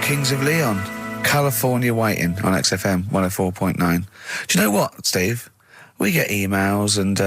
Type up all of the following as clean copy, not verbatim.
Kings of Leon, California Waiting on XFM 104.9. Do you know what, Steve? We get emails and,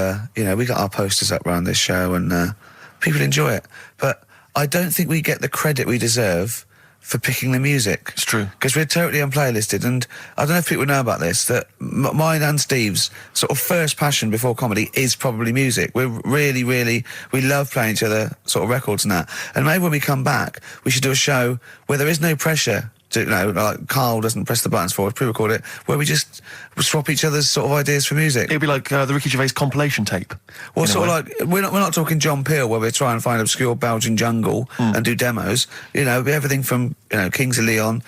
we got our posters up around this show and people enjoy it. But I don't think we get the credit we deserve for picking the music. It's true. Because we're totally unplaylisted, and I don't know if people know about this, that mine and Steve's sort of first passion before comedy is probably music. We're really, we love playing each other sort of records and that. And maybe when we come back, we should do a show where there is no pressure to, like Carl doesn't press the buttons for us, pre-record it, where we just swap each other's sort of ideas for music. It'd be like the Ricky Gervais compilation tape. Well, sort of like, we're not talking John Peel, where we're trying to find obscure Belgian jungle and do demos. It'd be everything from, Kings of Leon,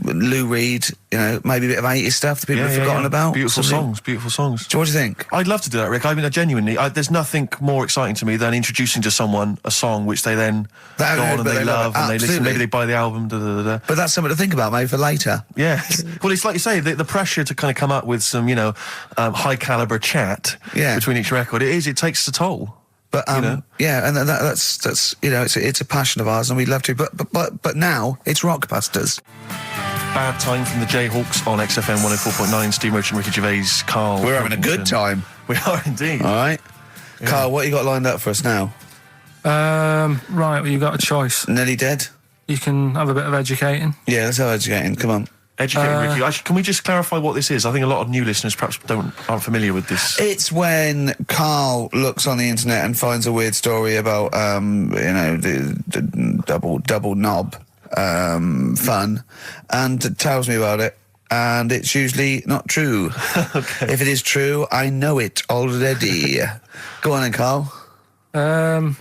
Lou Reed, maybe a bit of 80s stuff that people have forgotten about. Beautiful songs. What do you think? I'd love to do that, Rick. I mean, genuinely, there's nothing more exciting to me than introducing to someone a song which they then go on and they love and they listen. Maybe they buy the album. But that's something to think about, maybe for later. Yeah. Well, it's like you say, the pressure to kind of come up with some, high caliber chat between each record. It takes a toll. But and that's it's a passion of ours, and we'd love to. But now it's Rockbusters. Bad Time from the Jayhawks on XFM 104.9. Steve Merchant, Ricky Gervais, Karl. We're having a good time. We are indeed. All right, yeah. Karl, what you got lined up for us now? Right, well, you got a choice. Nearly Dead. You can have a bit of educating. Yeah, let's have educating. Come on. Educating, Ricky. Actually, can we just clarify what this is? I think a lot of new listeners perhaps aren't familiar with this. It's when Karl looks on the internet and finds a weird story about, the double knob fun, and tells me about it, and it's usually not true. Okay. If it is true, I know it already. Go on then, Karl. They're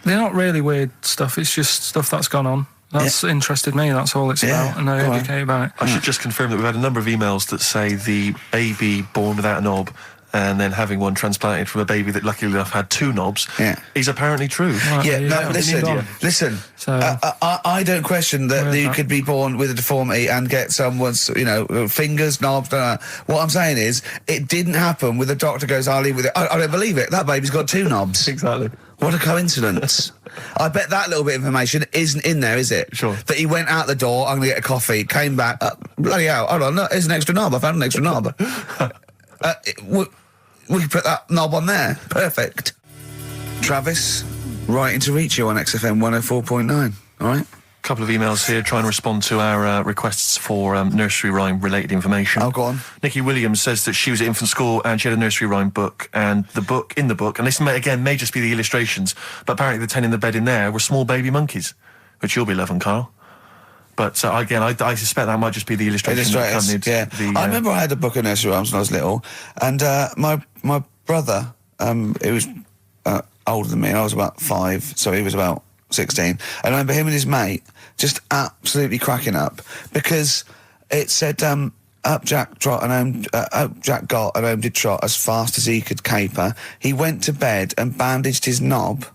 not really weird stuff, it's just stuff that's gone on. That's interested me, that's all it's about, and I educate about it. I should just confirm that we've had a number of emails that say the baby born without a knob and then having one transplanted from a baby that luckily enough had two knobs is apparently true. Right, listen. So, I don't question that you could be born with a deformity and get someone's, fingers, knobs, What I'm saying is, it didn't happen with the doctor goes, I'll leave with it. I don't believe it. That baby's got two knobs. Exactly. What a coincidence. I bet that little bit of information isn't in there, is it? Sure. That he went out the door, I'm going to get a coffee, came back, bloody hell, hold on, look, here's an extra knob, I found an extra knob. We put that knob on there. Perfect. Travis, writing to reach you on XFM 104.9, all right? A couple of emails here trying to respond to our requests for nursery rhyme related information. Oh, go on. Nikki Williams says that she was at infant school and she had a nursery rhyme book, and in the book, and this may just be the illustrations, but apparently the 10 in the bed in there were small baby monkeys, which you'll be loving, Karl. But again, I suspect that might just be the illustration that accompanied I remember I had a book of nursery rhymes when I was little, and my brother, he was older than me, I was about 5, so he was about 16, and I remember him and his mate just absolutely cracking up, because it said, up Jack got and home did trot as fast as he could caper. He went to bed and bandaged his knob,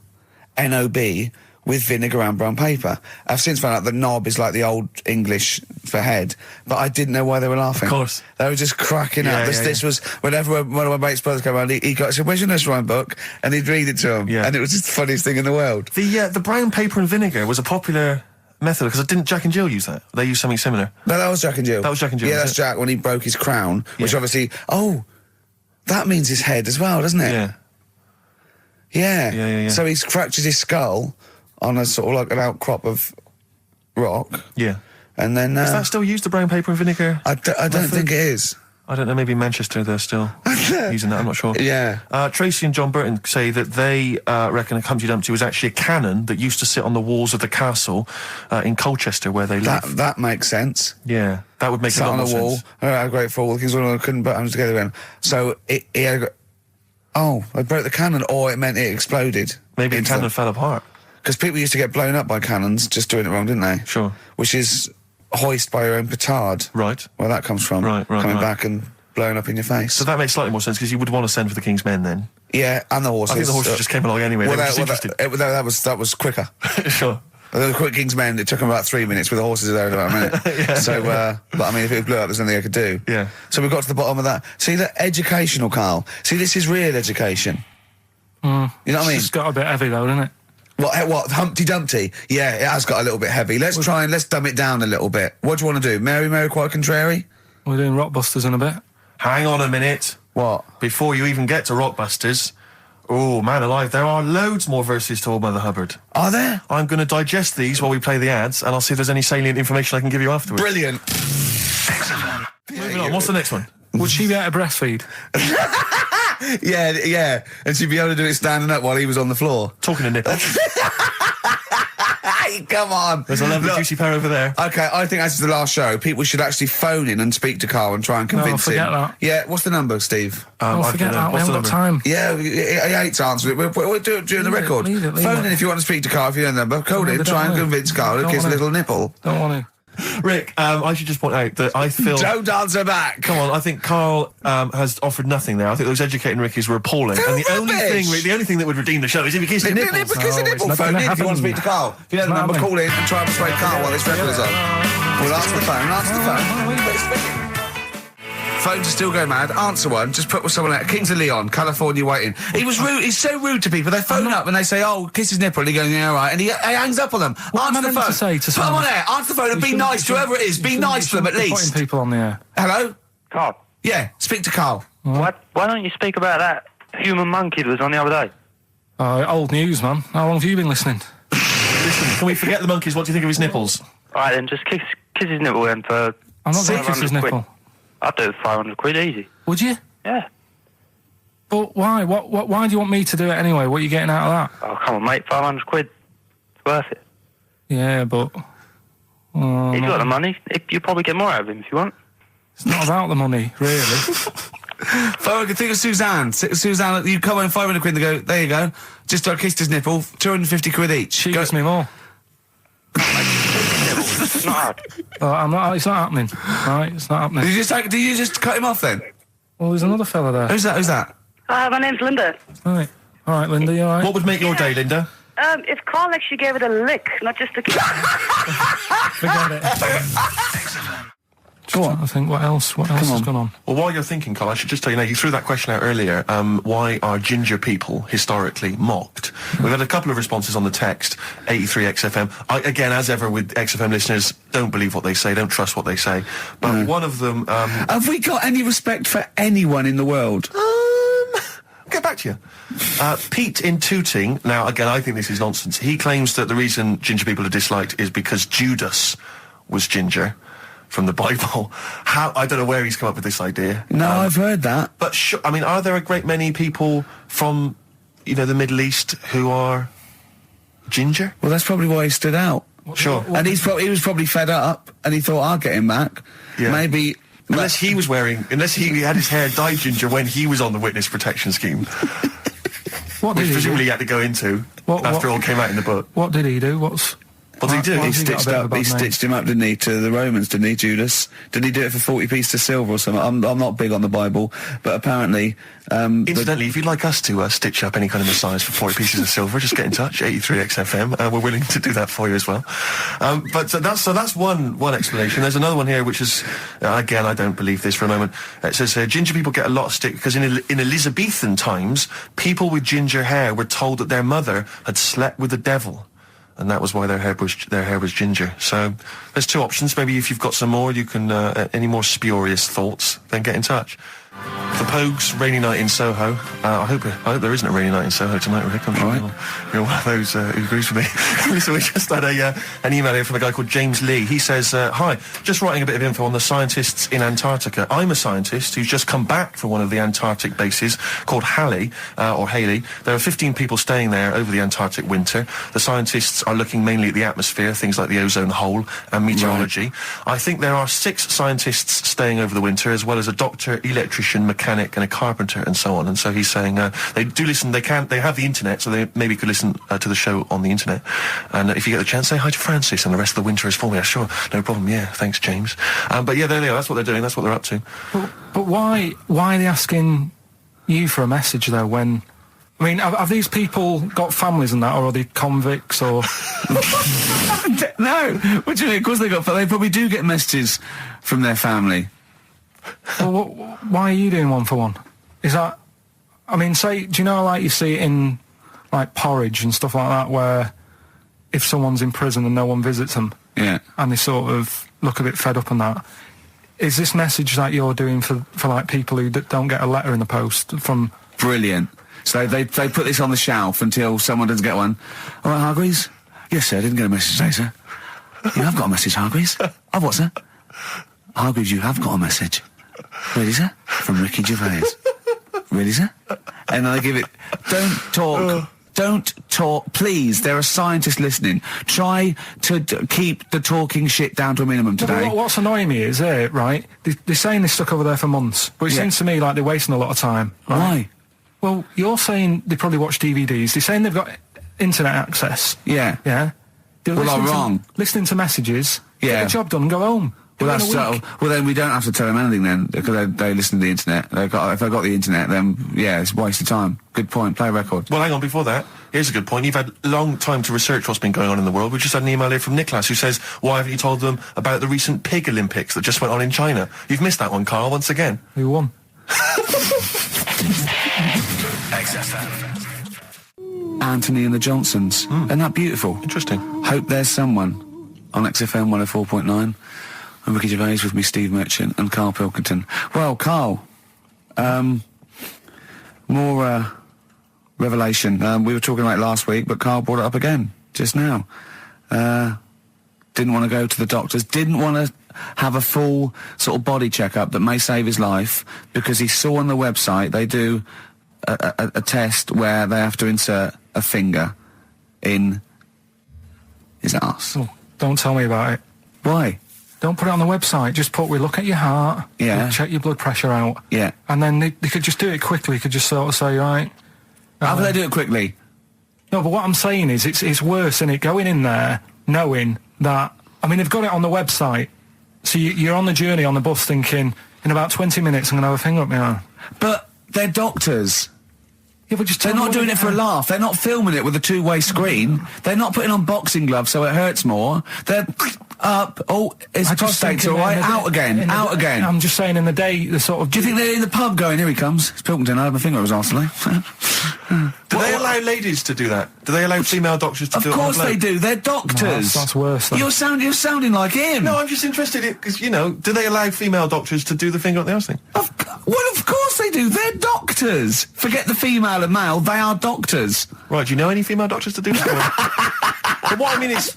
N-O-B, with vinegar and brown paper. I've since found out the knob is like the old English for head, but I didn't know why they were laughing. Of course. They were just cracking up. This was, whenever one of my mate's brothers came around, he said, where's your nursery rhyme book? And he'd read it to him. Yeah. And it was just the funniest thing in the world. The brown paper and vinegar was a popular method, because didn't Jack and Jill use that? They used something similar. No, that was Jack and Jill. That was Jack and Jill. Yeah, that's Jack when he broke his crown, which obviously, that means his head as well, doesn't it? Yeah. So he's fractured his skull on a sort of like an outcrop of rock. Yeah. And then... is that still used, the brown paper and vinegar? I don't think it is. I don't know, maybe in Manchester they're still using that, I'm not sure. Yeah. Tracy and John Burton say that they reckon a Humpty Dumpty was actually a cannon that used to sit on the walls of the castle in Colchester where they live. That makes sense. Yeah, that would make a lot more sense. On a wall, had a great fall, the King's One couldn't put them together again. So he had they broke the cannon, or it meant it exploded. Maybe the cannon fell apart. Because people used to get blown up by cannons just doing it wrong, didn't they? Sure. Which is hoist by your own petard. Right. Where that comes from. Right. Coming back and blowing up in your face. So that makes slightly more sense, because you would want to send for the King's Men then. Yeah, and the horses. I think the horses just came along anyway. Well, that was quicker. Sure. The quick King's Men, it took them about 3 minutes, with the horses there in about a minute. So, but I mean, if it blew up, there's nothing I could do. Yeah. So we got to the bottom of that. See, the educational, Karl. See, this is real education. You know what I mean? It's got a bit heavy though, doesn't it? What? Humpty Dumpty? Yeah, it has got a little bit heavy. Let's dumb it down a little bit. What do you want to do? Mary, quite contrary? We're doing Rockbusters in a bit. Hang on a minute. What? Before you even get to Rockbusters, oh, man alive, there are loads more verses to Old Mother Hubbard. Are there? I'm going to digest these while we play the ads, and I'll see if there's any salient information I can give you afterwards. Brilliant. Moving on, what's the next one? Would she be able to breastfeed? Yeah. And she'd be able to do it standing up while he was on the floor. Talking of nipples. Hey, come on. There's a lovely juicy pair over there. Okay, I think that's the last show. People should actually phone in and speak to Carl and try and convince him. forget that. Yeah, what's the number, Steve? Forget that. We haven't got time. Yeah, he hates answering it. We'll do it during the record. Leave it. Phone in if you want to speak to Carl, if you know the number. Call in, try and convince Carl to kiss a little nipple. Don't want to. Rick, I should just point out that I feel... Don't answer back! Come on, I think Carl has offered nothing there. I think those educating Rickies were appalling. And the only thing that would redeem the show is if he kissed the nipple. Kiss the nipple. Phone in if you want to speak to Carl. If you know the number, call in and try and persuade Carl while this record is on. We'll answer the phone. Phones are still going mad. Answer one. Just put with someone out. Kings of Leon, California waiting. He was rude. He's so rude to people. They phone up and they say, "Oh, kiss his nipple." And he goes, "Yeah, all right." And he hangs up on them. Answer the phone. Put them on air. Answer the phone and be nice to whoever it is. Be nice to them at least. Putting people on the air. Hello? Carl. Yeah. Speak to Carl. Why don't you speak about that human monkey that was on the other day? Old news, man. How long have you been listening? Listen, can we forget the monkeys? What do you think of his nipples? All right, then just kiss his nipple then for... I'm not going to kiss his nipple. I'd do it for 500 quid easy. Would you? Yeah. But why? Why do you want me to do it anyway? What are you getting out of that? Oh, come on, mate. 500 quid. It's worth it. Yeah, but... He's got the money. You'll probably get more out of him if you want. It's not about the money, really. I can think of Suzanne. Suzanne, you come home 500 quid and go, there you go. Just kissed his nipple, 250 quid each. She gives me more. It's not hard. It's not happening. Right, it's not happening. Did you just cut him off then? Well, there's another fella there. Who's that? My name's Linda. Right. All right, Linda, you all right? What would make your day, Linda? If Carl actually gave it a lick, not just a kiss. Forget it. Go on. I think what else has gone on? Well, while you're thinking, Carl, I should just tell you now, you threw that question out earlier, why are ginger people historically mocked? We've had a couple of responses on the text, 83XFM. Again, as ever with XFM listeners, don't believe what they say, don't trust what they say. But one of them... Have we got any respect for anyone in the world? I'll get back to you. Pete in Tooting, now, again, I think this is nonsense. He claims that the reason ginger people are disliked is because Judas was ginger. From the Bible. I don't know where he's come up with this idea. No, I've heard that. But are there a great many people from, the Middle East who are ginger? Well, that's probably why he stood out. Sure. And he was probably fed up, and he thought, I'll get him back. Yeah. Maybe... Unless he had his hair dyed ginger when he was on the witness protection scheme. Which presumably he had to go into after all came out in the book. What did he do? What did he do? He stitched him up, didn't he, to the Romans, didn't he, Judas? Did he do it for 40 pieces of silver or something? I'm not big on the Bible, but apparently... Incidentally, if you'd like us to stitch up any kind of Messiahs for 40 pieces of silver, just get in touch, 83XFM. We're willing to do that for you as well. But that's one explanation. There's another one here, which is, again, I don't believe this for a moment. It says, ginger people get a lot of stick because in Elizabethan times, people with ginger hair were told that their mother had slept with the devil. And that was why their hair was ginger. So there's two options. Maybe if you've got some more, you can any more spurious thoughts, then get in touch. The Pogues, Rainy Night in Soho. I hope there isn't a rainy night in Soho tonight, Rick. I'm sure you're one of those who agrees with me. So we just had an email here from a guy called James Lee. He says, hi, just writing a bit of info on the scientists in Antarctica. I'm a scientist who's just come back from one of the Antarctic bases called Halley. There are 15 people staying there over the Antarctic winter. The scientists are looking mainly at the atmosphere, things like the ozone hole and meteorology. Right. I think there are 6 scientists staying over the winter, as well as a doctor, electrician, mechanic and a carpenter and so on. And so he's saying they do listen, they have the internet, so they maybe could listen to the show on the internet. And if you get the chance, say hi to Francis and the rest of the winter is for me. Sure, no problem. Yeah, thanks, James. But yeah, there they are. That's what they're doing. That's what they're up to. But why are they asking you for a message though? When I mean, have these people got families and that, or are they convicts or? No, what do you mean? Of course they probably do get messages from their family. Well, why are you doing one for one? Is that... I mean, do you know, like you see it in, like porridge and stuff like that, where if someone's in prison and no one visits them, and they sort of look a bit fed up and that. Is this message that you're doing for like people who don't get a letter in the post from? Brilliant. So they put this on the shelf until someone doesn't get one. All right, Hargreaves? Yes, sir, I didn't get a message today, sir. You have got a message, Hargreaves. I've what, sir? Hargreaves, you have got a message. Really, sir? From Ricky Gervais. Really, sir? And then they give it... Don't talk, please. There are scientists listening. Try to keep the talking shit down to a minimum today. What's annoying me is, right, they're saying this stuck over there for months, but it seems to me like they're wasting a lot of time. Right? Why? Well, you're saying they probably watch DVDs. They're saying they've got internet access. Yeah. Yeah? Well, I'm wrong. Listening to messages. Yeah. Get the job done and go home. Well, that's well, then we don't have to tell them anything then, because they listen to the internet. If they've got the internet, then, it's a waste of time. Good point. Play a record. Well, hang on, before that, here's a good point. You've had a long time to research what's been going on in the world. We just had an email here from Nicholas who says, why haven't you told them about the recent Pig Olympics that just went on in China? You've missed that one, Carl, once again. Who won? XFM. Anthony and the Johnsons. Isn't that beautiful? Interesting. Hope There's Someone on XFM 104.9. And Ricky Gervais with me, Steve Merchant, and Karl Pilkington. Well, Karl, more revelation. We were talking about it last week, but Karl brought it up again, just now. Didn't want to go to the doctors, didn't want to have a full sort of body checkup that may save his life, because he saw on the website they do a test where they have to insert a finger in his arse. Oh, don't tell me about it. Why? Don't put it on the website. Just we look at your heart. Yeah. Check your blood pressure out. Yeah. And then they could just do it quickly. Could just sort of say, right. How do they do it quickly? No, but what I'm saying is it's worse, isn't it? Going in there knowing that, I mean, they've got it on the website. So you're on the journey on the bus thinking, in about 20 minutes I'm going to have a finger up my arm. But they're doctors. Yeah, but just They're not doing it for a laugh. They're not filming it with a two-way screen. They're not putting on boxing gloves so it hurts more. They're up. Oh, his prostate's all right. Out again. Out again. I'm just saying, in the day, the sort of... Do you think they're in the pub going, here he comes? It's Pilkington. I had my finger up his arse today. Do they allow ladies to do that? Do they allow female doctors to do it? Of course they do. They're doctors. No, that's worse. Then. You're sounding like him. No, I'm just interested in, because, do they allow female doctors to do the finger up the arse thing? Well, of course they do. They're doctors. Forget the female and male. They are doctors. Right, do you know any female doctors to do that? But what I mean is,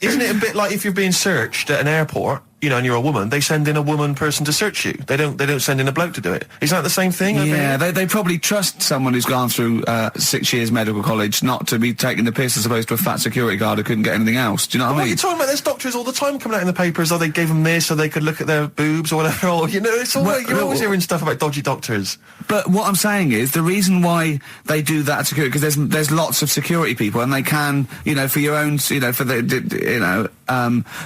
isn't it a bit like if you're being searched at an airport, and you're a woman, they send in a woman person to search you. They don't send in a bloke to do it. Is that the same thing? Yeah, they probably trust someone who's gone through 6 years medical college not to be taking the piss as opposed to a fat security guard who couldn't get anything else. Do you know what I mean? You're talking about there's doctors all the time coming out in the papers, they gave them this so they could look at their boobs or whatever, or, it's all, you're always hearing stuff about dodgy doctors. But what I'm saying is, the reason why they do that security, because there's lots of security people, and they can, for your own, for the,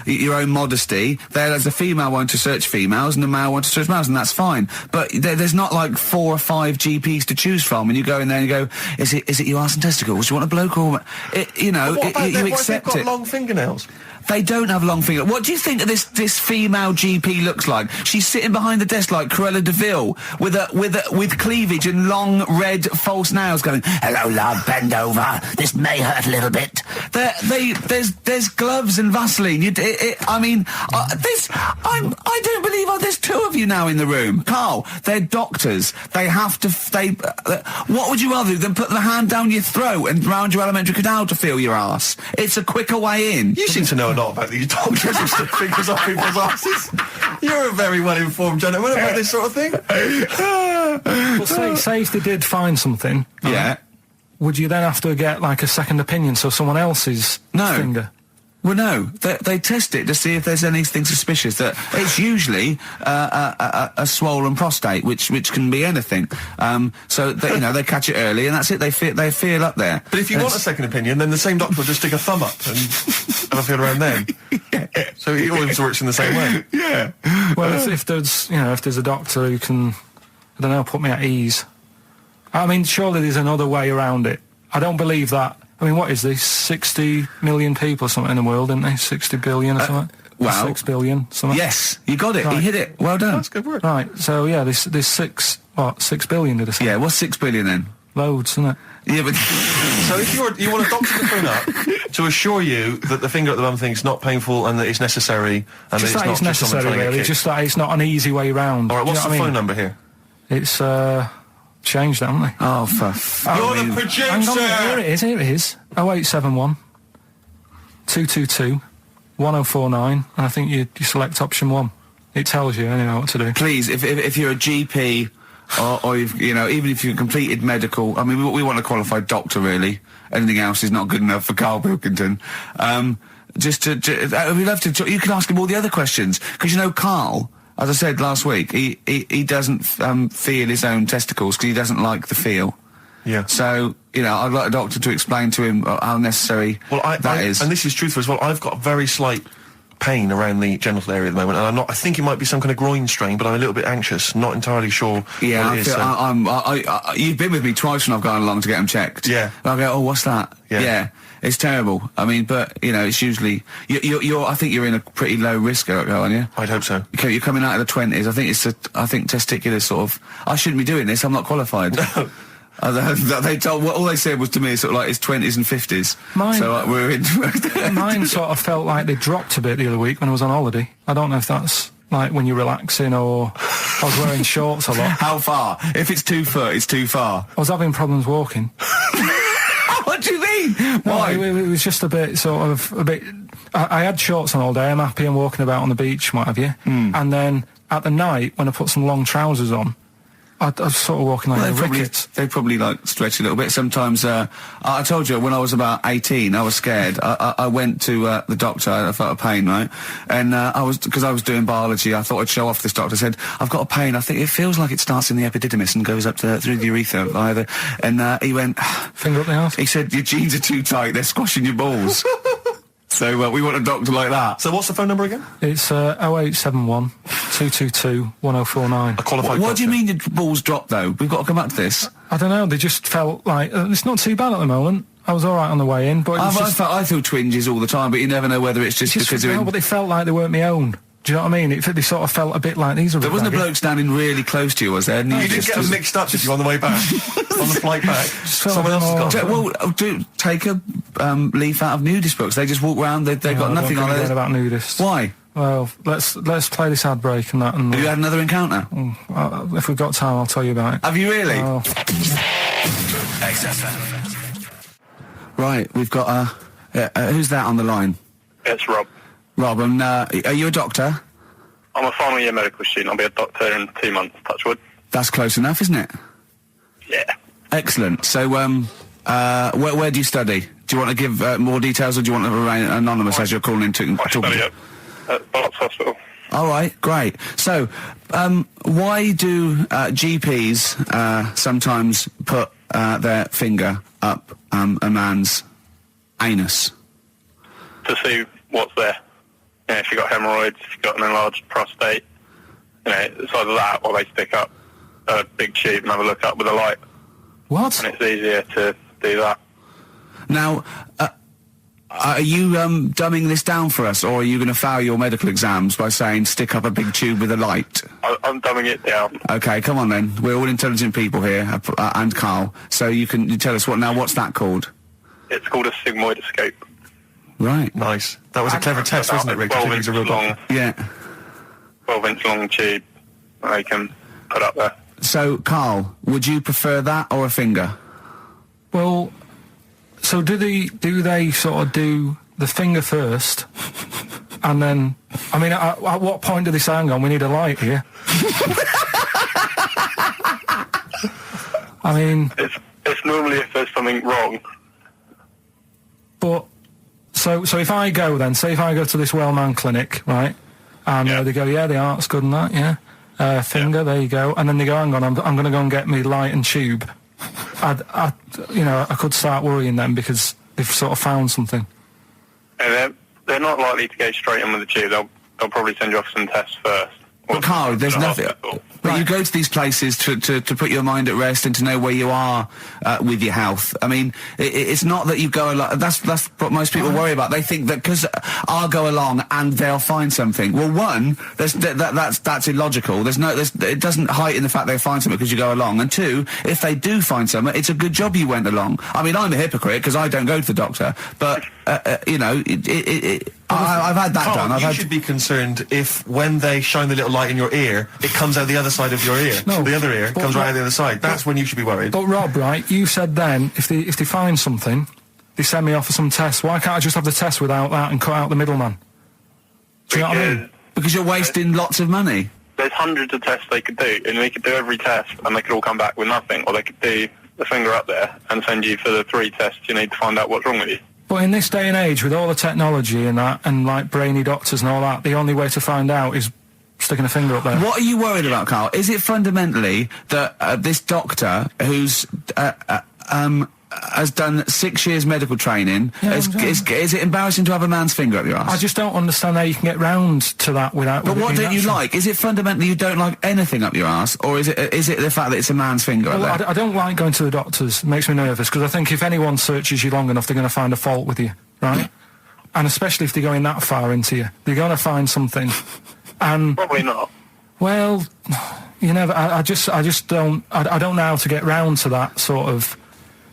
your own modesty, there's a female one to search females and a male one to search males, and that's fine. But there's not like 4 or 5 GPs to choose from, and you go in there and you go, is it your arse and testicles? Do you want a bloke or... you accept what if they've got it. long fingernails? They don't have long fingers. What do you think this female GP looks like? She's sitting behind the desk like Cruella de Vil with cleavage and long red false nails, going, "Hello, love, bend over. This may hurt a little bit." There's gloves and Vaseline. I don't believe there's 2 of you now in the room, Karl. They're doctors. They have to. What would you rather do than put the hand down your throat and round your alimentary canal to feel your ass? It's a quicker way in. You seem to know a lot about these doctors who stick fingers up people's asses. You're a very well-informed gentleman about this sort of thing. Well, say if they did find something, yeah, would you then have to get like a second opinion, so someone else's finger? Well, no. They test it to see if there's anything suspicious. That it's usually a swollen prostate, which can be anything. So they catch it early, and that's it. They feel up there. But if you want a second opinion, then the same doctor will just stick a thumb up and have a feel around then. Yeah. So it always works in the same way. Yeah. Well, if there's a doctor who can, I don't know, put me at ease. I mean, surely there's another way around it. I don't believe that. I mean, what is this? 60 million people or something in the world, isn't they? 60 billion or something? Well, 6 billion, something? Yes, you got it. Right. You hit it. Well done. That's good work. Right, so yeah, there's 6 billion, did I say? Yeah, what's 6 billion then? Loads, isn't it? Yeah, but So if you want a doctor to phone up to assure you that the finger at the bum thing's not painful and that it's necessary and Just that that it's it's not just someone necessary, trying to get really. kicked. Just that it's not an easy way round. All right, what's Do the you know what I phone mean? number here? It's changed, haven't they? oh, You're the producer! Hang on, here it is. 0871 222 1049, and I think you select option 1. It tells you anyway what to do. please, if you're a GP or you've, you know, even if you've completed medical, I mean, we want a qualified doctor, really. Anything else is not good enough for Karl Pilkington. We'd love to. You can ask him all the other questions because you know, Karl, as I said last week, he doesn't feel his own testicles because he doesn't like the feel. Yeah. So, you know, I'd like a doctor to explain to him how necessary that is. And this is truthful as well. I've got very slight pain around the genital area at the moment, and I think it might be some kind of groin strain, but I'm a little bit anxious, not entirely sure Yeah, what it is. you've been with me twice when I've gone along to get them checked. Yeah. And I go, oh, what's that? Yeah. It's terrible. I mean, but, you know, it's usually... You're I think you're in a pretty low risk, aren't you? I'd hope so. You're coming out of the 20s. I think testicular sort of... I shouldn't be doing this. I'm not qualified. They told... All they said was to me, sort of like, it's 20s and 50s. Mine- So we're in... Mine sort of felt like they dropped a bit the other week when I was on holiday. I don't know if that's like when you're relaxing or I was wearing shorts a lot. How far? If it's 2 foot, it's too far. I was having problems walking. What do you mean? Why? No, it was just a bit, I had shorts on all day, I'm happy, I'm walking about on the beach, what have you. And then at the night, when I put some long trousers on, I was sort of walking like a rickets. They probably like stretch a little bit. Sometimes, I told you when I was about 18, I was scared. I went to the doctor. I felt a pain, right? And because I was doing biology, I thought I'd show off this doctor. I said, I've got a pain. I think it feels like it starts in the epididymis and goes up through the urethra either. And he went, Finger up the arse. he said, your jeans are too tight. They're squashing your balls. So we want a doctor like that. So what's the phone number again? It's 0871 222 1049. A qualified What do you doctor. mean your balls drop though? We've got to come back to this. I don't know, they just felt like, it's not too bad at the moment. I was alright on the way in, but it was just... I feel twinges all the time, but you never know whether it's just because they're no, in... but they felt like they weren't my own. Do you know what I mean? They sort of felt a bit like these are... There wasn't a bloke standing really close to you, was there? And You didn't get them mixed up, did you, on the way back? On the flight back? felt Someone a bit else has got more- them. Take a leaf out of nudist books. They just walk around. They've got nothing on it. it. About nudists. Why? Well, let's play this ad break and that. And Have you had another encounter? if we've got time, I'll tell you about it. Have you really? Oh. XFM. Right, we've got who's that on the line? It's Rob. Rob, and are you a doctor? I'm a final year medical student. I'll be a doctor in 2 months, touch wood. That's close enough, isn't it? Yeah. Excellent. So, where do you study? Do you want to give more details, or do you want to remain anonymous as you're calling in to I talk? study at Barts Hospital. All right, great. So, why do GPs sometimes put their finger up a man's anus? To see what's there. You know, if you've got hemorrhoids, if you've got an enlarged prostate, you know, it's either that or they stick up a big tube and have a look up with a light. What? And it's easier to do that. Now, are you dumbing this down for us, or are you going to fail your medical exams by saying stick up a big tube with a light? I'm dumbing it down. Okay, come on then. We're all intelligent people here, and Karl. So you tell us what's that called? It's called a sigmoidoscope. Right. Nice. That was a clever test, wasn't it, Rick? I think he was a real doctor. Yeah. 12-inch long tube that they can put up there. So, Karl, would you prefer that or a finger? Well, so do they sort of do the finger first, and then? I mean, at what point do they say, "Hang on, we need a light here"? I mean, It's normally if there's something wrong. but so if I go then, say if I go to this well-known clinic, right, and Yeah. they go, yeah, the art's good and that, yeah, finger, there you go, and then they go, hang on, I'm going to go and get me light and tube. I could start worrying then because they've sort of found something. And they're not likely to go straight in with the tube. They'll probably send you off some tests first. But Carl, there's nothing. But you go to these places to put your mind at rest and to know where you are with your health. I mean, it's not that you go along. That's what most people worry about. They think that because I'll go along and they'll find something. Well, one, that's illogical. It doesn't heighten the fact they'll find something because you go along. And two, if they do find something, it's a good job you went along. I mean, I'm a hypocrite because I don't go to the doctor, but you know, I've had that Carl, done. you should be concerned if when they shine the little light in your ear, it comes out the other side of your ear. No, the other ear comes right out the other side. That's when you should be worried. But Rob, right, you said then, if they find something, they send me off for some tests. Why can't I just have the test without that and cut out the middleman? Do you know what I mean? Because you're wasting lots of money. There's hundreds of tests they could do, and they could do every test, and they could all come back with nothing, or they could do the finger up there and send you for the 3 tests you need to find out what's wrong with you. But in this day and age, with all the technology and that, and like brainy doctors and all that, the only way to find out is sticking a finger up there. What are you worried about, Carl? Is it fundamentally that this doctor who's has done 6 years medical training, is it embarrassing to have a man's finger up your ass? I just don't understand how you can get round to that without... But what don't you like? Is it fundamentally you don't like anything up your ass, or is it the fact that it's a man's finger up there? I don't like going to the doctors. It makes me nervous, because I think if anyone searches you long enough, they're going to find a fault with you, right? And especially if they're going that far into you. They're going to find something. And Probably not. well, you never... I just don't... I don't know how to get round to that sort of...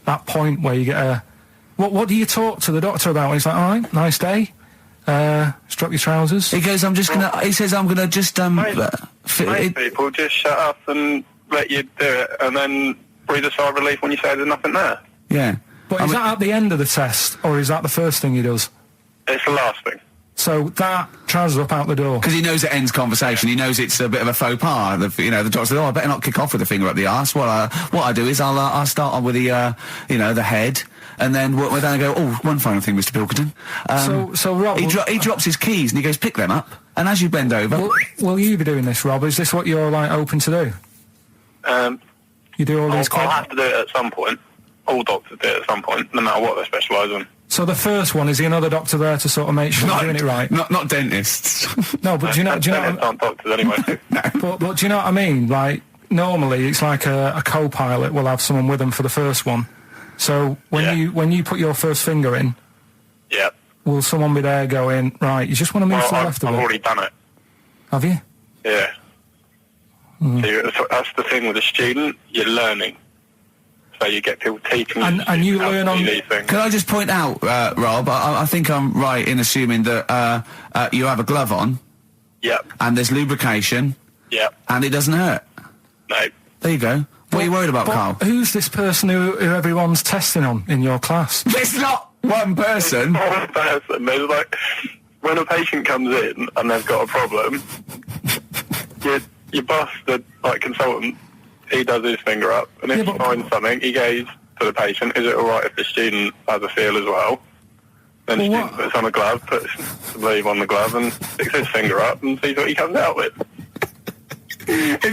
that point where you get a... What do you talk to the doctor about? He's like, all right, nice day. Strap your trousers. He goes, I'm just gonna... He says, I'm gonna just, Most people just shut up and let you do it, and then breathe a sigh of relief when you say there's nothing there. Yeah. But is that at the end of the test, or is that the first thing he does? It's the last thing. So that trousers up out the door. Because he knows it ends conversation. He knows it's a bit of a faux pas. The doctor says, "Oh, I better not kick off with a finger up the arse." What I do is I'll start on with the the head, and then then I go, "Oh, one final thing, Mr. Pilkington." So Rob, he drops his keys and he goes, "Pick them up." And as you bend over, will you be doing this, Rob? Is this what you're like open to do? You do all these. I'll have to do it at some point. All doctors do it at some point, no matter what they specialise in. So the first one, is the another doctor there to sort of make sure you're doing it right? Not dentists. No, but do you know? Dentists aren't doctors anyway. But do you know what I mean? Like, normally it's like a co-pilot will have someone with them for the first one. So when you put your first finger in, Yeah. will someone be there going, right, you just want to move to the left I've of it? already done it. Have you? Yeah. So that's the thing with a student, you're learning. So you get people teaching And you learn how to on... do these things. Can I just point out, Rob, I think I'm right in assuming that you have a glove on, Yep. and there's lubrication, Yep. and it doesn't hurt. No. There you go. What are you worried about, But Carl? who's this person who everyone's testing on in your class? It's not one person. One person. There's like, when a patient comes in and they've got a problem, your boss, the consultant, he does his finger up, and if he finds something, he goes to the patient, is it alright if the student has a feel as well? Then the student puts on a glove, puts the leave on the glove, and sticks his finger up and sees what he comes out with.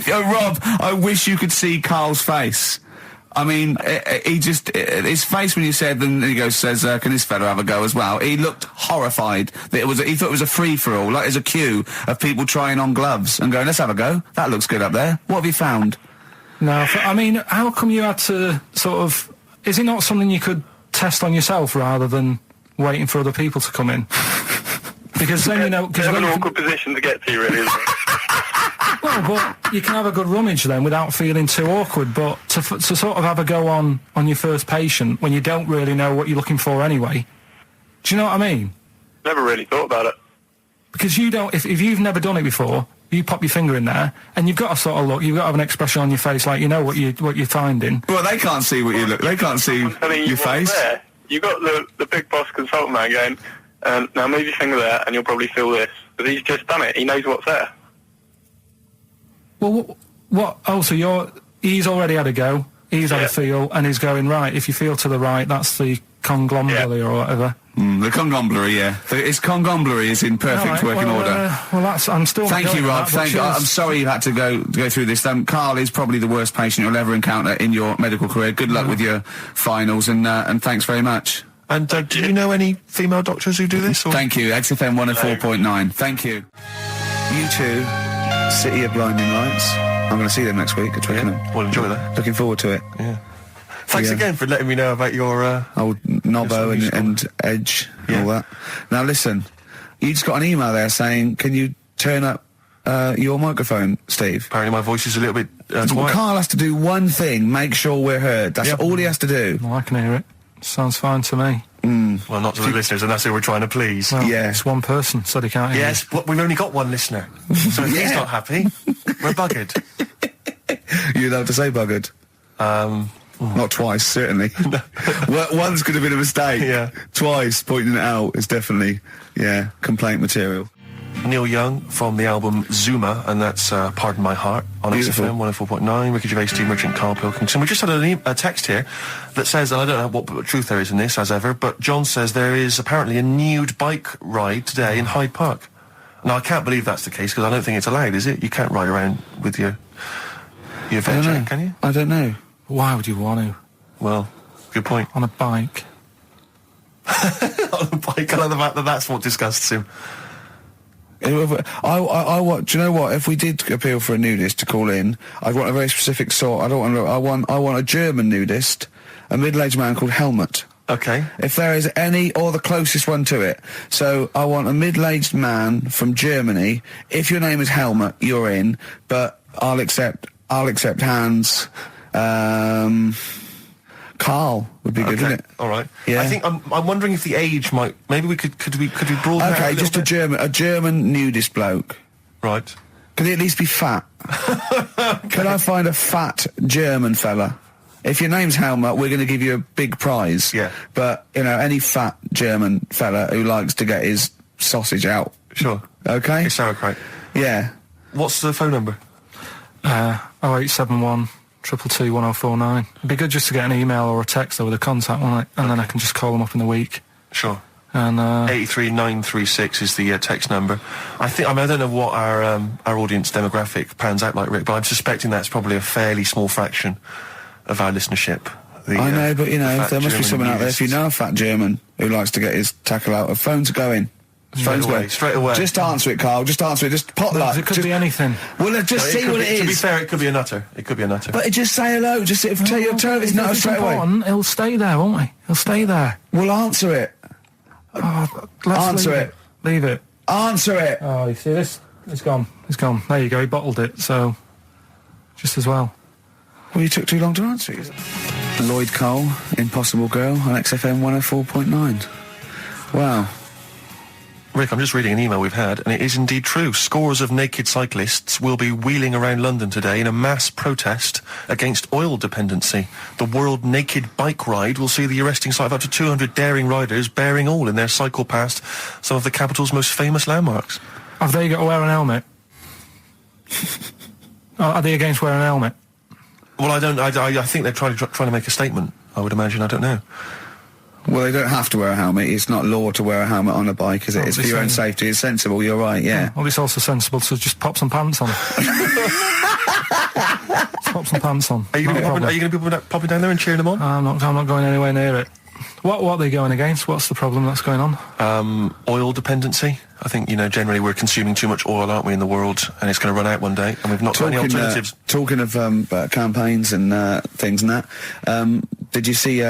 Rob, I wish you could see Carl's face. I mean, his face when you said, and he says, can this fella have a go as well? He looked horrified. That he thought it was a free-for-all, like there's a queue of people trying on gloves and going, let's have a go. That looks good up there. What have you found? No, I mean, how come you had to sort of... Is it not something you could test on yourself rather than waiting for other people to come in? Because then, you know... It's an awkward position to get to, really, isn't it? Well, but you can have a good rummage then without feeling too awkward, but to sort of have a go on your first patient when you don't really know what you're looking for anyway, do you know what I mean? Never really thought about it. Because you don't... If you've never done it before... You pop your finger in there, and you've got to sort of look. You've got to have an expression on your face, like you know what you're finding. Well, they can't see what you look. They can't see your face. There. You got the big boss consultant man going, now move your finger there, and you'll probably feel this. Because he's just done it. He knows what's there. Well, what? Oh, so he's already had a go. He's had a feel, and he's going right. If you feel to the right, that's the conglomerate or whatever. The conglomerate, yeah. Its conglomerate is in perfect working order. Well, that's... I'm still... Thank you, Rob. Thank you. I'm sorry you had to go through this. Carl is probably the worst patient you'll ever encounter in your medical career. Good luck with your finals, and thanks very much. And do you know any female doctors who do this? Or? Thank you. XFM 104.9. Thank you. You too. City of Blinding Lights. I'm going to see them next week at Twickenham. Yeah, well, enjoy that. Looking forward to it. Yeah. Thanks Yeah. again for letting me know about your... Old Nobbo Yes, and Edge and Yeah. all that. Now listen, you just got an email there saying, can you turn up your microphone, Steve? Apparently my voice is a little bit Well, quiet. Carl has to do one thing, make sure we're heard. That's Yep. all he has to do. Well, I can hear it. Sounds fine to me. Well, not to the listeners, and that's who we're trying to please. Well, Yeah. It's one person said he can't hear Yes, but we've only got one listener. So if he's Yeah. not happy, we're buggered. You're allowed to say buggered. Not twice, certainly. Once could have been a mistake. Yeah. Twice, pointing it out is definitely, complaint material. Neil Young from the album Zuma, and that's Pardon My Heart on Beautiful. XFM 104.9. Ricky Gervais, Steve Merchant, Karl Pilkington. We just had a text here that says, and I don't know what truth there is in this, as ever, but John says there is apparently a nude bike ride today in Hyde Park. Now, I can't believe that's the case, because I don't think it's allowed, is it? You can't ride around with your I don't veg, know. can you? I don't know. Why would you want to? Well, good point. On a bike? On a bike, I love the fact that that's what disgusts him. I want. Do you know what? If we did appeal for a nudist to call in, I'd want a very specific sort. I don't want. I want a German nudist, a middle-aged man called Helmut. Okay. If there is any, or the closest one to it. So I want a middle-aged man from Germany. If your name is Helmut, you're in. But I'll accept Hans. Carl would be good, Okay. wouldn't it? All right. Yeah. I think I'm wondering if the age might. Maybe we could we broaden it out Okay, a just a little bit? German nudist bloke. Right. Could he at least be fat? Could I find a fat German fella? If your name's Helmut, we're going to give you a big prize. Yeah. But, any fat German fella who likes to get his sausage out. Sure. Okay? It's sauerkraut. Yeah. What's the phone number? 0871 222 1049. It'd be good just to get an email or a text with a contact on it, and then I can just call them up in the week. Sure. And 83936 is the text number. I don't know what our audience demographic pans out like, Rick, but I'm suspecting that's probably a fairly small fraction of our listenership. I know, but, the fat there must be German someone out there. If you nudists. know a fat German who likes to get his tackle out, phones are going. Straight away. Just answer it, Carl. Just answer it. Just potluck. it could be anything. Well, just see what it is. To be fair, it could be a nutter. It could be a nutter. But just say hello. Just tell your turn. It's If not it's straight away. important, he'll stay there, won't he? He'll stay there. Well, answer it. Let's Answer leave it. Leave it. Answer it. Oh, you see this? It's gone. It's gone. There you go. He bottled it, so just as well. Well, you took too long to answer it. Lloyd Cole, Impossible Girl, on XFM 104.9. Wow. Rick, I'm just reading an email we've had, and it is indeed true. Scores of naked cyclists will be wheeling around London today in a mass protest against oil dependency. The World Naked Bike Ride will see the arresting sight of up to 200 daring riders bearing all in their cycle past some of the capital's most famous landmarks. Have they got to wear an helmet? Are they against wearing an helmet? Well, I think they're trying to make a statement, I would imagine. I don't know. Well, they don't have to wear a helmet. It's not law to wear a helmet on a bike, is it? Oh, It's for it's your own saying- safety. It's sensible. You're right, yeah. Well, it's also sensible to just pop some pants on. Just pop some pants on. Are you Not a going problem. to be popping down there and cheering them on? I'm not going anywhere near it. What are they going against? What's the problem that's going on? Oil dependency. I think, generally we're consuming too much oil, aren't we, in the world, and it's going to run out one day, and we've not got any alternatives. Talking of campaigns and things and that, did you see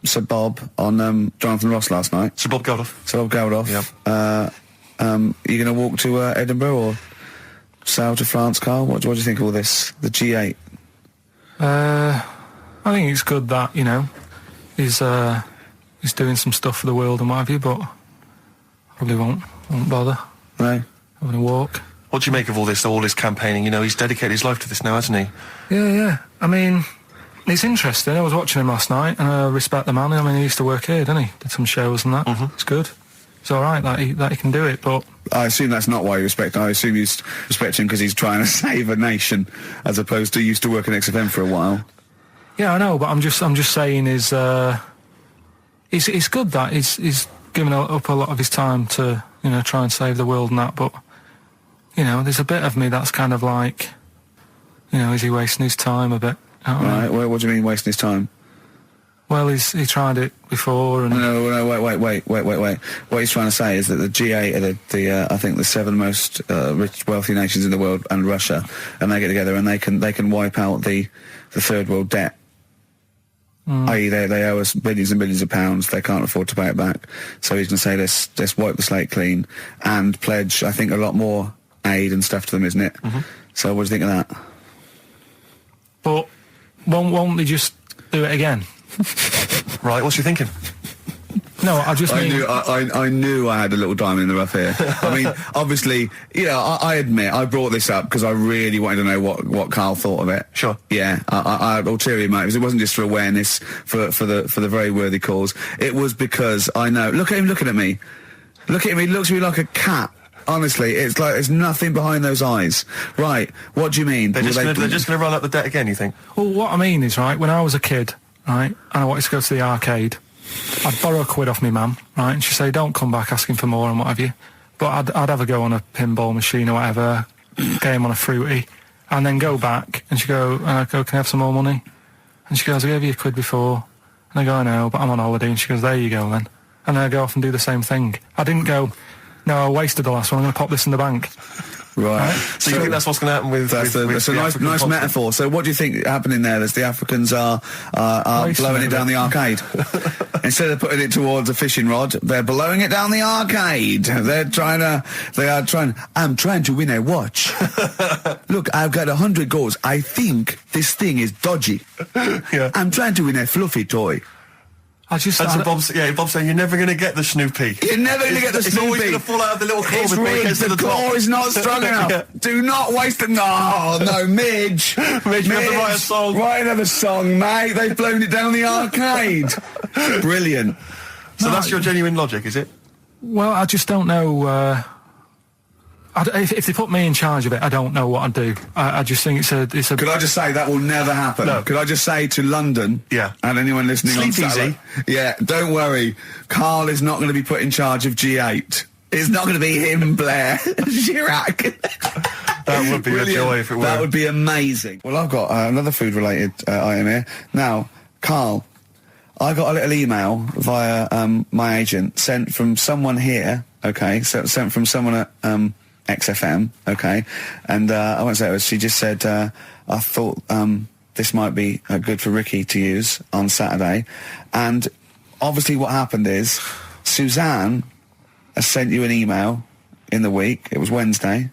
Sir Bob on Jonathan Ross last night? Sir Bob Geldof. Sir Bob Geldof. Yep. You going to walk to Edinburgh or sail to France, Carl? What do you think of all this? The G8? I think it's good that, he's doing some stuff for the world and what have you, but probably won't bother No? having a walk. What do you make of all this campaigning? He's dedicated his life to this now, hasn't he? Yeah. I mean, it's interesting. I was watching him last night, and I respect the man. I mean, he used to work here, didn't he? Did some shows and that. It's good. It's all right that he can do it, but I assume that's not why you respect him. I assume you respect him because he's trying to save a nation, as opposed to he used to work in XFM for a while. yeah, I know. But I'm just saying it's good that he's given up a lot of his time to try and save the world and that. But there's a bit of me that's kind of like, is he wasting his time a bit? You know what I mean? Right? What do you mean wasting his time? Well, he tried it before, and No, wait. What he's trying to say is that the G8 are I think the 7 most wealthy nations in the world, and Russia, and they get together and they can wipe out the third world debt. I.e., they owe us billions and billions of pounds. They can't afford to pay it back. So he's going to say, let's wipe the slate clean and pledge, I think, a lot more aid and stuff to them, isn't it? So what do you think of that? But won't they just do it again? Right, what's you thinking? No, I just mean... I knew I had a little diamond in the rough here. I mean, obviously, I admit, I brought this up because I really wanted to know what Karl thought of it. Sure. Yeah, I had ulterior motives. It wasn't just for awareness, for the very worthy cause. It was because I know... Look at him looking at me. Look at him, he looks at me like a cat. Honestly, it's like there's nothing behind those eyes. Right, what do you mean? They're just going to run up the debt again, you think? Well, what I mean is, right, when I was a kid, right, and I wanted to go to the arcade, I'd borrow a quid off my mum, right, and she'd say, don't come back asking for more and what have you. But I'd have a go on a pinball machine or whatever, game on a fruity, and then go back, and she'd go, can I have some more money? And she goes, I gave you a quid before. And I go, I know, but I'm on holiday. And she goes, there you go then. And then I go off and do the same thing. I didn't go, no, I wasted the last one, I'm going to pop this in the bank. Right. So you think that's what's going to happen with... That's a nice metaphor. So what do you think happening there? Is the Africans are blowing it down the arcade? Instead of putting it towards a fishing rod, they're blowing it down the arcade. I'm trying to win a watch. Look, I've got 100 goals. I think this thing is dodgy. Yeah. I'm trying to win a fluffy toy. Bob's saying you're never going to get the Snoopy. You're never going to get the Snoopy. It's always going to fall out of the little claw It's before it rigged. gets to The the top. claw is not strong enough. Yeah. Do not waste it. No, Midge. Midge, you have to write a song. Write another song, mate. They've blown it down the arcade. Brilliant. So that's your genuine logic, is it? Well, I just don't know... if they put me in charge of it, I don't know what I'd do. I just think it's a... Could I just say that will never happen? No. Could I just say to London, Yeah. and anyone listening on Sleep Saturday, easy. yeah, don't worry. Karl is not going to be put in charge of G8. It's not going to be him, Blair, Chirac. That would be a joy if it were. That would be amazing. Well, I've got another food-related item here. Now, Karl, I got a little email via my agent sent from someone here, okay, so sent from someone at... XFM, okay, and I won't say it was. She just said, I thought this might be good for Ricky to use on Saturday, and obviously what happened is Suzanne has sent you an email in the week. It was Wednesday,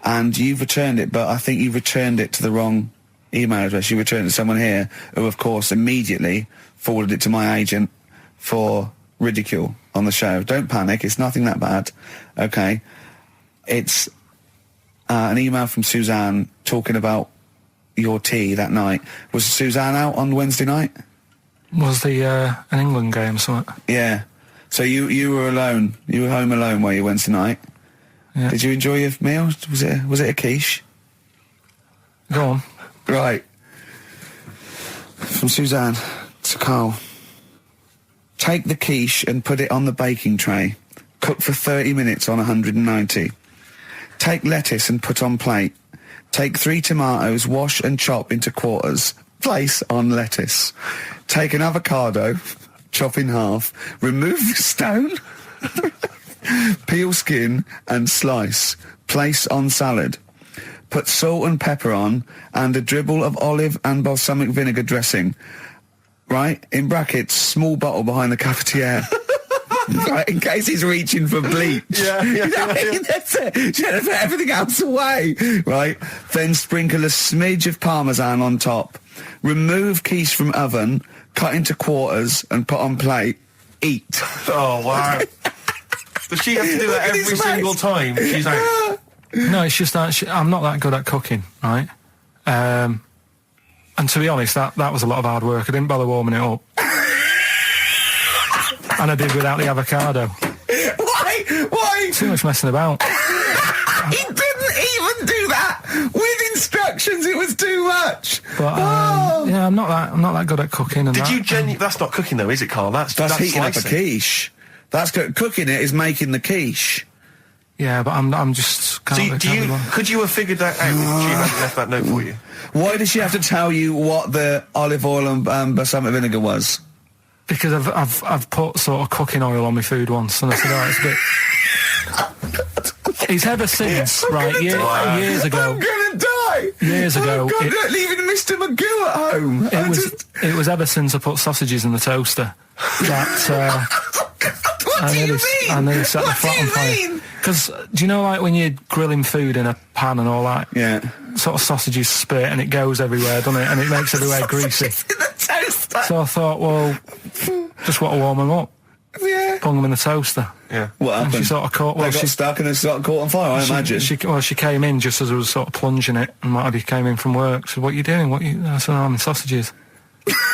and you've returned it, but I think you've returned it to the wrong email address. You returned it to someone here who, of course, immediately forwarded it to my agent for ridicule on the show. Don't panic; it's nothing that bad, okay. It's an email from Suzanne talking about your tea that night. Was Suzanne out on Wednesday night? Was the an England game or something? Yeah. So you were alone. You were home alone, were you, Wednesday night? Yeah. Did you enjoy your meal? Was it a quiche? Go on. Right. From Suzanne to Karl. Take the quiche and put it on the baking tray. Cook for 30 minutes on 190. Take lettuce and put on plate. Take 3 tomatoes, wash and chop into quarters. Place on lettuce. Take an avocado, chop in half. Remove the stone. Peel skin and slice. Place on salad. Put salt and pepper on and a dribble of olive and balsamic vinegar dressing. Right? In brackets, small bottle behind the cafetiere. Right, in case he's reaching for bleach. Yeah. That's it. Should have put everything else away. Right, then sprinkle a smidge of parmesan on top. Remove quiche from oven, cut into quarters and put on plate. Eat. Oh, wow. Does she have to do that every single time she's out? No, it's just that I'm not that good at cooking, right? And to be honest, that was a lot of hard work. I didn't bother warming it up. And I did without the avocado. Why? Too much messing about. He didn't even do that with instructions. It was too much. But yeah, I'm not that good at cooking. And Did you That's not cooking though, is it, Karl? That's heating up a slicing. quiche. That's cooking it is making the quiche. Yeah, but I'm just Can't be. Could you have figured that out if she hadn't left that note for you? Why did she have to tell you what the olive oil and balsamic vinegar was? Because I've put sort of cooking oil on my food once, and I said, oh, it's a bit... It's ever since, right, years ago... I'm gonna die! Years ago... Oh, God, they're leaving Mr. Magoo at home! It was ever since I put sausages in the toaster that... What do you mean? I nearly set the What do flat on you fire. mean? Because, do you know, like, when you're grilling food in a pan and all that? Yeah. Sort of sausages spit and it goes everywhere, doesn't it? And it makes everywhere greasy. In the toaster! So I thought, well, just want to warm them up. Yeah. Bung them in the toaster. Yeah. What And happened? she sort of caught... They Well, got she, stuck and they sort of caught on fire, I imagine. she came in just as I was sort of plunging it, and Matty came in from work. She said, what are you doing? I said, I'm in sausages.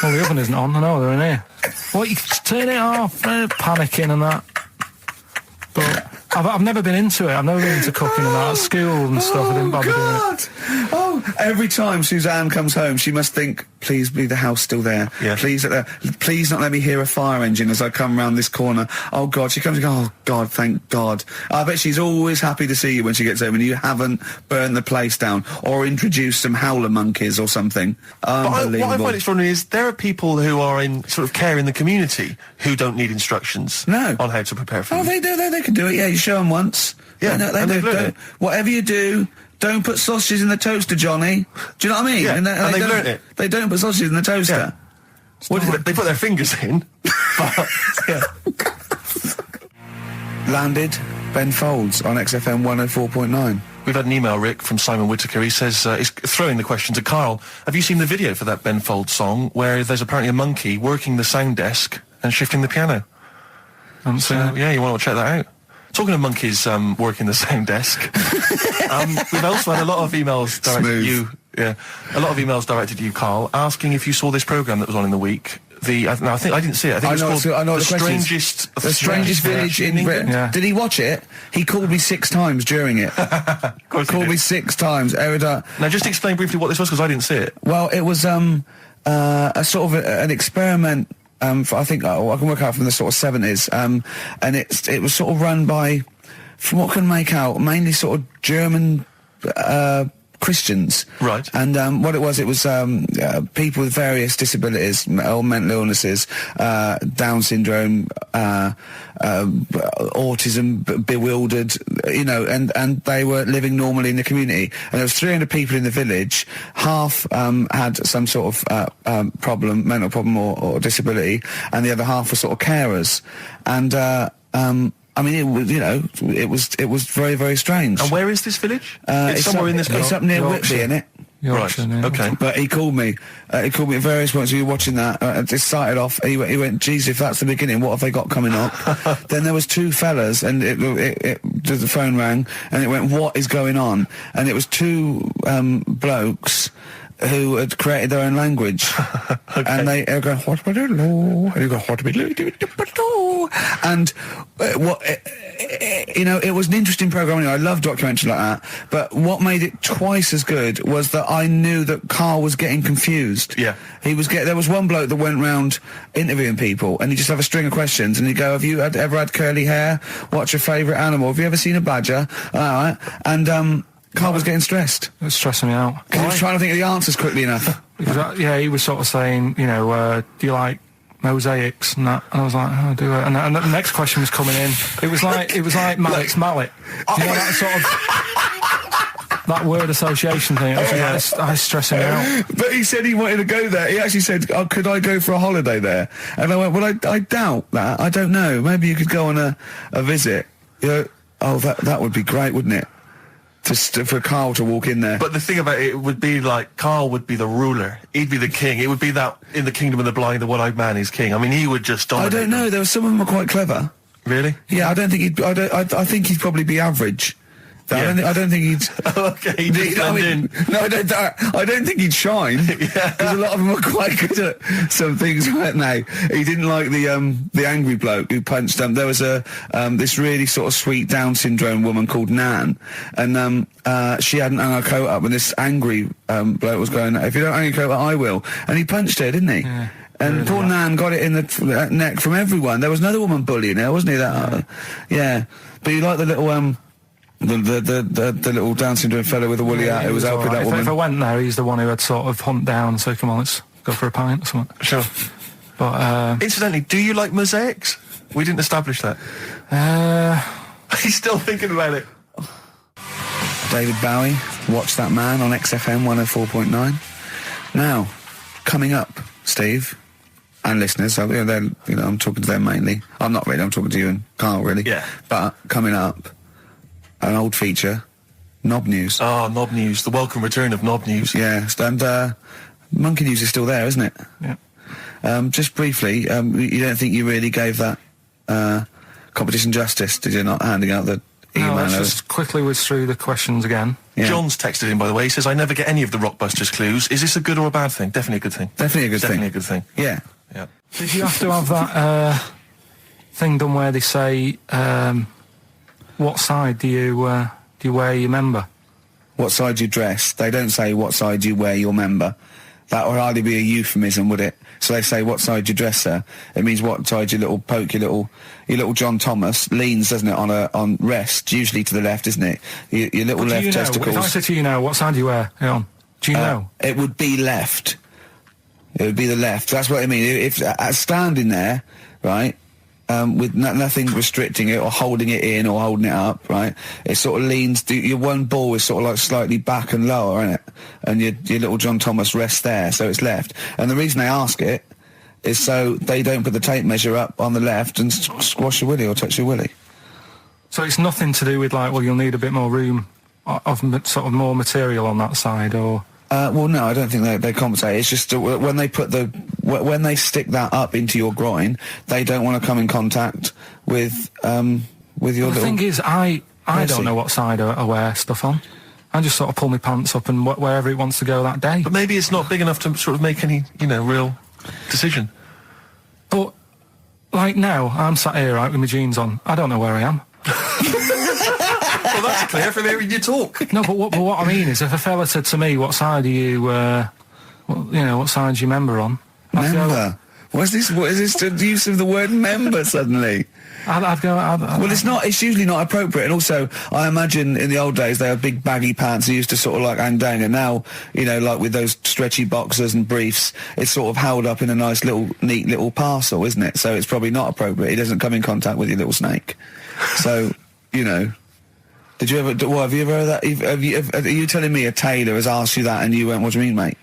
Well, the oven isn't on. I know, they're in here. What, you turn it off? Panicking and that. But I've never been into it. I've never been into cooking and that. At school and stuff, I didn't bother doing it. Oh, every time Suzanne comes home, she must think, please be the house still there. Yeah. Please not let me hear a fire engine as I come round this corner. Oh, God. She comes and goes, oh, God, thank God. I bet she's always happy to see you when she gets home and you haven't burned the place down or introduced some howler monkeys or something. Unbelievable. What I find extraordinary is there are people who are in sort of care in the community who don't need instructions No. on how to prepare food. Oh, they do. They can do it. Yeah, you show them once. Yeah, they and they've do. learned it. Whatever you do, don't put sausages in the toaster, Johnny. Do you know what I mean? Yeah, and they've don't- learnt it. They don't put sausages in the toaster. Yeah. They put their fingers in. But, yeah. Landed Ben Folds on XFM 104.9. We've had an email, Rick, from Simon Whittaker. He says, he's throwing the question to Carl. Have you seen the video for that Ben Folds song where there's apparently a monkey working the sound desk and shifting the piano? So, yeah, you want to check that out. Talking of monkeys working the sound desk, we've also had a lot of emails directed at you. Yeah, a lot of emails directed to you, Carl, asking if you saw this programme that was on in the week. I think I didn't see it. I think it was called The Strangest Village in Britain. Yeah. Did he watch it? He called me 6 times during it. Of course he Called did. me 6 times. Erudite. Now, just explain briefly what this was, because I didn't see it. Well, it was a sort of an experiment. I think I can work out from the sort of 70s, and it was sort of run by, from what I can make out, mainly sort of German Christians. Right. And what it was people with various disabilities or mental illnesses, Down syndrome, autism, bewildered, you know, and they were living normally in the community. And there was 300 people in the village. Half had some sort of problem, mental problem or disability, and the other half were sort of carers. And I mean, it was very, very strange. And where is this village? It's somewhere in this It's up near Yorkshire. Whitby, innit? Yorkshire, Right, yeah. okay. But he called me. He called me at various points. We were watching that. It just started off. He went, geez, if that's the beginning, what have they got coming up? Then there was 2 fellas, and the phone rang, and it went, what is going on? And it was 2 blokes who had created their own language. Okay. And they were going, what and you go, and it was an interesting program. I love documentaries like that. But what made it twice as good was that I knew that Carl was getting confused. Yeah. There was one bloke that went round interviewing people, and he'd just have a string of questions, and he'd go, have you ever had curly hair? What's your favourite animal? Have you ever seen a badger? All right. And Carl was getting stressed. It was stressing me out. He was trying to think of the answers quickly enough. He was sort of saying, do you like mosaics and that? And I was like, oh, do it. And the next question was coming in. It was like Mallet's mallet. Do you know that sort of that word association thing? I was stressing me out. But he said he wanted to go there. He actually said, could I go for a holiday there? And I went, well, I doubt that. I don't know. Maybe you could go on a visit. That would be great, wouldn't it? For Carl to walk in there. But the thing about it would be like, Carl would be the ruler. He'd be the king. It would be that in the kingdom of the blind, the one-eyed man is king. I mean, he would just dominate. I don't know. There were some of them were quite clever. Really? Yeah, I don't think he'd. I think he'd probably be average. Yeah. I don't think he'd. Okay, he'd just blend in. No, I don't think he'd shine. Because a lot of them were quite good at some things, weren't they? He didn't like the angry bloke who punched him. There was this really sort of sweet Down syndrome woman called Nan, and she hadn't hung her coat up, and this angry bloke was going, if you don't hang your coat up, I will. And he punched her, didn't he? Yeah. And poor Nan got it in the neck from everyone. There was another woman bullying her, wasn't he? Yeah. But you like the little The little Down syndrome fellow with a woolly hat who was helping alright. that woman. If I went there, he's the one who had sort of humped down, so come on, let's go for a pint or something. Sure. But, Incidentally, do you like mosaics? We didn't establish that. He's still thinking about it. David Bowie, Watch That Man on XFM 104.9. Now, coming up, Steve, and listeners, so, I'm talking to them mainly. I'm not really, I'm talking to you and Carl, really. Yeah. But, coming up, an old feature, Knob News. Oh, Knob News, the welcome return of Knob News. Yeah, and Monkey News is still there, isn't it? yeah. Just briefly, you don't think you really gave that competition justice, did you, not handing out the email? No, let's just quickly whiz through the questions again. Yeah. John's texted in, by the way. He says, I never get any of the Rockbusters clues. Is this a good or a bad thing? Definitely a good thing. Definitely a good Definitely thing. a good thing. Yeah. Yeah. Did you have to have that thing done where they say, what side do you wear your member? What side you dress. They don't say what side you wear your member. That would hardly be a euphemism, would it? So they say what side you dress, sir. It means what side your little John Thomas leans, doesn't it, on rest, usually to the left, isn't it? Your little But do left you know, testicles. if I said to you now, what side do you wear it on? Do you know? It would be left. It would be the left. That's what I mean. If standing there, right, with nothing restricting it or holding it in or holding it up, right, it sort of leans. Your one ball is sort of like slightly back and lower, isn't it? And your little John Thomas rests there, so it's left. And the reason they ask it is so they don't put the tape measure up on the left and squash your willy or touch your willy. So it's nothing to do with like, well, you'll need a bit more room of sort of more material on that side, or. Well, no, I don't think they compensate. It's just when they put when they stick that up into your groin, they don't want to come in contact with your little. The thing is, I Mercy. don't know what side I wear stuff on. I just sort of pull my pants up and wherever it wants to go that day. But maybe it's not big enough to sort of make any, real decision. But, like now, I'm sat here, right, with my jeans on. I don't know where I am. Well, that's clear from hearing you talk. No, but what I mean is, if a fella said to me, what side are you, what side's your member on? I'd go- Member. What is this the use of the word member suddenly? I'd go. Well, it's not. It's usually not appropriate. And also, I imagine in the old days they had big baggy pants that used to sort of like hang down. And now, like with those stretchy boxers and briefs, it's sort of held up in a nice little, neat little parcel, isn't it? So it's probably not appropriate. It doesn't come in contact with your little snake. So, did you ever? What have you ever heard that? Are you telling me a tailor has asked you that and you went, "What do you mean, mate?"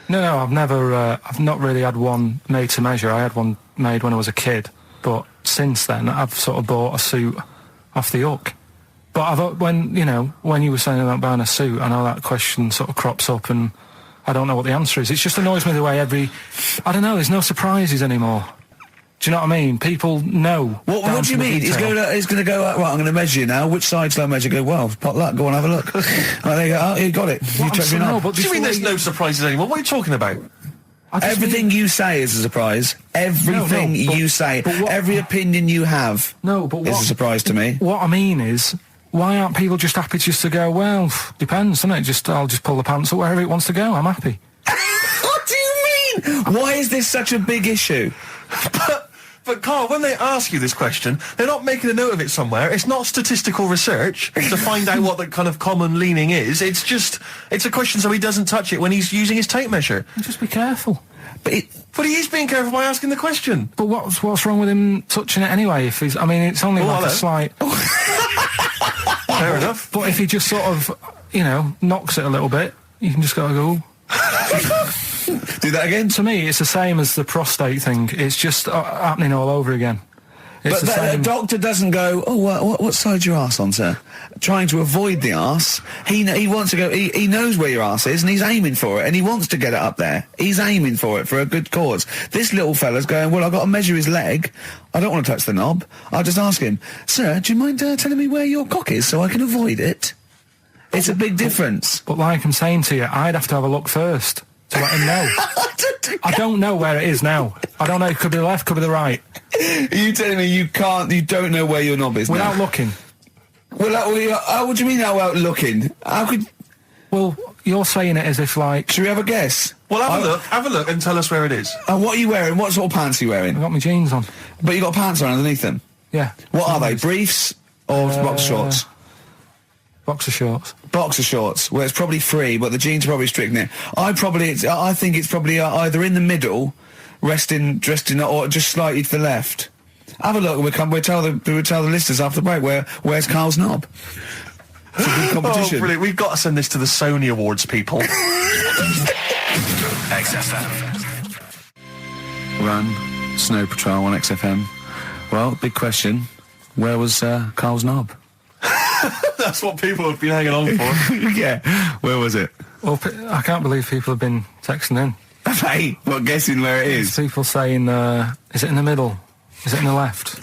No, I've never. I've not really had one made to measure. I had one made when I was a kid, but since then I've sort of bought a suit off the hook. But when you were saying about buying a suit, I know that question sort of crops up, and I don't know what the answer is. It just annoys me the way I don't know. There's no surprises anymore. Do you know what I mean? People know. What do you mean? He's going to go, right, I'm going to measure you now. Which side shall I measure? Go, well, pot luck, go on, have a look. Right, there you go. Oh, you got it. You checked me out. What do you mean there's no surprises anymore? What are you talking about? Everything you say is a surprise. Everything you say. Every opinion you have is a surprise to me. What I mean is, why aren't people just happy just to go, well, depends, doesn't it? I'll just pull the pants up wherever it wants to go. I'm happy. What do you mean? Why is this such a big issue? But Carl, when they ask you this question, they're not making a note of it somewhere. It's not statistical research to find out what the kind of common leaning is. It's a question so he doesn't touch it when he's using his tape measure. Just be careful. But he is being careful by asking the question. But what's wrong with him touching it anyway? If it's only like a slight. Fair enough. But if he just sort of, knocks it a little bit, you can just go. Do that again? To me, it's the same as the prostate thing. It's just happening all over again. But the doctor doesn't go, oh, what side's your arse on, sir? Trying to avoid the arse. He wants to go, he knows where your arse is and he's aiming for it and he wants to get it up there. He's aiming for it for a good cause. This little fella's going, well, I've got to measure his leg. I don't want to touch the knob. I'll just ask him, sir, do you mind telling me where your cock is so I can avoid it? It's a big difference. But like I'm saying to you, I'd have to have a look first to let him know. I don't know where it is now. I don't know. It could be the left, could be the right. Are you telling me you don't know where your knob is without now? looking? Well, what do you mean without looking? How could... Well, you're saying it as if like... Should we have a guess? Well, have a look and tell us where it is. What are you wearing? What sort of pants are you wearing? I've got my jeans on. But you got pants on underneath them? Yeah. What are they, briefs or box shorts? Boxer shorts. Boxer shorts, where it's probably free, but the jeans are probably restricting it. I think it's probably either in the middle, dressed in, or just slightly to the left. Have a look. We'll tell the listeners after the break where's Karl's knob. It's a good competition. Oh, brilliant! We've got to send this to the Sony Awards people. XFM. Run, Snow Patrol on XFM. Well, big question. Where was Karl's knob? That's what people have been hanging on for. Yeah. Where was it? Well, I can't believe people have been texting in. Hey, what, guessing where it is? People saying, is it in the middle? Is it in the left?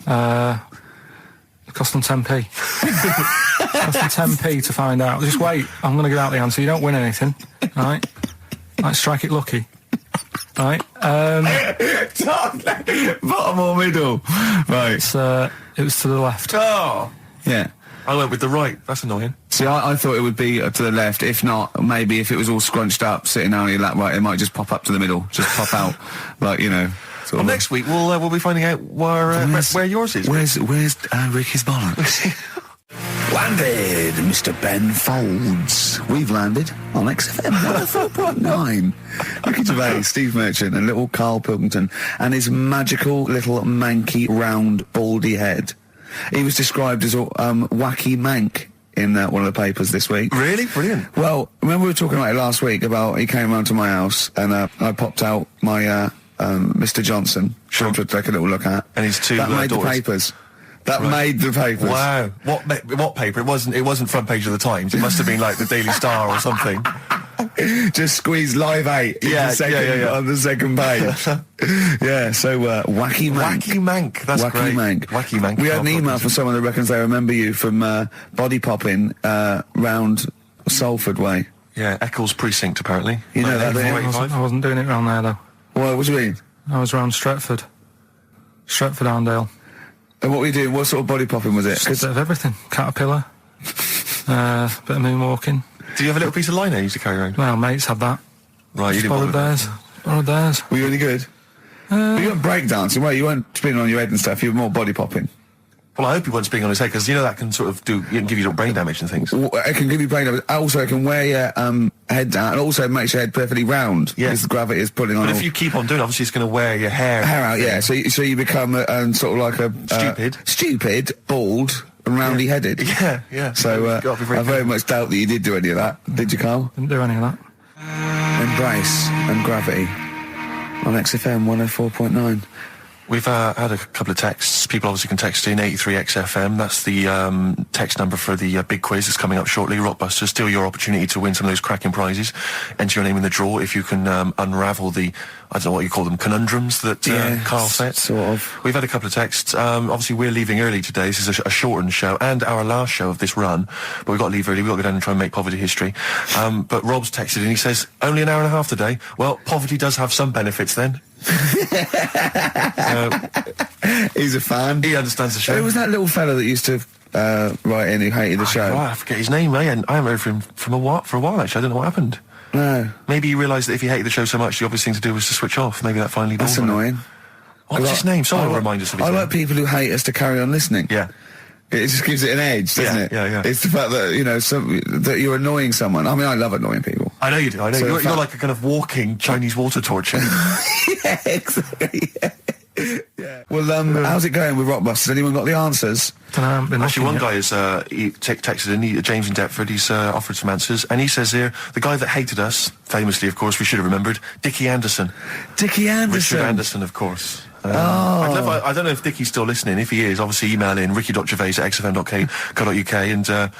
It cost them 10p. It cost them 10p to find out. Just wait, I'm going to get out the answer. You don't win anything, right? Like, strike it lucky. Right? Bottom or middle? Right. It was to the left. Oh! Yeah. I went with the right. That's annoying. See, I thought it would be to the left. If not, maybe if it was all scrunched up, sitting on your lap right, it might just pop up to the middle. Just pop out, like, you know. Well, next week we'll be finding out where yours is. Where's Ricky's bollocks? Landed, Mr. Ben Folds. We've landed on XFM 104.9. Ricky Gervais, Steve Merchant, and little Karl Pilkington, and his magical little manky, round, baldy head. He was described as a wacky mank in one of the papers this week. Really? Brilliant. Well, remember we were talking about it last week about he came round to my house and I popped out my Mr. Johnson, Sure. to take a little look at. And his two that made daughters. the papers. That Right. made the papers. Wow. What paper? It wasn't front page of the Times. It must have been like the Daily Star or something. Just squeeze Live 8 in Yeah, the second, yeah. on the second page. Yeah, so wacky mank. Wacky Mank. That's Wacky great. Mank. Wacky Mank. We had an email from someone that reckons they remember you from body popping round Salford way. Yeah, Eccles Precinct, apparently. You know that, don't you? 1985. I wasn't doing it round there, though. What do you mean? I was round Stretford. Stretford Arndale. And what were you doing? What sort of body popping was it? Just a bit of everything. Caterpillar. Bit of moonwalking. Do you have a little piece of liner you used to carry around? Well, mates had that. Right, you didn't Borrowed bother with theirs. Borrowed theirs. Were you any good? But you weren't breakdancing, well, you weren't spinning on your head and stuff, you were more body popping. Well, I hope he wasn't spinning on his head, because you know that can sort of give you little brain damage and things. It can give you brain damage. Also, it can wear your head down, and also makes your head perfectly round. Yeah. Because the gravity is pulling on. But all if you keep on doing it, obviously it's going to wear your hair out, yeah. So you become sort of like a stupid, bald, and roundy-headed. Yeah. So You've got to be very I very careful. much doubt that you did do any of that. Did you, Karl? Didn't do any of that. Embrace and Gravity on XFM 104.9. We've had a couple of texts. People obviously can text in 83XFM. That's the text number for the big quiz that's coming up shortly. Rockbusters, still your opportunity to win some of those cracking prizes. Enter your name in the draw if you can unravel the, I don't know what you call them, conundrums that Karl set. Sort of. We've had a couple of texts. Obviously, we're leaving early today. This is a shortened show and our last show of this run. But we've got to leave early. We've got to go down and try and make poverty history. But Rob's texted and he says, only an hour and a half today. Well, poverty does have some benefits then. He's a fan. He understands the show. Who was that little fella that used to write in who hated the show? Oh, I forget his name. I haven't heard from him for a while, actually. I don't know what happened. No. Maybe he realised that if he hated the show so much, the obvious thing to do was to switch off. Maybe that finally dawned That's on him. annoying. What's his name? Someone will remind us of his I name. like people who hate us to carry on listening. Yeah. It just gives it an edge, doesn't it? Yeah. It's the fact that, that you're annoying someone. I mean, I love annoying people. I know you do. I know. So You're like a kind of walking Chinese water torture. Yeah, exactly. Yeah. Well, how's it going with Rockbusters? Anyone got the answers? Actually, one guy has texted in, James in Deptford, he's offered some answers, and he says here, the guy that hated us, famously, of course, we should have remembered, Dickie Anderson. Dickie Anderson? Richard Anderson, of course. Oh. I don't know if Dickie's still listening. If he is, obviously email in ricky.gervais@xfm.co.uk and tell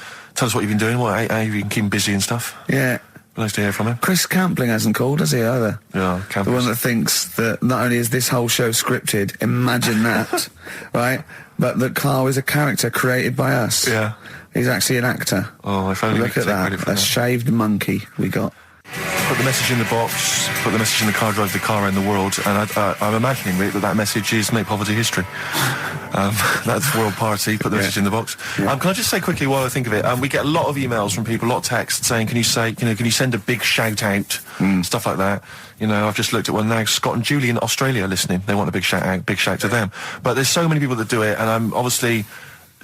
us what you've been doing, how you've been keeping busy and stuff. Yeah. Nice to hear from him. Chris Campling hasn't called, has he, either? Yeah, The one that thinks that not only is this whole show scripted, imagine that, right, but that Karl is a character created by us. Yeah. He's actually an actor. Oh, if only we Look could at take credit that, for a that. shaved monkey we got. Put the message in the box, put the message in the car, drive the car around the world, and I'm imagining, Rick, that message is make poverty history. That's World Party, put the message in the box. Yeah. Can I just say quickly while I think of it, we get a lot of emails from people, a lot of texts saying, can you send a big shout out, stuff like that. I've just looked at one now, Scott and Julie in Australia listening, they want a big shout out, big shout to them. But there's so many people that do it, and I'm obviously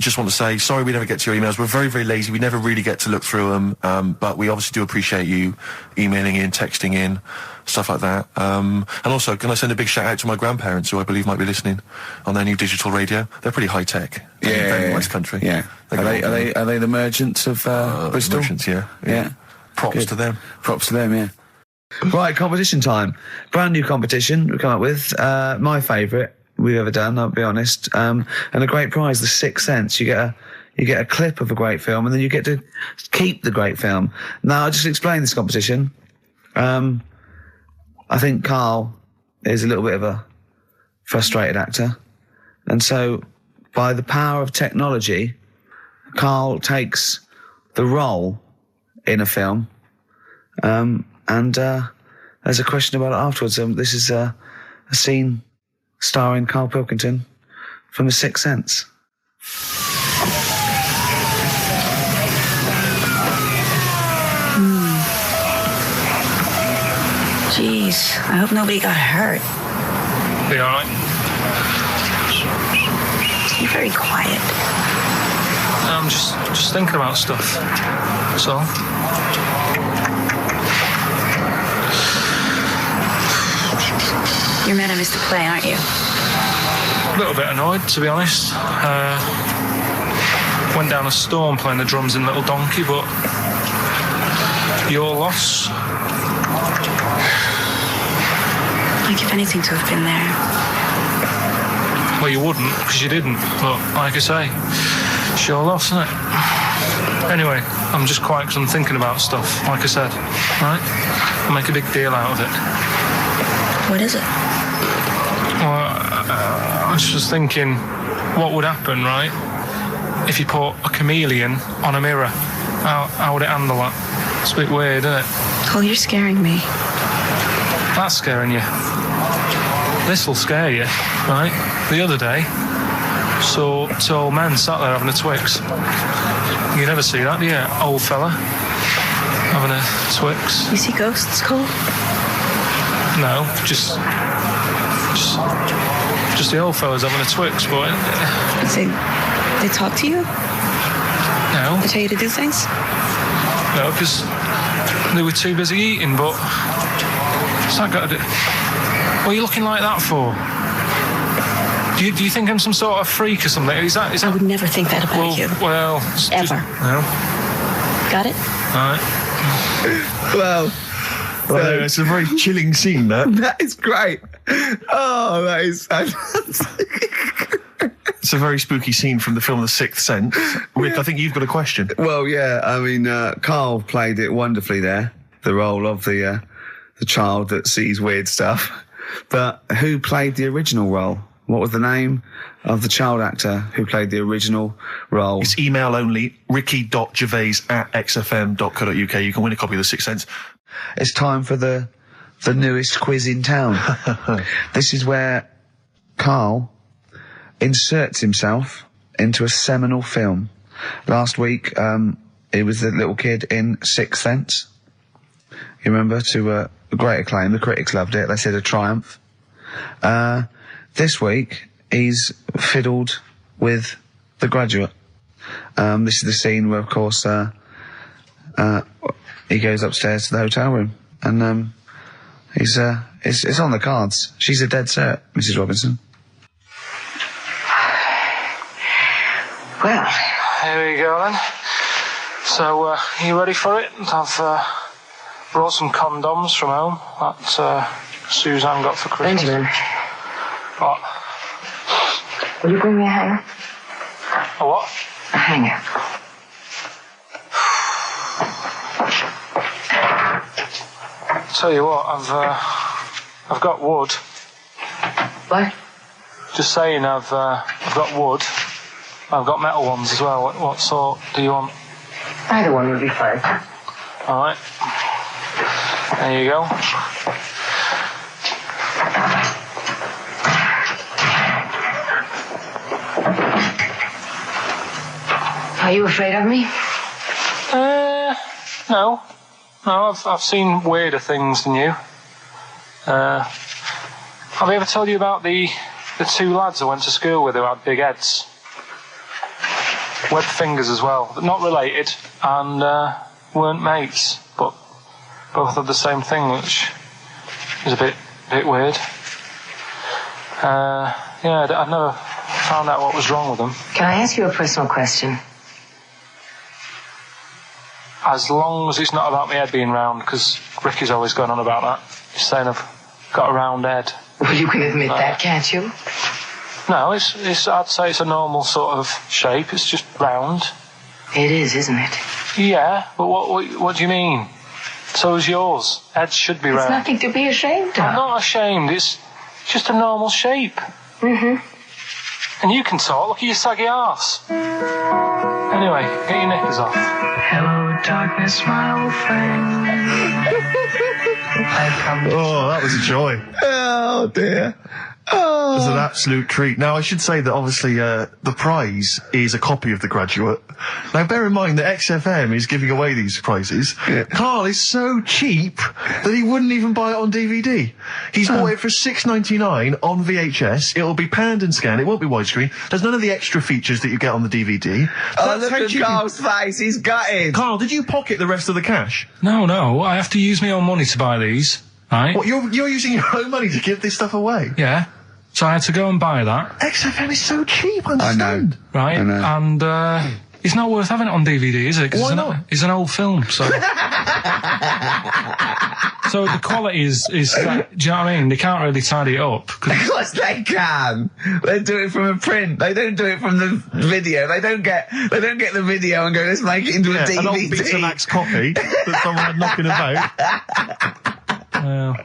just want to say sorry we never get to your emails. We're very, very lazy. We never really get to look through them, but we obviously do appreciate you emailing in, texting in, stuff like that. And also, can I send a big shout out to my grandparents, who I believe might be listening on their new digital radio? They're pretty high tech. Very nice country. Yeah. Are they the merchants of Bristol? Merchants, yeah. Props to them. Props to them, yeah. Right, competition time. Brand new competition we come up with. My favourite we've ever done, I'll be honest. And a great prize, The Sixth Sense. You get a clip of a great film, and then you get to keep the great film. Now, I'll just explain this competition. I think Karl is a little bit of a frustrated actor. And so, by the power of technology, Karl takes the role in a film. And there's a question about it afterwards. This is a scene starring Karl Pilkington from The Sixth Sense. Jeez, I hope nobody got hurt. Be all right? You're very quiet. I'm just thinking about stuff. That's all. You're mad I missed the play, aren't you? A little bit annoyed, to be honest. Went down a storm playing the drums in Little Donkey, but your loss. I'd give anything to have been there. Well, you wouldn't, because you didn't. But like I say, it's your loss, isn't it? Anyway, I'm just quiet because I'm thinking about stuff, like I said. Right? I'll make a big deal out of it. What is it? Well, I was just thinking, what would happen, right, if you put a chameleon on a mirror? How would it handle that? It's a bit weird, isn't it? Oh, you're scaring me. That's scaring you. This'll scare you, right? The other day, saw two old men sat there having a Twix. You never see that, do you? Old fella having a Twix. You see ghosts, Cole? No, just the old fellas having a Twix, boy. They talk to you? No. They tell you to do things? No, because they were too busy eating, but what's that got to do? What are you looking like that for? Do you think I'm some sort of freak or something? Is that? I would never think that about you. Well, ever. No. Got it? All right. Well, it's a very chilling scene, that. That is great. Oh, that is fantastic. It's a very spooky scene from the film The Sixth Sense. Rick, I think you've got a question. Well, yeah, I mean, Karl played it wonderfully there, the role of the child that sees weird stuff. But who played the original role? What was the name of the child actor who played the original role? It's email only, ricky.gervais@xfm.co.uk. You can win a copy of The Sixth Sense. It's time for the newest quiz in town. This is where Karl inserts himself into a seminal film. Last week, he was the little kid in Sixth Sense. You remember, to great acclaim. The critics loved it. They said a triumph. This week, he's fiddled with The Graduate. This is the scene where, of course, he goes upstairs to the hotel room, and it's on the cards. She's a dead cert, Mrs. Robinson. Well, here we go then. So, are you ready for it? I've brought some condoms from home that Suzanne got for Christmas. Benjamin. What? Will you bring me a hanger? A what? A hanger. Tell you what, I've got wood. What? Just saying, I've got wood. I've got metal ones as well. What sort do you want? Either one would be fine. All right. There you go. Are you afraid of me? No. No, I've seen weirder things than you. Have I ever told you about the two lads I went to school with who had big heads? webbed fingers as well. Not related, and weren't mates, but both had the same thing, which is a bit weird. Yeah, I'd never found out what was wrong with them. Can I ask you a personal question? As long as it's not about my head being round, because Ricky's always going on about that. He's saying I've got a round head. Well, you can admit that, can't you? No, it's. I'd say it's a normal sort of shape. It's just round. It is, isn't it? Yeah, but what do you mean? So is yours. Heads should be It's round. nothing to be ashamed I'm of. not ashamed. It's just a normal shape. Mm-hmm. And you can talk. Look at your saggy arse. Anyway, get your knickers off. Hello, darkness, my old friend. Oh, that was a joy. Oh dear. It was an absolute treat. Now, I should say that obviously the prize is a copy of The Graduate. Now, bear in mind that XFM is giving away these prizes. Yeah. Carl is so cheap that he wouldn't even buy it on DVD. He's bought it for $6.99 on VHS. It'll be panned and scanned. It won't be widescreen. There's none of the extra features that you get on the DVD. Oh, look at Carl's face. He's gutted. Carl, did you pocket the rest of the cash? No, I have to use my own money to buy these, right? What, you're using your own money to give this stuff away? Yeah. So I had to go and buy that. XFM is so cheap, I I know. understand. Right, I know. and it's not worth having it on DVD, is it? 'Cause Why not? It's an old film, so. So the quality is like, do you know what I mean? They can't really tidy it up. Of course they can. They do it from a print. They don't do it from the video. They don't get the video and go, let's make it into a DVD. An old Betamax copy that someone had knocking about.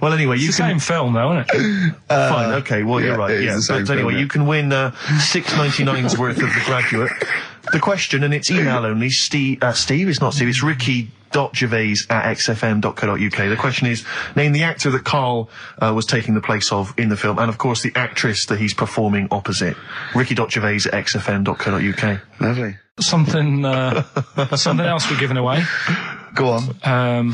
Well, anyway, you It's the can. same film, though, isn't it? Fine, okay, well, yeah, you're right. it is Yeah, the same but anyway, film, yeah. you can win $6.99's worth of The Graduate. The question, and it's email only, Steve, it's not Steve, it's ricky.gervais@xfm.co.uk. The question is, name the actor that Carl was taking the place of in the film, and of course the actress that he's performing opposite. ricky.gervais@xfm.co.uk. Lovely. Something else we're giving away. Go on.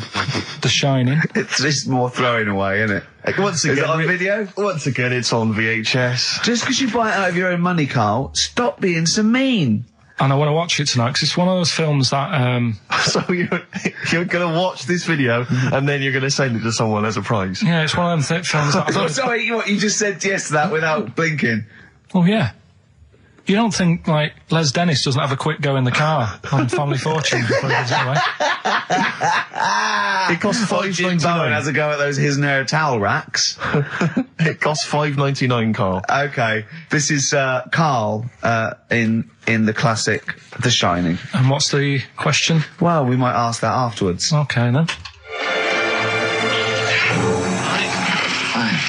The Shining. It's just more throwing away, isn't it? Once again, Is it on video? Once again, it's on VHS. Just because you buy it out of your own money, Carl, stop being so mean. And I want to watch it tonight, because it's one of those films that, So you're going to watch this video, and then you're going to send it to someone as a prize. yeah, it's one of them films that... Oh, sorry, what, you just said yes to that without blinking. Oh, yeah. You don't think, like, Les Dennis doesn't have a quick go in the car on Family Fortune before he gives it away? It costs Jim Bowen has $5.99. a go at those his and her towel racks. It costs $5.99, Carl. Okay, this is Carl in the classic The Shining. And what's the question? Well, we might ask that afterwards. Okay, then. Fine.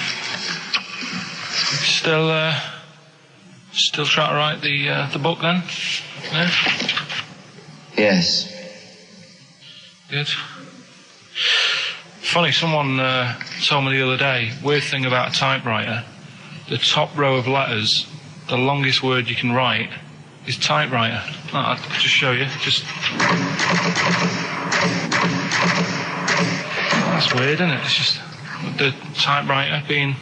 Still trying to write the book, then? Yeah? Yes. Good. Funny, someone told me the other day, weird thing about a typewriter, the top row of letters, the longest word you can write is typewriter. I'll just show you. That's weird, isn't it? It's just the typewriter being...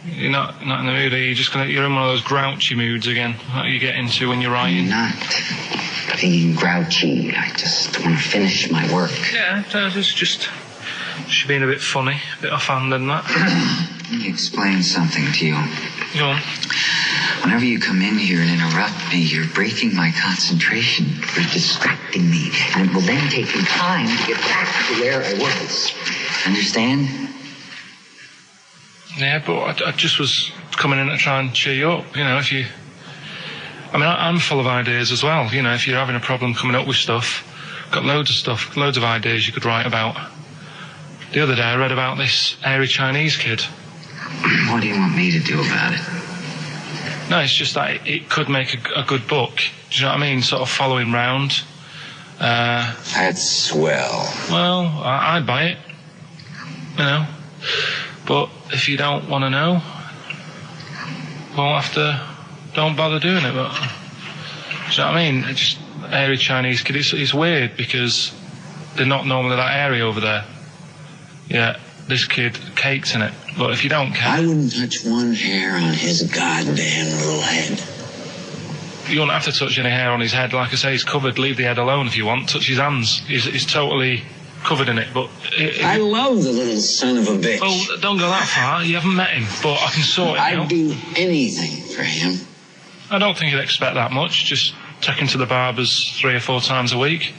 You're not in the mood, are you? You're in one of those grouchy moods again, that you get into when you're writing. Not being grouchy. I just want to finish my work. Yeah, it's just being a bit funny, a bit offhand and that. Let me explain something to you. Go on. Whenever you come in here and interrupt me, you're breaking my concentration. You're distracting me. And it will then take me time to get back to where I was. Understand? Yeah, but I just was coming in to try and cheer you up, you know, if you... I mean, I'm full of ideas as well, you know, if you're having a problem coming up with stuff, got loads of ideas you could write about. The other day I read about this hairy Chinese kid. What do you want me to do about it? No, it's just that it could make a good book, do you know what I mean, sort of following round. That's swell. Well, I'd buy it, you know. But if you don't want to know, don't bother doing it. But, do you know what I mean? It's just hairy Chinese kid. It's weird because they're not normally that hairy over there. Yeah, this kid cakes in it. But if you don't care... I wouldn't touch one hair on his goddamn little head. You won't have to touch any hair on his head. Like I say, he's covered. Leave the head alone if you want. Touch his hands. He's totally covered in it. But I love the little son of a bitch. Well, don't go that far. You haven't met him, but I can sort it out. I'd do anything for him. I don't think he'd expect that much. Just take him to the barbers 3 or 4 times a week.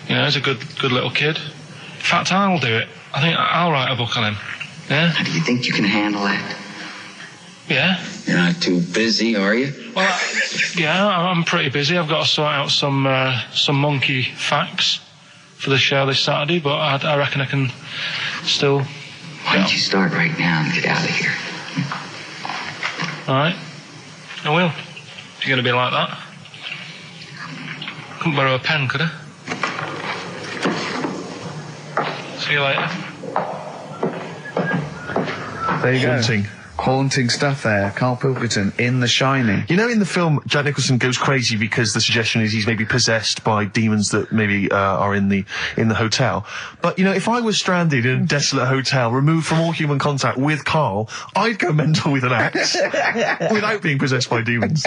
You know, he's a good little kid. In fact, I'll do it. I think I'll write a book on him. Yeah? How do you think you can handle that? Yeah. You're not too busy, are you? Well, yeah, I'm pretty busy. I've got to sort out some monkey facts for the show this Saturday, but I reckon I can still... Why don't you start right now and get out of here? All right. I will. If you're going to be like that. Couldn't borrow a pen, could I? See you later. There you go. Haunting stuff there. Karl Pilkington in The Shining. You know, in the film, Jack Nicholson goes crazy because the suggestion is he's maybe possessed by demons that maybe are in the hotel. But, you know, if I was stranded in a desolate hotel, removed from all human contact with Karl, I'd go mental with an axe without being possessed by demons.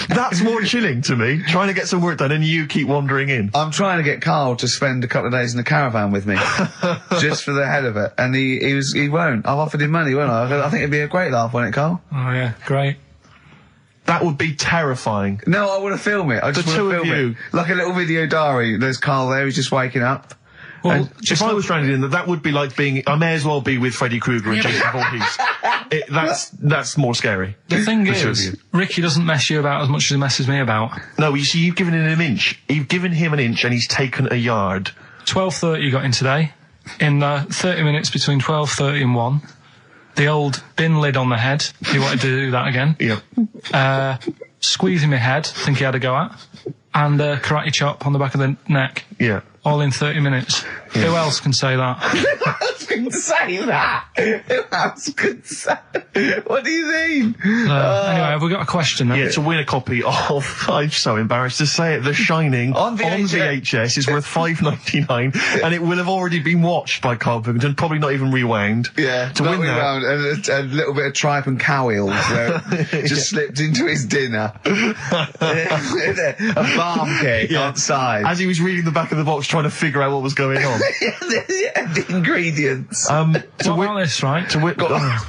That's more chilling to me, trying to get some work done and you keep wandering in. I'm trying to get Karl to spend a couple of days in the caravan with me, just for the head of it, and he won't. I've offered him money, won't I? I think it'd be a great laugh, wouldn't it, Karl? Oh yeah, great. That would be terrifying. No, I want to film it. I just want to film it. Like a little video diary. There's Karl there, he's just waking up. Well, if I was stranded in that would be like being... I may as well be with Freddy Krueger and Jason Voorhees. That's more scary. The thing is, Ricky doesn't mess you about as much as he messes me about. No, you see, you've given him an inch. You've given him an inch and he's taken a yard. 12:30 you got in today. In 30 minutes between 12:30 and 1. The old bin lid on the head. He wanted to do that again. Yep. Squeezing my head, think he had a go at. And karate chop on the back of the neck. Yeah. All in 30 minutes. Yeah. Who else can say that? Who else can say that? Who else can say? What do you mean? Anyway, have we got a question then? Yeah, to win a copy of, I'm so embarrassed to say it, The Shining on VHS is worth $5.99 and it will have already been watched by Karl Pilkington, probably not even rewound. Yeah, to win that. And a little bit of tripe and cow eels where it just slipped into his dinner. A barm cake outside. As he was reading the back of the box trying to figure out what was going on. The ingredients. What about this, right?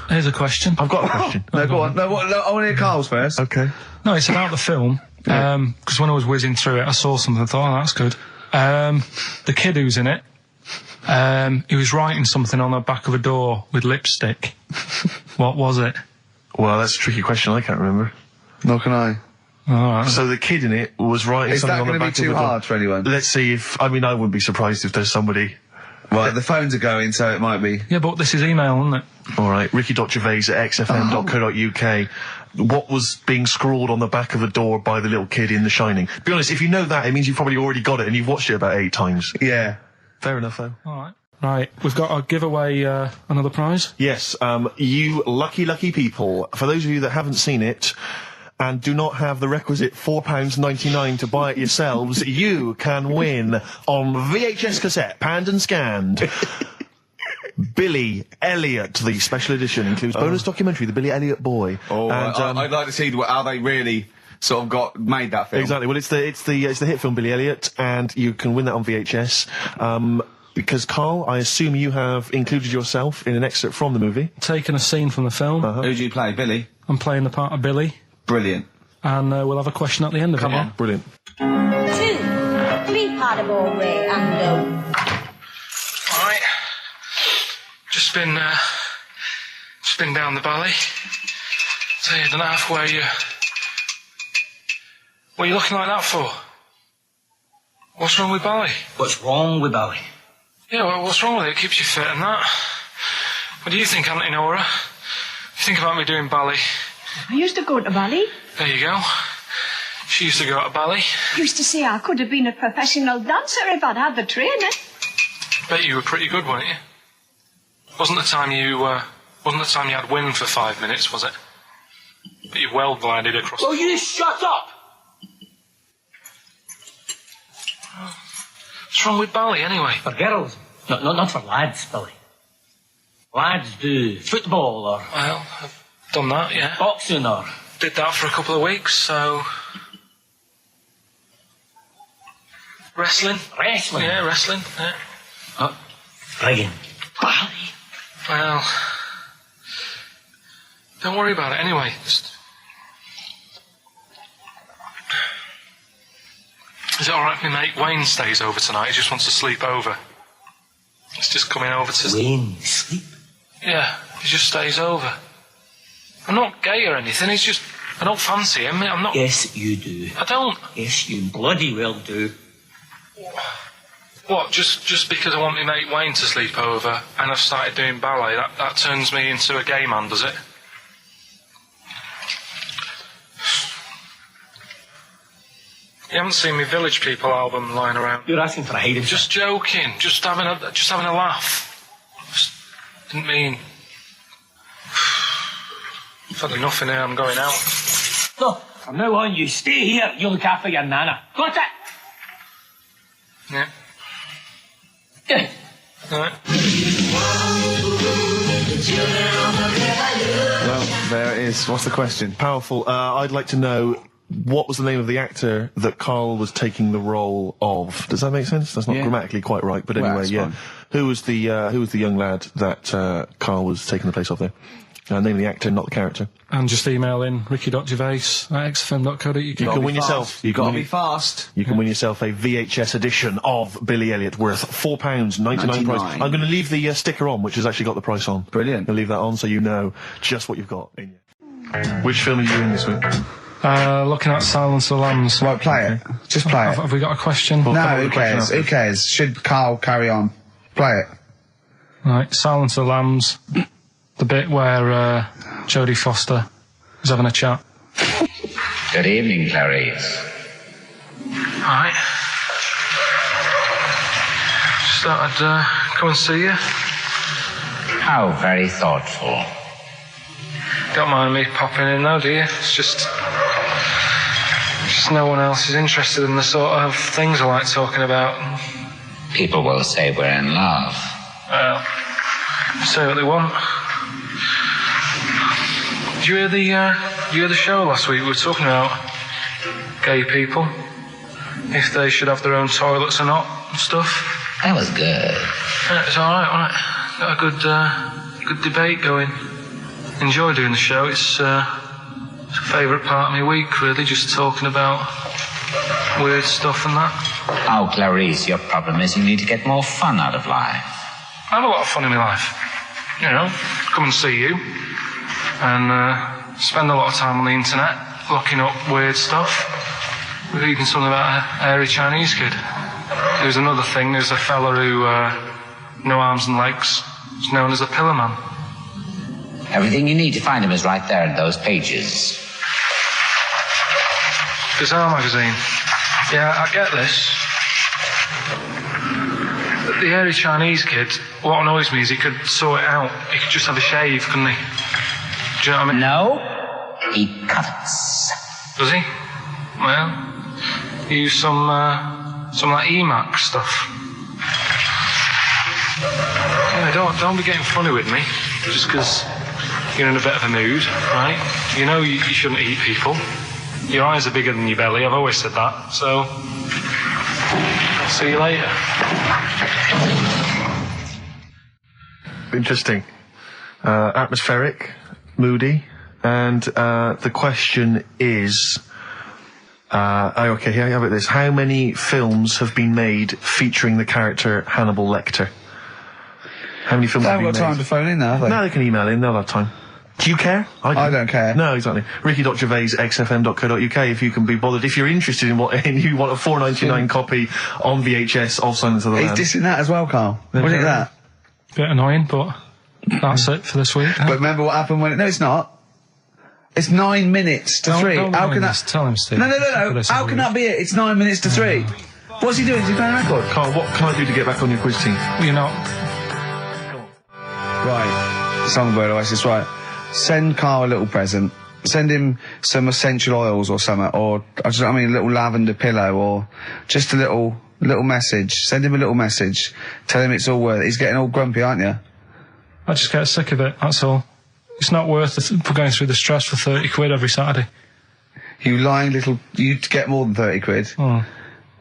Here's a question. I've got a question. No, go on. No, I want to hear Karl's first. Okay. No, it's about the film. Because when I was whizzing through it, I saw something. I thought, oh, that's good. The kid who's in it, he was writing something on the back of a door with lipstick. What was it? Well, that's a tricky question. I can't remember. Nor can I. Right. So the kid in it was writing something on the back of the door. Is that going to be too hard for anyone? Let's see if... I mean, I wouldn't be surprised if there's somebody... Right, the phones are going, so it might be. Yeah, but this is email, isn't it? All right, Ricky.Gervais at xfm.co.uk. What was being scrawled on the back of a door by the little kid in The Shining? To be honest, if you know that, it means you've probably already got it and you've watched it about 8 times. Yeah. Fair enough, though. All right. Right, we've got to give away another prize. Yes, you lucky people. For those of you that haven't seen it and do not have the requisite £4.99 to buy it yourselves, you can win on VHS cassette, panned and scanned. Billy Elliot, the special edition, includes bonus documentary, The Billy Elliot Boy. Oh, and, I'd like to see how they really sort of made that film. Exactly. Well, it's the hit film Billy Elliot, and you can win that on VHS. Because, Karl, I assume you have included yourself in an excerpt from the movie. Taken a scene from the film. Who do you play, Billy? I'm playing the part of Billy. Brilliant. And we'll have a question at the end of it. Come on. Brilliant. 2, 3 part of Aubrey and Alright. Just been down the valley. So I don't know where you... What are you looking like that for? What's wrong with Bally? What's wrong with Bally? Yeah, well, what's wrong with it? It keeps you fit and that. What do you think, Auntie Nora? You think about me doing Bally? I used to go to Bally. There you go. She used to go to Bally. Used to say I could have been a professional dancer if I'd had the training. Bet you were pretty good, weren't you? Wasn't the time you had wind for 5 minutes, was it? But you well glided across. Well, you just shut up! What's wrong with Bally, anyway? For girls. Not for lads, Billy. Lads do football or... Well, I've done that, yeah. Boxing or did that for a couple of weeks, so... Wrestling? Wrestling? Yeah, wrestling, yeah. Oh, friggin' bally. Well... Don't worry about it, anyway. Just... Is it alright if my mate Wayne stays over tonight? He just wants to sleep over. He's just coming over to... Wayne, sleep? Yeah, he just stays over. I'm not gay or anything, he's just... I don't fancy him, I'm not... Yes, you do. I don't. Yes, you bloody well do. What, just because I want my mate Wayne to sleep over and I've started doing ballet, that turns me into a gay man, does it? You haven't seen my Village People album lying around? You're asking for a hiding. Just joking, just having a laugh. Just didn't mean... I've had enough in here, I'm going out. No, from now on you stay here, you look after your nana. Got it? Yeah. Yeah. Alright. Well, there it is. What's the question? Powerful. I'd like to know what was the name of the actor that Karl was taking the role of. Does that make sense? That's not grammatically quite right, but anyway, fine. Who was the young lad that Karl was taking the place of there? Name of the actor, not the character. And just email in ricky.gervais@xfm.co.uk. You can win yourself. You gotta be fast. You can win yourself a VHS edition of Billy Elliot worth £4.99 price. I'm going to leave the sticker on, which has actually got the price on. Brilliant. I'll leave that on so you know just what you've got in you. Which film are you doing this week? Looking at Silence of the Lambs. Right, play it. Just play it. Have we got a question? No, who cares? Who cares? Should Karl carry on? Play it. Right, Silence of the Lambs. The bit where Jodie Foster is having a chat. Good evening, Clarice. Alright. Just thought I'd come and see you. How very thoughtful. Don't mind me popping in though, do you? It's just no one else is interested in the sort of things I like talking about. People will say we're in love. Well, say what they want. Did you hear the show last week? We were talking about gay people, if they should have their own toilets or not and stuff. That was good. Yeah, it's alright, wasn't it? Got a good debate going. Enjoy doing the show. It's a favourite part of my week, really, just talking about weird stuff and that. Oh, Clarice, your problem is you need to get more fun out of life. I have a lot of fun in my life. You know, come and see you. And spend a lot of time on the internet looking up weird stuff. Reading something about a hairy Chinese kid. There's another thing, there's a fella who, no arms and legs, is known as a pillar man. Everything you need to find him is right there in those pages. Bizarre magazine. Yeah, I get this. The hairy Chinese kid, what annoys me is he could sort it out. He could just have a shave, couldn't he? Do you know what I mean? No, he cuts. Does he? Well, use some like EMAC stuff. Yeah, don't be getting funny with me, just because you're in a bit of a mood, right? You know you shouldn't eat people. Your eyes are bigger than your belly, I've always said that, so... I'll see you later. Interesting. Atmospheric. Moody, and the question is, okay, here I have it. This: how many films have been made featuring the character Hannibal Lecter? How many films? They haven't got time to phone in now, have they? No, they can email in. They'll have time. Do you care? I don't care. No, exactly. Ricky.gervais@xfm.co.uk if you can be bothered. If you're interested in what, and you want a £4.99 copy on VHS of Silence of the Lambs. He's dissing that as well, Karl. Wasn't it that? Bit annoying, but that's it for this week. But remember what happened when... No, it's not. It's 9 minutes to 3. How can that... Tell him, Steve. No. How can that be it? It's 9 minutes to 3. What's he doing? Is he playing a record? Karl, what can I do to get back on your quiz team? You're not. Right. Songbird Oasis, right. Send Karl a little present. Send him some essential oils or something, or, a little lavender pillow, or just a little message. Send him a little message. Tell him it's all worth it. He's getting all grumpy, aren't you? I just get sick of it, that's all. It's not worth going through the stress for 30 quid every Saturday. You lying little... You'd get more than 30 quid. Oh,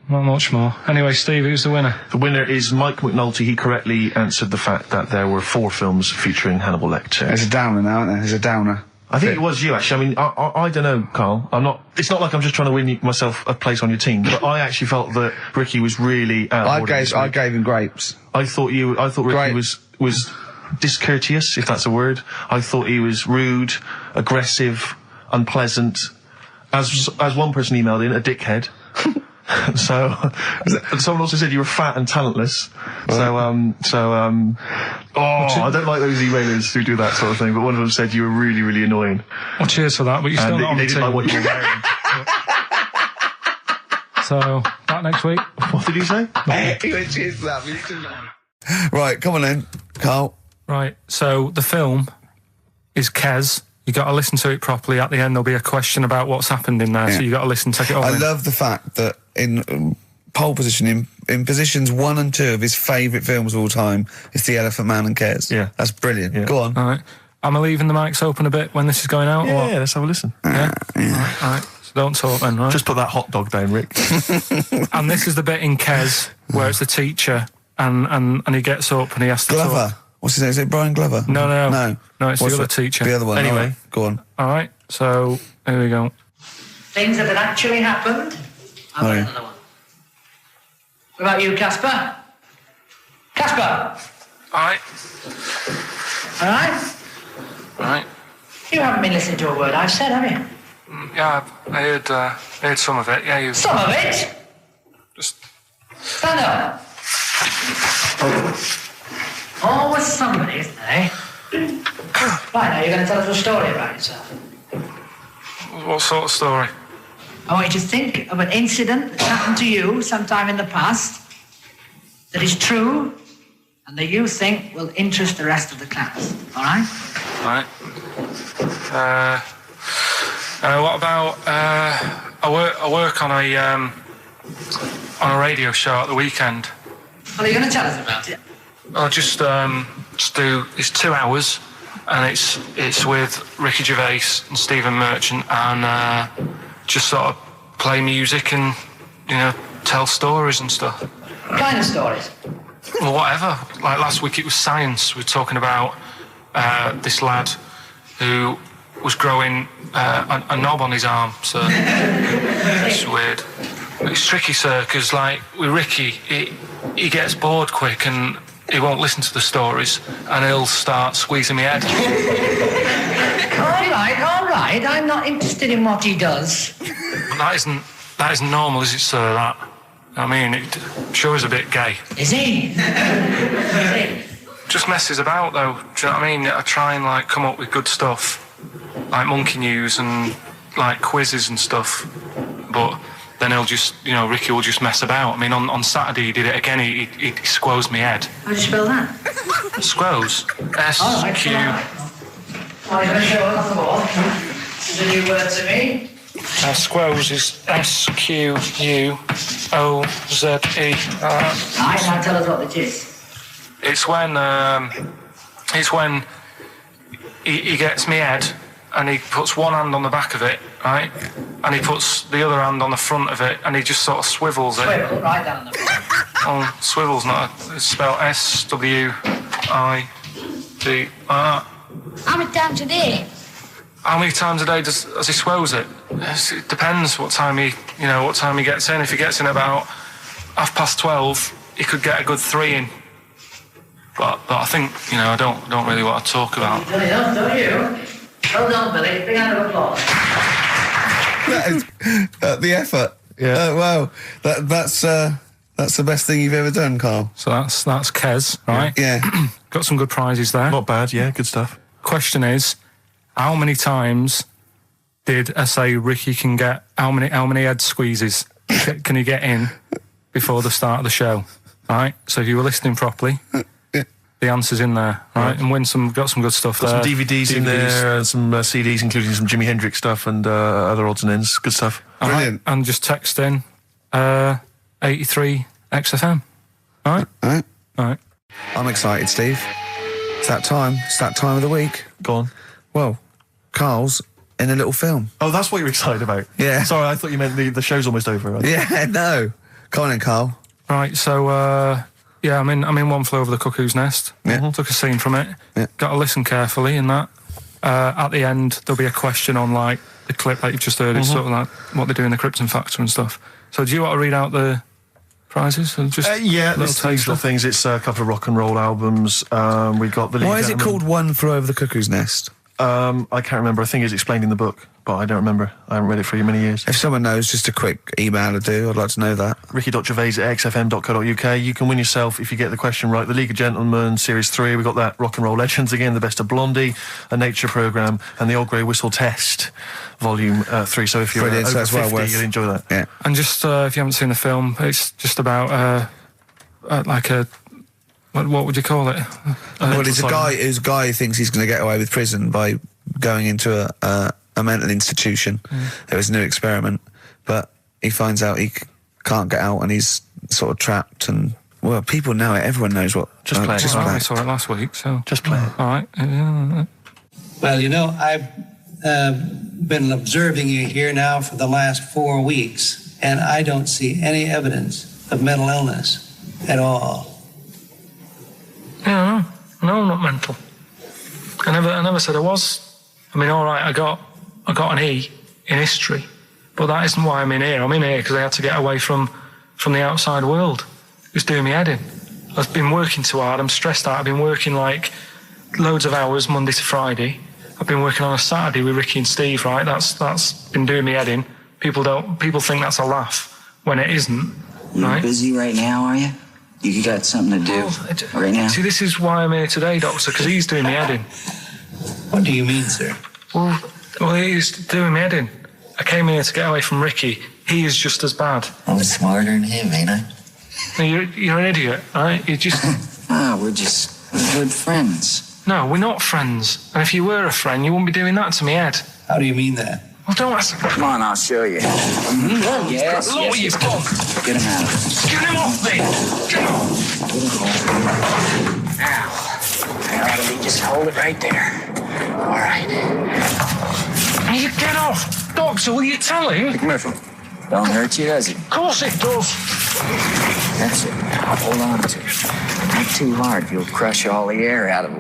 not much more. Anyway, Steve, who's the winner? The winner is Mike McNulty. He correctly answered the fact that there were 4 films featuring Hannibal Lecter. There's a downer now, isn't there? There's a downer. I think it was you, actually. I mean, I don't know, Carl. It's not like I'm just trying to win myself a place on your team, but I actually felt that Ricky was really I gave him grapes. I thought Ricky was discourteous, if that's a word. I thought he was rude, aggressive, unpleasant. As one person emailed in, a dickhead. So, someone also said you were fat and talentless. I don't like those emailers who do that sort of thing, but one of them said you were really, really annoying. Well, cheers for that, but you're still not on the team. They didn't like what you were wearing. So, back next week. What did he say? He went, cheers for that. Right, come on then, Carl. Right, so the film is Kes. You got to listen to it properly. At the end, there'll be a question about what's happened in there, so you got to listen, take it all in. I love the fact that in pole position, in positions 1 and 2 of his favourite films of all time, it's The Elephant Man and Kes. Yeah. That's brilliant. Yeah. Go on. All right. Am I leaving the mics open a bit when this is going out? Yeah, or what? let's have a listen. Yeah? All right. So don't talk then, right? Just put that hot dog down, Rick. And this is the bit in Kes where it's the teacher and he gets up and he has to Glover. talk. What's his name? Is it Brian Glover? No, it's What's the other teacher. The other one. Anyway. All right, go on. All right, so here we go. Things that had actually happened. I've got another one. What about you, Casper? Casper! All right. All right? All right. You haven't been listening to a word I've said, have you? Yeah, I heard some of it. Yeah, you. Some of it? Just stand up. Always somebody, isn't there? Right, now you're going to tell us a story about yourself. what sort of story? I want you to think of an incident that's happened to you sometime in the past that is true and that you think will interest the rest of the class. All right? All right. What about I work on a radio show at the weekend. What are you going to tell us about it? I'll just do. It's 2 hours, and it's with Ricky Gervais and Stephen Merchant, and just sort of play music and tell stories and stuff. What kind of stories? Well, whatever. Like last week, it was science. We were talking about this lad who was growing a knob on his arm. So it's weird. It's tricky, sir, because like with Ricky, he gets bored quick and he won't listen to the stories, and he'll start squeezing my head. All right. I'm not interested in what he does. That isn't normal, is it, sir? That. I mean, it sure is a bit gay. Is he? Just messes about, though. Do you know what I mean? I try and like come up with good stuff, like monkey news and like quizzes and stuff, but then he'll just, Ricky will just mess about. I mean, on Saturday he did it again. He squoze me head. How do you spell that? Squoze. S-Q... Oh, you're going to show us off the wall. This is a new word to me. Squoze is S-Q-U-O-Z-E. Now tell us what it is. It's when he gets me head and he puts one hand on the back of it, right? And he puts the other hand on the front of it and he just sort of swivels it. Swivel, right down the Oh, swivel's not it's spelled S-W-I-D-R. How many times a day? How many times a day does he swells it? It depends what time he gets in. If he gets in about 12:30, he could get a good 3 in. But I think, I don't really want to talk about. Don't you? Well done, Billy. Big hand of applause. The effort. Yeah. Wow. That's the best thing you've ever done, Carl. So that's Kes, right? Yeah. Got some good prizes there. Not bad, yeah, good stuff. Question is, how many times did I say Ricky can get, how many head squeezes can he get in before the start of the show? Right? So if you were listening properly, the answer's in there, right? And got some good stuff there. Got some DVDs in there, and some CDs, including some Jimi Hendrix stuff and other odds and ends. Good stuff. Brilliant. And just text in 83 XFM. All right? I'm excited, Steve. It's that time. It's that time of the week. Go on. Well, Carl's in a little film. Oh, that's what you're excited about? Yeah. Sorry, I thought you meant the show's almost over. Yeah, no. Come on in, Carl. Right, so, yeah, I'm in One Flew Over the Cuckoo's Nest. Yeah. Took a scene from it. Yeah. Got to listen carefully in that. At the end, there'll be a question on, like, the clip that you've just heard. It's sort of like what they do in the Krypton Factor and stuff. So do you want to read out the prizes? Or just yeah, little these little things. It's a couple of rock and roll albums. We got the... Why is it called One Flew Over the Cuckoo's Nest? I can't remember. I think it's explained in the book, but I don't remember. I haven't read it for many years. If someone knows, just a quick email to do. I'd like to know that. ricky.gervais@xfm.co.uk. You can win yourself, if you get the question right, the League of Gentlemen Series 3. We got that Rock and Roll Legends again, the Best of Blondie, a Nature Programme, and the Old Grey Whistle Test, Volume 3. So if you're over 50, you'll enjoy that. Yeah. And just, if you haven't seen the film, it's just about, like a... What would you call it? Well, it's a guy who thinks he's going to get away with prison by going into a mental institution. It was a new experiment, but he finds out he can't get out and he's sort of trapped. And well, people know it. Everyone knows what. Just play it. I saw it last week, so just play it. All right. Well, you know, I've been observing you here now for the last 4 weeks, and I don't see any evidence of mental illness at all. Yeah, no, I'm not mental. I never said I was. I mean, all right, I got an E in history, but that isn't why I'm in here. I'm in here because I had to get away from the outside world. It was doing me head in. I've been working too hard. I'm stressed out. I've been working like loads of hours Monday to Friday. I've been working on a Saturday with Ricky and Steve. Right, that's been doing me head in. People think that's a laugh when it isn't. You're right? busy right now, are you? You got something to do right now? See, this is why I'm here today, Doctor, because he's doing me head in. What do you mean, sir? Well, he's doing me head in. I came here to get away from Ricky. He is just as bad. I'm smarter than him, ain't I? No, you're an idiot, right? You're just... we're just good friends. No, we're not friends. And if you were a friend, you wouldn't be doing that to me, Ed. How do you mean that? Well, don't ask... Come on, I'll show you. Yes, Look what you've done. Get him out of here. Get him off me! Get off! Now, let me just hold it right there. All right. You get off! Doctor, will you tell him? McMurphy, don't hurt you, does it? Of course it does. That's it. Now, hold on to it. Not too hard. You'll crush all the air out of it.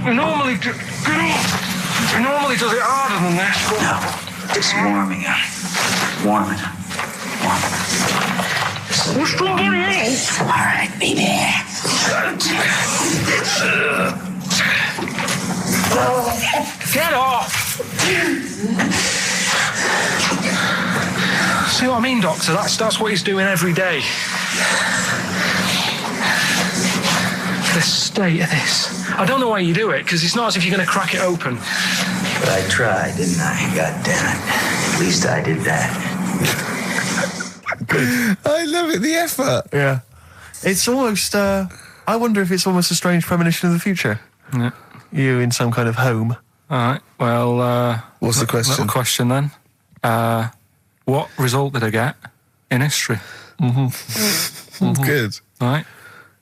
You normally do... Get off! He normally does it harder than that. No, just warming up. Warm it up. Well, somebody else. All right, baby. Get off! See what I mean, Doctor? That's what he's doing every day. The state of this. I don't know why you do it, because it's not as if you're going to crack it open. But I tried, didn't I? God damn it. At least I did that. I love it, the effort. Yeah. It's almost, I wonder if it's almost a strange premonition of the future. Yeah. You in some kind of home. All right, well... What's the question? Little question, then. What result did I get in history? Good. All right.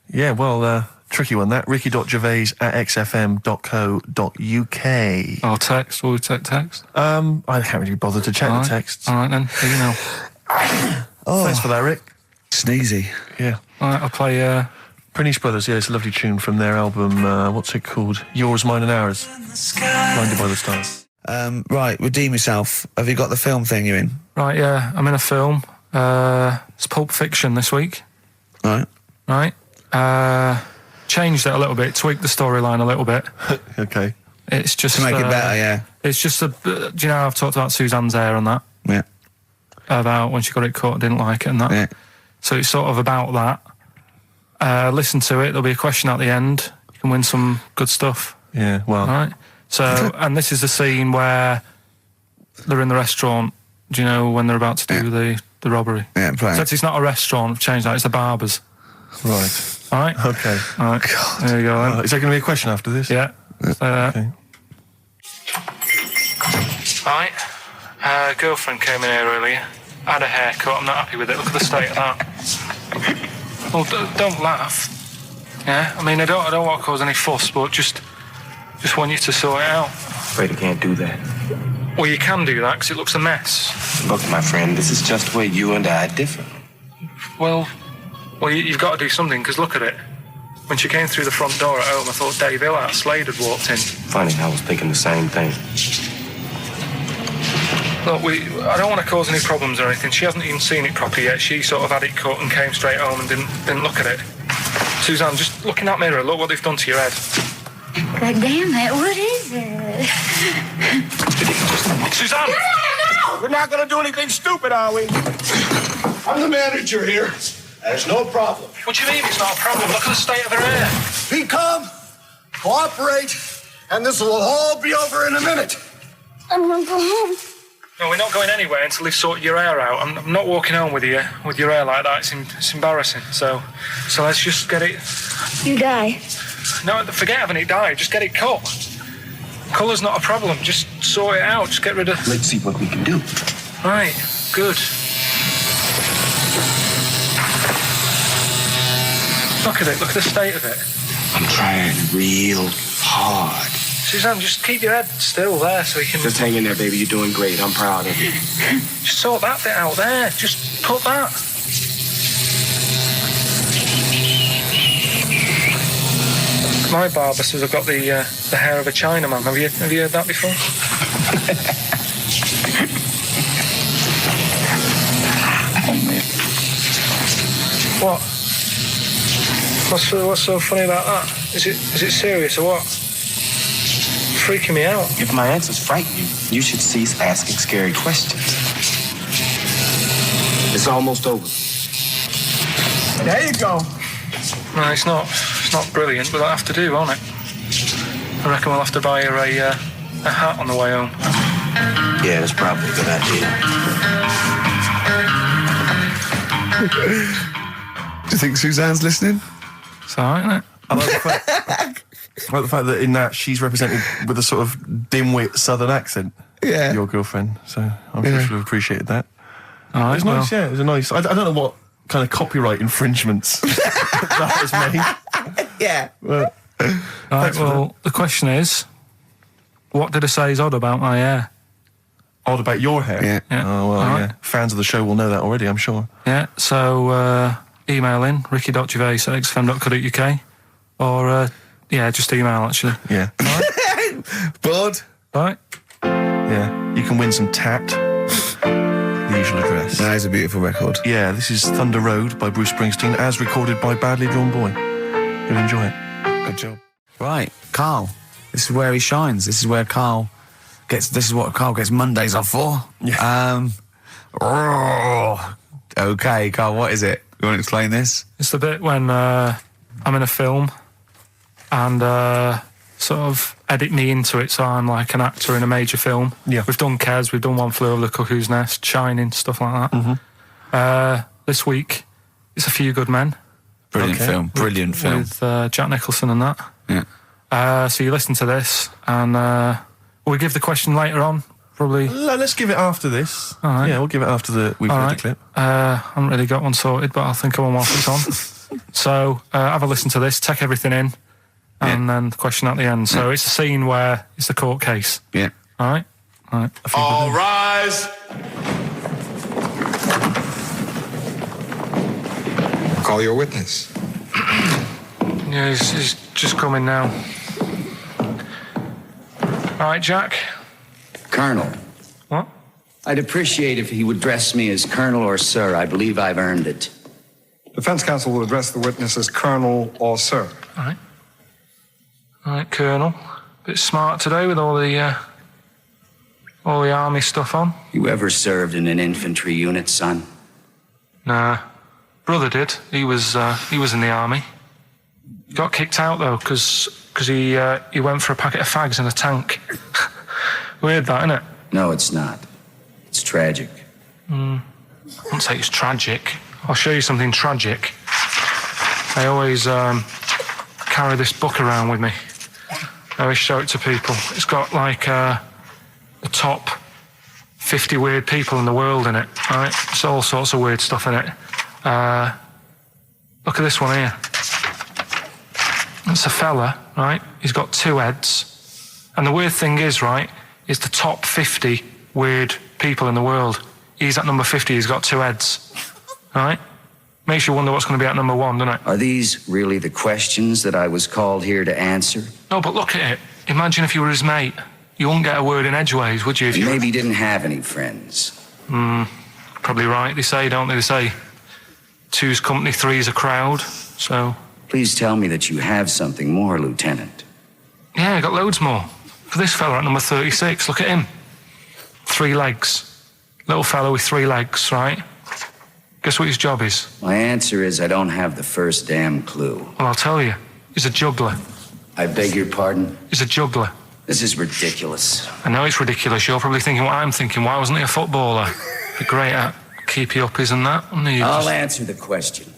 Yeah, well, tricky one, that. ricky.gervais@xfm.co.uk. I'll text. Will we take text? I can't really bother to check the texts. All right, then. Here you know. Thanks for that, Rick. Sneezy. Yeah. All right, I'll play... Prentice Brothers, yeah, it's a lovely tune from their album, what's it called? Yours, Mine and Ours. Blinded by the Stars. Right, redeem yourself. Have you got the film thing you're in? Right, yeah, I'm in a film. It's Pulp Fiction this week. Right. Right. Changed it a little bit, tweaked the storyline a little bit. Okay. It's just... To make it better, yeah. It's just do you know, I've talked about Suzanne's hair and that? Yeah. About when she got it cut, didn't like it and that. Yeah. So it's sort of about that. Listen to it, there'll be a question at the end. You can win some good stuff. Yeah, well... Right. So, and this is the scene where they're in the restaurant, do you know, when they're about to do the robbery? Yeah, right. So it's not a restaurant, I've changed that, it's the barbers. Right. All right? Okay. All right. God. There you go, then. Is there going to be a question after this? Yeah. Okay. All right. Girlfriend came in here earlier. Had a haircut, I'm not happy with it. Look at the state of that. Well, don't laugh. Yeah? I mean, I don't want to cause any fuss, but just Just want you to sort it out. Afraid I can't do that. Well, you can do that because it looks a mess. Look, my friend, this is just where you and I differ. Well, you've got to do something because look at it. When she came through the front door at home, I thought Dave Hill out Slade had walked in. Funny, I was thinking the same thing. Look, I don't want to cause any problems or anything. She hasn't even seen it properly yet. She sort of had it cut and came straight home and didn't look at it. Suzanne, just look in that mirror. Look what they've done to your head. God damn it, what is it? Suzanne! No! We're not going to do anything stupid, are we? I'm the manager here. There's no problem. What do you mean it's not a problem? Look at the state of her hair. Be calm, cooperate, and this will all be over in a minute. I want to go home. No, we're not going anywhere until they've sorted your hair out. I'm not walking home with you with your hair like that. It's embarrassing. So let's just get it. You die. No, forget having it dyed. Just get it cut. Colour's not a problem. Just sort it out. Just get rid of. Let's see what we can do. Right. Good. Look at it. Look at the state of it. I'm trying real hard. Suzanne, just keep your head still there so you can... Just hang in there, baby. You're doing great. I'm proud of you. Just sort that bit out there. Just cut that. My barber says I've got the hair of a Chinaman. Have you heard that before? What? What's so funny about that? Is it serious or what? Freaking me out. If my answers frighten you, you should cease asking scary questions. It's almost over. There you go. No, it's not brilliant, but that'll have to do, won't it? I reckon we'll have to buy her a hat on the way home. Yeah, that's probably a good idea. Do you think Suzanne's listening? It's all right, isn't it? I like the fact that in that she's represented with a sort of dimwit southern accent. Yeah. Your girlfriend. So I'm sure she'll have appreciated that. All right, It's nice, yeah. It was a nice... I don't know what kind of copyright infringements that was made. Yeah. But, right, well, the question is, what did I say is odd about my hair? Odd about your hair? Yeah. Oh, well, All yeah. right. Fans of the show will know that already, I'm sure. Yeah, so email in, ricky.gervais@xfm.co.uk or, just email, actually. Yeah. Bud? Right? Yeah. You can win some tat. The usual address. That is a beautiful record. Yeah, this is Thunder Road by Bruce Springsteen, as recorded by Badly Drawn Boy. You'll enjoy it. Good job. Right, Carl. This is where he shines. This is what Carl gets Mondays off for. Yeah. Okay, Carl, what is it? You want to explain this? It's the bit when I'm in a film and sort of edit me into it, so I'm like an actor in a major film. Yeah. We've done Kes, we've done One Flew Over the Cuckoo's Nest, Shining, stuff like that. Mm-hmm. This week, it's A Few Good Men. Brilliant film. Brilliant film. With Jack Nicholson and that. Yeah. So you listen to this, and will we give the question later on? Probably. Let's give it after this. All right. Yeah, we'll give it after we've heard the clip. I haven't really got one sorted, but I'll think of one whilst it's on. So have a listen to this, take everything in, and then the question at the end. So it's a scene where it's the court case. Yeah. All right? All right. All rise. Call your witness. Yeah, he's just coming now. All right, Jack. Colonel. What? I'd appreciate if he would address me as Colonel or Sir. I believe I've earned it. Defense counsel will address the witness as Colonel or Sir. All right. All right, Colonel. Bit smart today with all the army stuff on. You ever served in an infantry unit, son? Nah. Brother did. He was in the army. He got kicked out though, because he went for a packet of fags in a tank. Weird that, isn't it? No, it's not. It's tragic. I wouldn't say it's tragic. I'll show you something tragic. I always carry this book around with me. I always show it to people. It's got like the top 50 weird people in the world in it, right? It's all sorts of weird stuff in it. Look at this one here. It's a fella, right? He's got two heads. And the weird thing is, right, is the top 50 weird people in the world. He's at number 50, he's got 2 heads. Right? Makes you wonder what's going to be at number 1, doesn't it? Are these really the questions that I was called here to answer? No, but look at it. Imagine if you were his mate. You wouldn't get a word in edgeways, would you? If And you maybe he didn't have any friends. Probably right. They say, don't they? They say 2's company, 3's a crowd. So... Please tell me that you have something more, Lieutenant. Yeah, I got loads more. For this fella at number 36, look at him. 3 legs. Little fella with 3 legs, right? Guess what his job is? My answer is I don't have the first damn clue. Well, I'll tell you. He's a juggler. I beg your pardon? He's a juggler. This is ridiculous. I know it's ridiculous. You're probably thinking what I'm thinking. Why wasn't he a footballer? Be great at keepy uppies and that. I'll answer the question.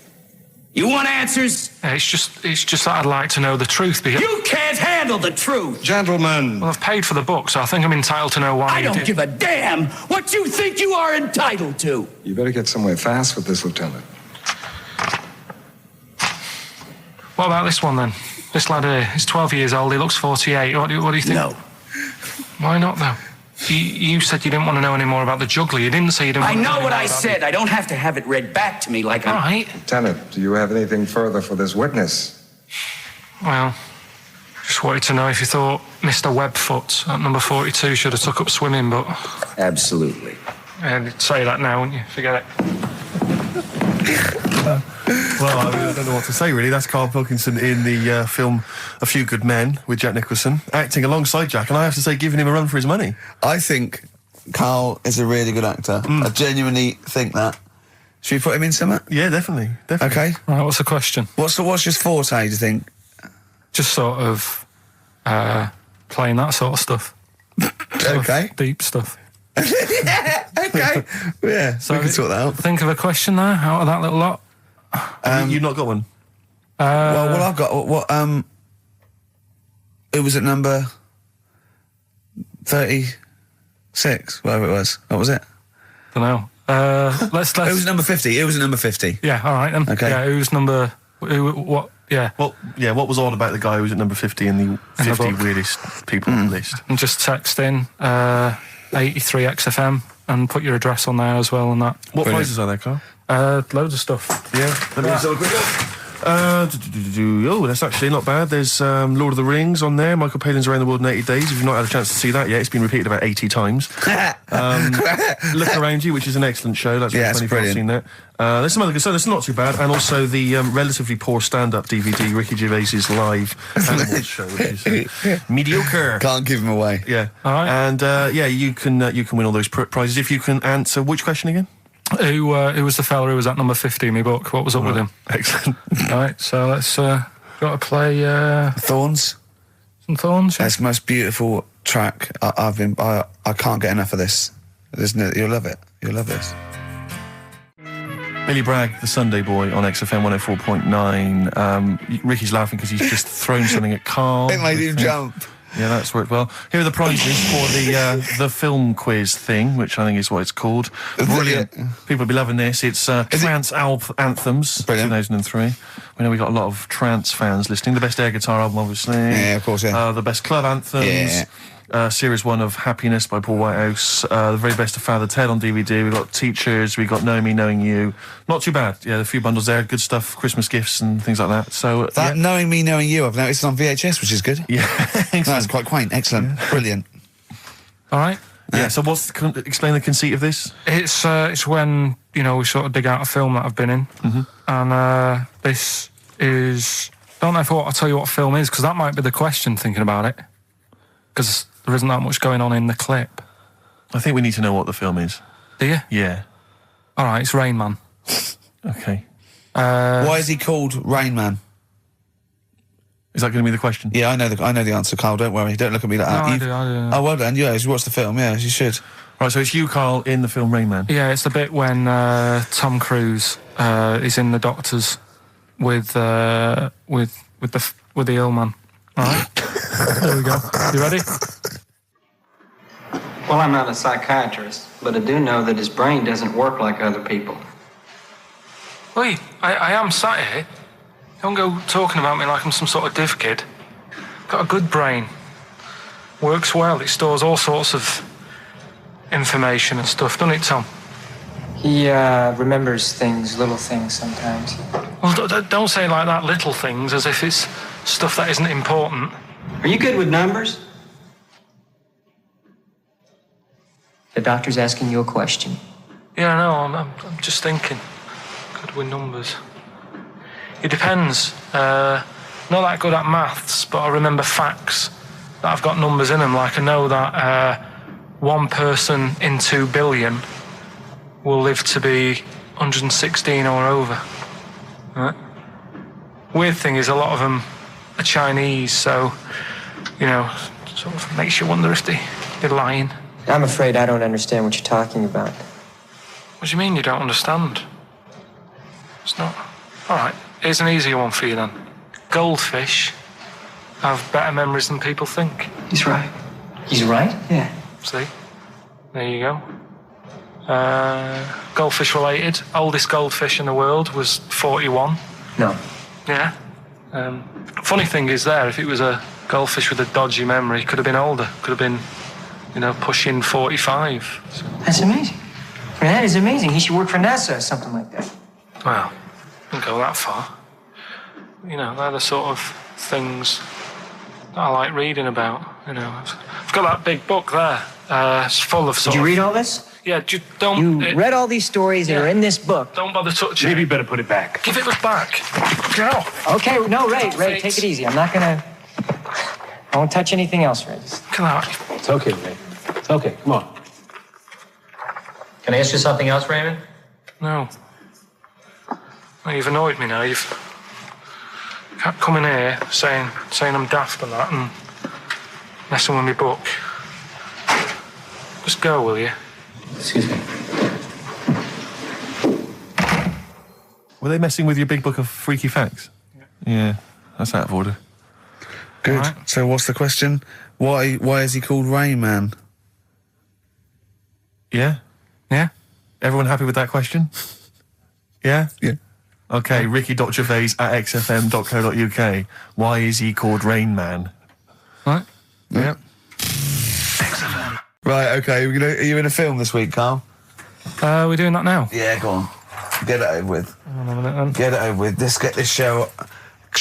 You want answers? Yeah, it's just that I'd like to know the truth. Because You can't handle the truth! Gentlemen. Well, I've paid for the book, so I think I'm entitled to know why I don't give a damn what you think you are entitled to! You better get somewhere fast with this, Lieutenant. What about this one, then? This lad here, he's 12 years old, he looks 48. What do you think? No. Why not, though? You said you didn't want to know any more about the juggler. You didn't say you didn't I want to know know what I about said. I don't have to have it read back to me like All I'm... right. Lieutenant, do you have anything further for this witness? Well, just wanted to know if you thought Mr. Webfoot at number 42 should have took up swimming, but... Absolutely. Yeah, you'd say that now, wouldn't you? Forget it. Well, I don't know what to say, really. That's Karl Pilkington in the film A Few Good Men with Jack Nicholson, acting alongside Jack, and I have to say, giving him a run for his money. I think Karl is a really good actor. I genuinely think that. Should we put him in something? Yeah, definitely. Okay. Right, what's the question? What's his forte, do you think? Just sort of playing that sort of stuff. Okay. Deep stuff. Yeah, okay. Yeah, so we can sort that out. Think of a question there out of that little lot. You've not got one? Well, what I've got... Who was at number 36? Whatever it was. What was it? Don't know. Let's... Who was number 50? Who was at number 50? Yeah, all right then. Okay. Yeah, who's number... what... Yeah. Well, yeah, what was odd about the guy who was at number 50 in the 50 weirdest people list? And just text in 83 XFM and put your address on there as well and that. What prizes are there, Carl? Loads of stuff. Yeah, let me just have a quick look. Oh, that's actually not bad. There's Lord of the Rings on there. Michael Palin's Around the World in 80 Days. If you've not had a chance to see that yet, it's been repeated about 80 times. Look Around You, which is an excellent show. That's really funny if you've seen that. There's some other good stuff. That's not too bad. And also the relatively poor stand-up DVD, Ricky Gervais's live Animals show, which is mediocre. Can't give him away. Yeah. All right. And yeah, you can win all those prizes if you can answer which question again? Who was the fella who was at number 50 in my book? What was up with him? Excellent. All right, so let's got to play Thorns. some Thorns. Yeah? That's the most beautiful track. I can't get enough of this. You'll love it. You'll love this. Billy Bragg, the Sunday Boy on XFM 104.9. Ricky's laughing because he's just thrown something at Karl. It made him jump. Yeah, that's worked well. Here are the prizes for the film quiz thing, which I think is what it's called. Brilliant. People will be loving this. It's Trance Anthems, 2003. We know we got a lot of trance fans listening. The best air guitar album, obviously. Yeah, of course, yeah. The best club anthems. Yeah. Series 1 of Happiness by Paul Whitehouse. The very best of Father Ted on DVD. We've got Teachers. We've got Knowing Me, Knowing You. Not too bad. Yeah, a few bundles there. Good stuff. Christmas gifts and things like that. So that Knowing Me, Knowing You, I've noticed on VHS, which is good. Yeah. That's quite quaint. Excellent. Yeah. Brilliant. All right. Yeah, so explain the conceit of this? It's when, we sort of dig out a film that I've been in. Mm-hmm. And this is... I don't know if I'll tell you what film is, because that might be the question, thinking about it. Because there isn't that much going on in the clip. I think we need to know what the film is. Do you? Yeah. All right, it's Rain Man. Okay. Why is he called Rain Man? Is that going to be the question? Yeah, I know the answer, Carl. Don't worry. Don't look at me like that. I do. Oh, well done. Yeah, you watched the film. Yeah, you should. Right, so it's you, Karl, in the film Rain Man. Yeah, it's the bit when Tom Cruise is in the doctors with the ill man. All right. There we go. You ready? Well, I'm not a psychiatrist, but I do know that his brain doesn't work like other people. Wait, I am sat here. Don't go talking about me like I'm some sort of div kid. Got a good brain. works well. It stores all sorts of information and stuff, doesn't it, Tom? He remembers things, little things sometimes. Well, don't say it like that, little things, as if it's stuff that isn't important. Are you good with numbers? The doctor's asking you a question. Yeah, no, I'm just thinking. Good with numbers. It depends. Not that good at maths, but I remember facts that have got numbers in them. Like I know that 1 person in 2 billion will live to be 116 or over. Right? Weird thing is a lot of them are Chinese, so, you know, sort of makes you wonder if they're lying. I'm afraid I don't understand what you're talking about. What do you mean you don't understand? It's not... All right, here's an easier one for you then. Goldfish have better memories than people think. He's right. He's right? Yeah. See? There you go. Goldfish related. Oldest goldfish in the world was 41. No. Yeah. Funny thing is there, if it was a goldfish with a dodgy memory, it could have been older. Could have been, you know, pushing 45. So. That's amazing. I mean, that is amazing. He should work for NASA or something like that. Well, don't go that far. You know, they're the sort of things that I like reading about. You know, I've got that big book there. It's full of sort Did you of... read all this? Yeah, don't... You read all these stories that are in this book. Don't bother touching it. Maybe you better put it back. Give it back. Go. Okay, no, Ray, take it easy. I'm not gonna... I won't touch anything else, Ray. Just... Come out. It's okay, Ray. It's okay. Come on. Can I ask you something else, Raymond? No. Well, you've annoyed me now. You've kept coming here saying I'm daft and that and messing with my book. Just go, will you? Excuse me. Were they messing with your big book of freaky facts? Yeah, that's out of order. Good. Right. So what's the question? Why is he called Rain Man? Yeah? Yeah? Everyone happy with that question? Yeah? Yeah. Okay, ricky.gervais@xfm.co.uk. Why is he called Rain Man? Right? Yeah. XFM. Right, okay, are you in a film this week, Carl? We're doing that now? Yeah, go on. Get it over with. Hang on a minute then. Get it over with. Let's get this show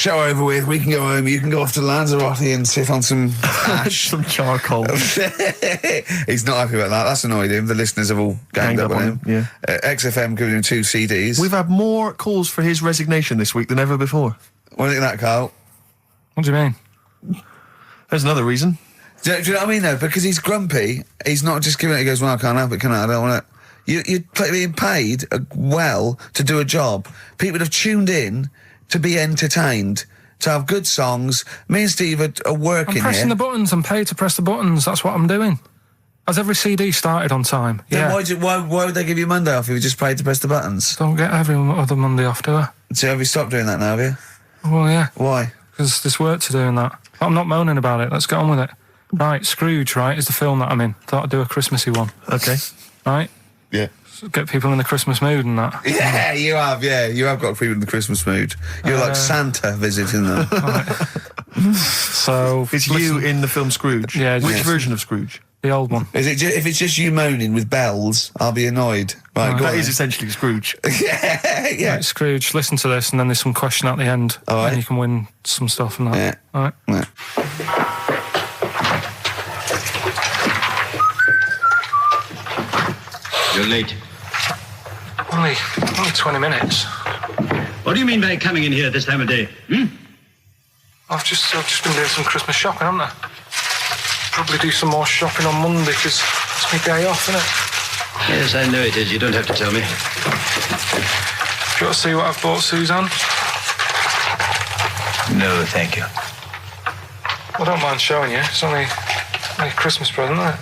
over with. We can go home. You can go off to Lanzarote and sit on some ash. Some charcoal. He's not happy about that. That's annoyed him. The listeners have all ganged up on him. Yeah. XFM giving him 2 CDs. We've had more calls for his resignation this week than ever before. What do you think of that, Carl? What do you mean? There's another reason. Do you know what I mean, though? Because he's grumpy. He's not just giving it. He goes, well, I can't help it, can I? I don't want it. You're being paid well to do a job. People have tuned in to be entertained, to have good songs. Me and Steve are working here. I'm pressing the buttons. I'm paid to press the buttons. That's what I'm doing. Has every CD started on time? Then Yeah. why would they give you Monday off if you just paid to press the buttons? Don't get every other Monday off, do I? So have you stopped doing that now, have you? Well, yeah. Why? Because there's work to do in that. I'm not moaning about it. Let's get on with it. Right, Scrooge, right, is the film that I'm in. Thought I'd do a Christmassy one. Okay. Right? Yeah. So get people in the Christmas mood and that. Yeah, you have got people in the Christmas mood. You're like Santa visiting them. Right. So... It's you in the film Scrooge. Yeah. Which Yes. version of Scrooge? The old one. Is it if it's just you moaning with bells, I'll be annoyed. Right, go That on is then. essentially Scrooge. Yeah. Right, Scrooge, listen to this and then there's some question at the end. All right. And you can win some stuff and that. Yeah. All right. Yeah. You're late. Only 20 minutes. What do you mean by coming in here at this time of day? I've just been doing some Christmas shopping, haven't I? Probably do some more shopping on Monday because it's my day off, isn't it? Yes, I know it is. You don't have to tell me. Do you want to see what I've bought Suzanne? No, thank you. I don't mind showing you. It's only a Christmas present, isn't it?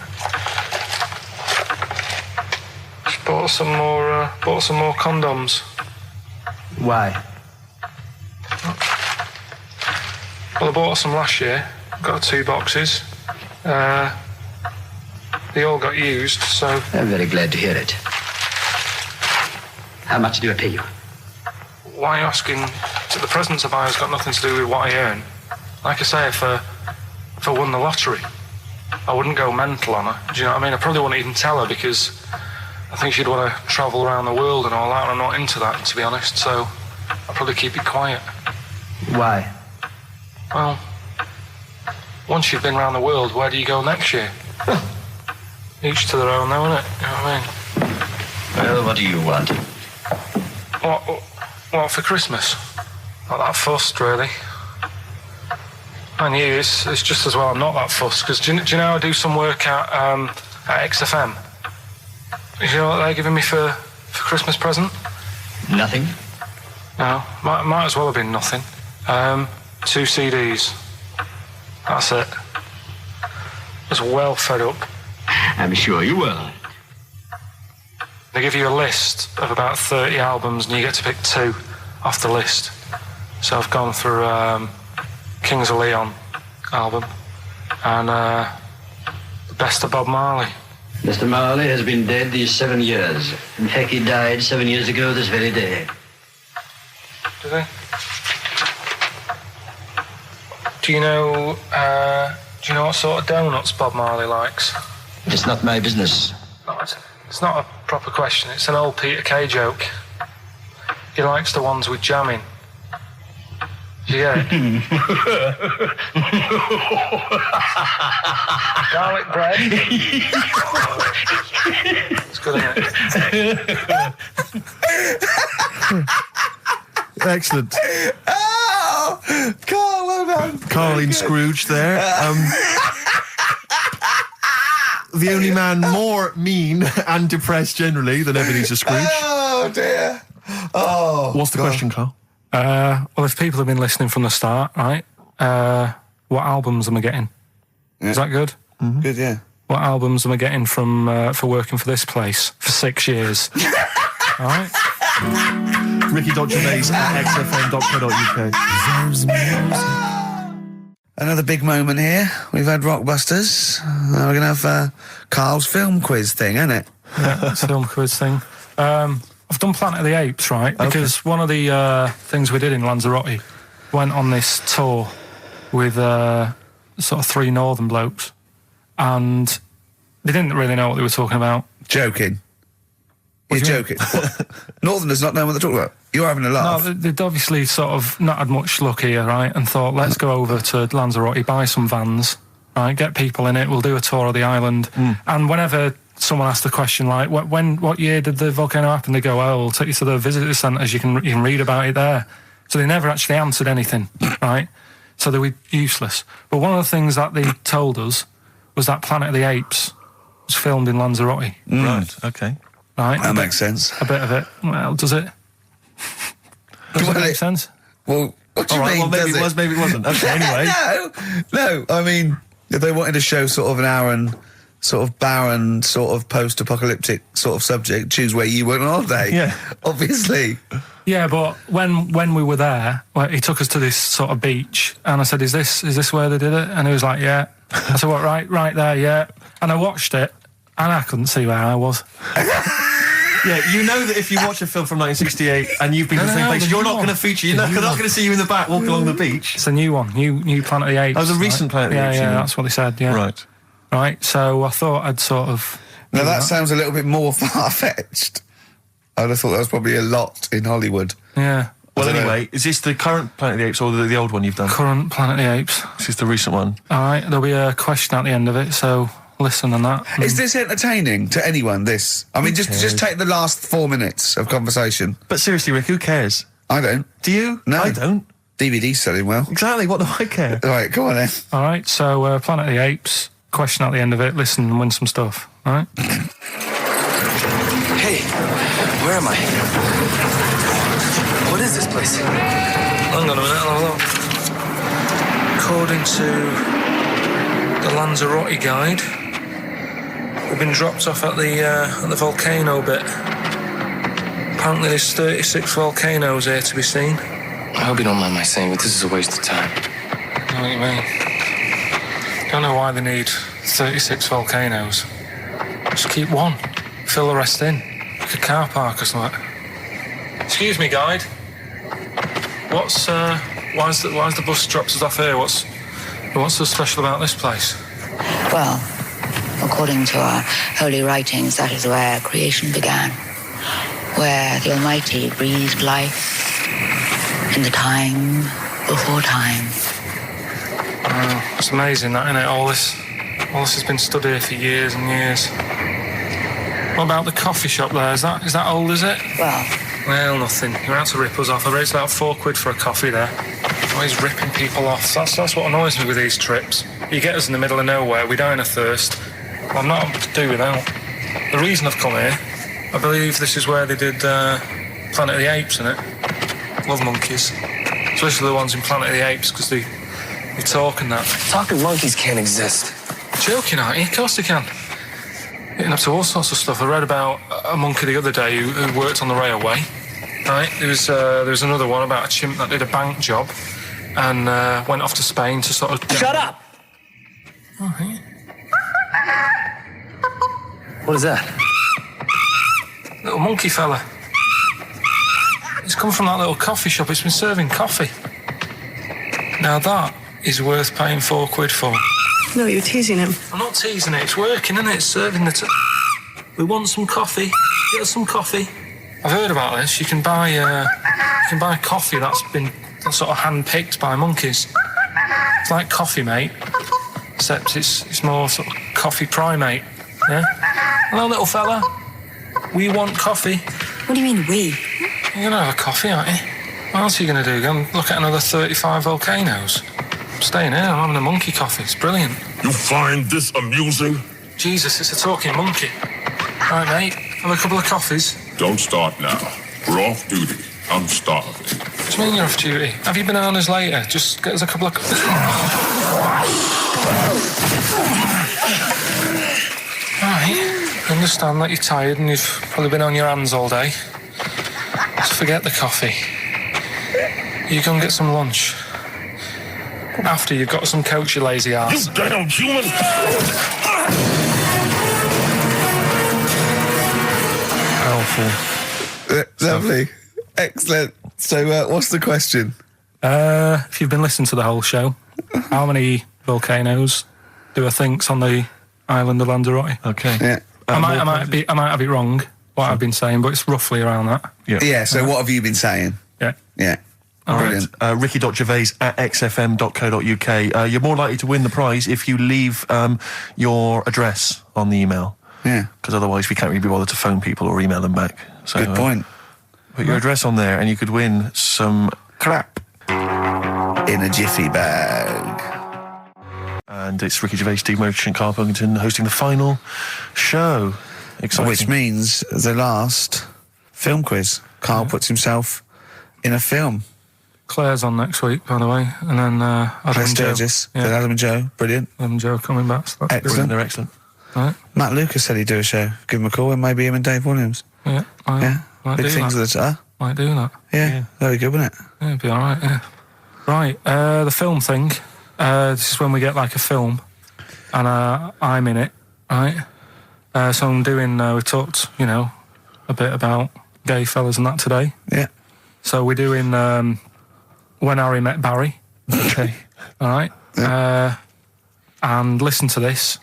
Just bought some more condoms. Why? Well, I bought some last year. Got 2 boxes. They all got used, so... I'm very glad to hear it. How much do I pay you? Why are you asking? The presents I buy has got nothing to do with what I earn. Like I say, if I won the lottery, I wouldn't go mental on her. Do you know what I mean? I probably wouldn't even tell her because I think she'd want to travel around the world and all that, and I'm not into that, to be honest, so I'd probably keep it quiet. Why? Well, once you've been around the world, where do you go next year? Each to their own, though, innit? You know what I mean? Well, what do you want? What for Christmas? Not that fussed, really. And you, it's just as well I'm not that fussed, because do you know I do some work at XFM? Do you know what they're giving me for Christmas present? Nothing? No, might as well have been nothing. 2 CDs. That's it. I was well fed up. I'm sure you will. They give you a list of about 30 albums and you get to pick 2 off the list. So I've gone through Kings of Leon album and the best of Bob Marley. Mr. Marley has been dead these 7 years. In fact, he died 7 years ago this very day. Did he? Do you know what sort of donuts Bob Marley likes? It's not my business. It's not a proper question. It's an old Peter Kay joke. He likes the ones with jam in. Do you get it? Garlic bread. It's good, isn't it? Excellent. Oh, Carl, well done. Carl in Scrooge there. The only man more mean and depressed generally than Ebenezer Scrooge. Oh, dear. Oh. What's the question, Carl? Well, if people have been listening from the start, right, what albums am I getting? Yeah. Is that good? Mm-hmm. Good, yeah. What albums am I getting from for working for this place for 6 years? All right. Ricky.Gervais at xfm.co.uk. Another big moment here. We've had Rockbusters. Now we're going to have Carl's film quiz thing, isn't it? Yeah, it's a film quiz thing. I've done Planet of the Apes, right? Because one of the things we did in Lanzarote went on this tour with sort of 3 northern blokes, and they didn't really know what they were talking about. Joking. You're joking. Northerners not knowing what they're talking about. You're having a laugh. No, they'd obviously sort of not had much luck here, right? And thought, let's go over to Lanzarote, buy some vans, right? Get people in it. We'll do a tour of the island. And whenever someone asked the question like, what year did the volcano happen? They go, oh, we'll take you to the visitor centres. You can read about it there. So they never actually answered anything, right? So they were useless. But one of the things that they told us was that Planet of the Apes was filmed in Lanzarote. Right, okay. Right, that makes sense. A bit of it. Well, does it? Does it make sense? Well, what do you mean? Well, maybe it was, maybe it wasn't. Okay, anyway. No. I mean, if they wanted to show sort of an barren, sort of post-apocalyptic sort of subject, choose where you went on holiday. Yeah. Obviously. Yeah, but when we were there, he took us to this sort of beach, and I said, "Is this where they did it?" And he was like, "Yeah." I said, "What? Right there, yeah." And I watched it, and I couldn't see where I was. Yeah, you know that if you watch a film from 1968 and you've been to the same place, you're not going to feature. You're not going to see you in the back walking along the beach. It's a new one, new Planet of the Apes. Oh, the recent Planet of the Apes. Yeah, that's what they said. Yeah. Right. So I thought I'd sort of. Now that sounds a little bit more far-fetched. I'd have thought that was probably a lot in Hollywood. Yeah. Well, anyway, is this the current Planet of the Apes or the old one you've done? Current Planet of the Apes. This is the recent one. All right. There'll be a question at the end of it, so listen on that. Is this entertaining to anyone, this? I mean, just take the last 4 minutes of conversation. But seriously, Rick, who cares? I don't. Do you? No. I don't. DVD's selling well. Exactly, what do I care? All right, come on then. All right, so Planet of the Apes, question at the end of it, listen and win some stuff, all right? Hey, where am I? What is this place? Hang on a minute, I'll have a look. According to the Lanzarote guide, we've been dropped off at the volcano bit. Apparently there's 36 volcanoes here to be seen. I hope you don't mind my saying, but this is a waste of time. I know what you mean. Don't know why they need 36 volcanoes. Just keep one. Fill the rest in. Like a car park or something. Excuse me, guide. Why's the bus dropped us off here? What's so special about this place? Well, according to our holy writings, that is where creation began, where the Almighty breathed life in the time before time. Wow, it's amazing that, isn't it? All this has been stood here for years and years. What about the coffee shop there? Is that old, is it? Well, nothing. You're out to rip us off. I raised about £4 for a coffee there. Always ripping people off. That's what annoys me with these trips. You get us in the middle of nowhere, we die in a thirst. I'm not able to do without. The reason I've come here, I believe this is where they did Planet of the Apes, innit? Love monkeys. Especially the ones in Planet of the Apes, because they talk and that. Talking monkeys can't exist. Joking, aren't you? Of course they can. Getting up to all sorts of stuff. I read about a monkey the other day who worked on the railway. Right? There was another one about a chimp that did a bank job and went off to Spain to sort of... Shut up! Oh, yeah. What is that? Little monkey fella. It's come from that little coffee shop. It's been serving coffee. Now that is worth paying £4 for. No, you're teasing him. I'm not teasing it. It's working, isn't it? It's serving the... We want some coffee. Get us some coffee. I've heard about this. You can buy coffee that's been sort of hand-picked by monkeys. It's like Coffee Mate, except it's more sort of coffee primate. Yeah? Hello, little fella. We want coffee. What do you mean, we? You're going to have a coffee, aren't you? What else are you going to do? Go and look at another 35 volcanoes? I'm staying here. I'm having a monkey coffee. It's brilliant. You find this amusing? Jesus, it's a talking monkey. Right, mate. Have a couple of coffees. Don't start now. We're off duty. I'm starving. What do you mean you're off duty? Have you bananas later? Just get us a couple of... Right. I understand that you're tired and you've probably been on your hands all day. Just forget the coffee. You go and get some lunch. After you've got some coach, you lazy ass. You damn human! Powerful. Lovely. Excellent. So, what's the question? If you've been listening to the whole show, how many volcanoes do I think's on the island of Lanzarote? Okay. Yeah. I might have it wrong, what I've been saying, but it's roughly around that. Yeah, so what have you been saying? Yeah. Yeah. All Brilliant. right. Ricky.Gervais at xfm.co.uk. You're more likely to win the prize if you leave your address on the email. Yeah. Because otherwise we can't really be bothered to phone people or email them back. So, Good point. Put your address on there and you could win some crap. In a jiffy bag. And it's Ricky Gervais, Steve Merchant, Karl Pilkington hosting the final show. Exciting. Which means the last film quiz. Karl puts himself in a film. Claire's on next week, by the way, and then Adam and Joe. Sturgis, Adam and Joe, brilliant. Adam and Joe coming back. So that's Excellent. They're excellent. Right. Matt Lucas said he'd do a show. Give him a call, and maybe him and Dave Williams. Yeah, might big do things that. with the Might do that. Yeah, very good, wasn't it? Yeah, it'd be all right. Yeah. Right, the film thing. This is when we get like a film, and I'm in it. Right. So I'm doing. We talked, a bit about gay fellas and that today. Yeah. So we're doing When Harry Met Barry. Okay. All right. Yeah. And listen to this,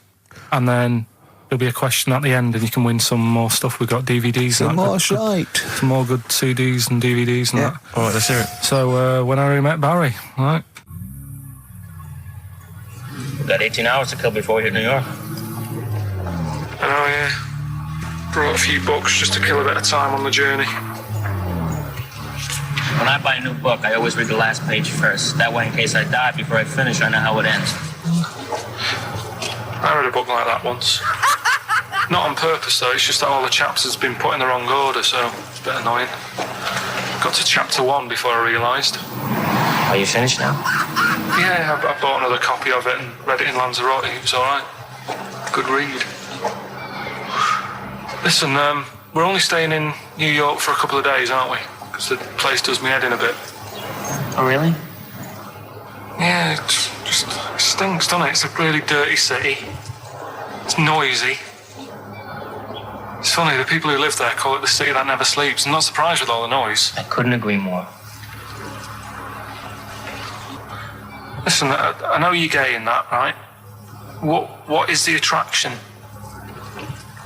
and then there'll be a question at the end, and you can win some more stuff. We've got DVDs. Some more shite. Some more good CDs and DVDs and that. All right, let's hear it. So When Harry Met Barry. All right. We've got 18 hours to kill before we hit New York. Oh, yeah. Brought a few books just to kill a bit of time on the journey. When I buy a new book, I always read the last page first. That way, in case I die before I finish, I know how it ends. I read a book like that once. Not on purpose, though. It's just that all the chapters have been put in the wrong order, so it's a bit annoying. Got to chapter 1 before I realised. Are you finished now? Yeah, I bought another copy of it and read it in Lanzarote. It was all right. Good read. Listen, we're only staying in New York for a couple of days, aren't we? Because the place does me head in a bit. Oh, really? Yeah, it stinks, doesn't it? It's a really dirty city. It's noisy. It's funny, the people who live there call it the city that never sleeps. I'm not surprised with all the noise. I couldn't agree more. Listen, I know you're gay in that, right? what is the attraction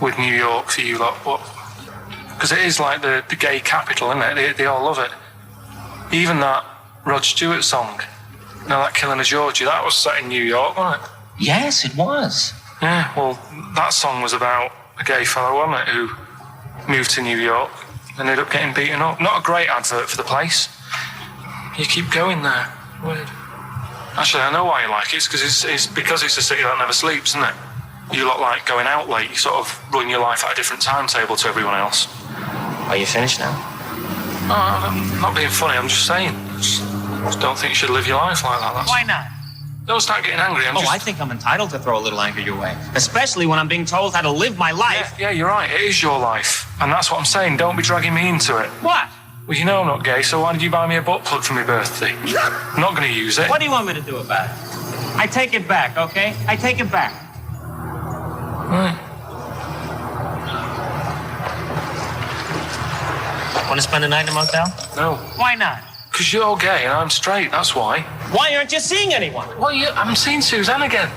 with New York for you lot? What? Because it is like the gay capital, isn't it? They all love it. Even that Rod Stewart song, that Killing of Georgie, that was set in New York, wasn't it? Yes, it was. Yeah, well, that song was about a gay fellow, wasn't it, who moved to New York and ended up getting beaten up. Not a great advert for the place. You keep going there. Weird. Actually, I know why you like it. It's because it's a city that never sleeps, isn't it? You lot like going out late. You sort of run your life at a different timetable to everyone else. Are you finished now? No, I'm not being funny. I'm just saying. Just don't think you should live your life like that. Why not? Don't start getting angry. I think I'm entitled to throw a little anger your way. Especially when I'm being told how to live my life. Yeah, you're right. It is your life. And that's what I'm saying. Don't be dragging me into it. What? Well, you know I'm not gay, so why did you buy me a butt plug for my birthday? I'm not going to use it. What do you want me to do about it? I take it back, okay? I take it back. Right. Want to spend the night in a motel? No. Why not? Because you're gay and I'm straight, that's why. Why aren't you seeing anyone? Well, I'm seeing Suzanne again.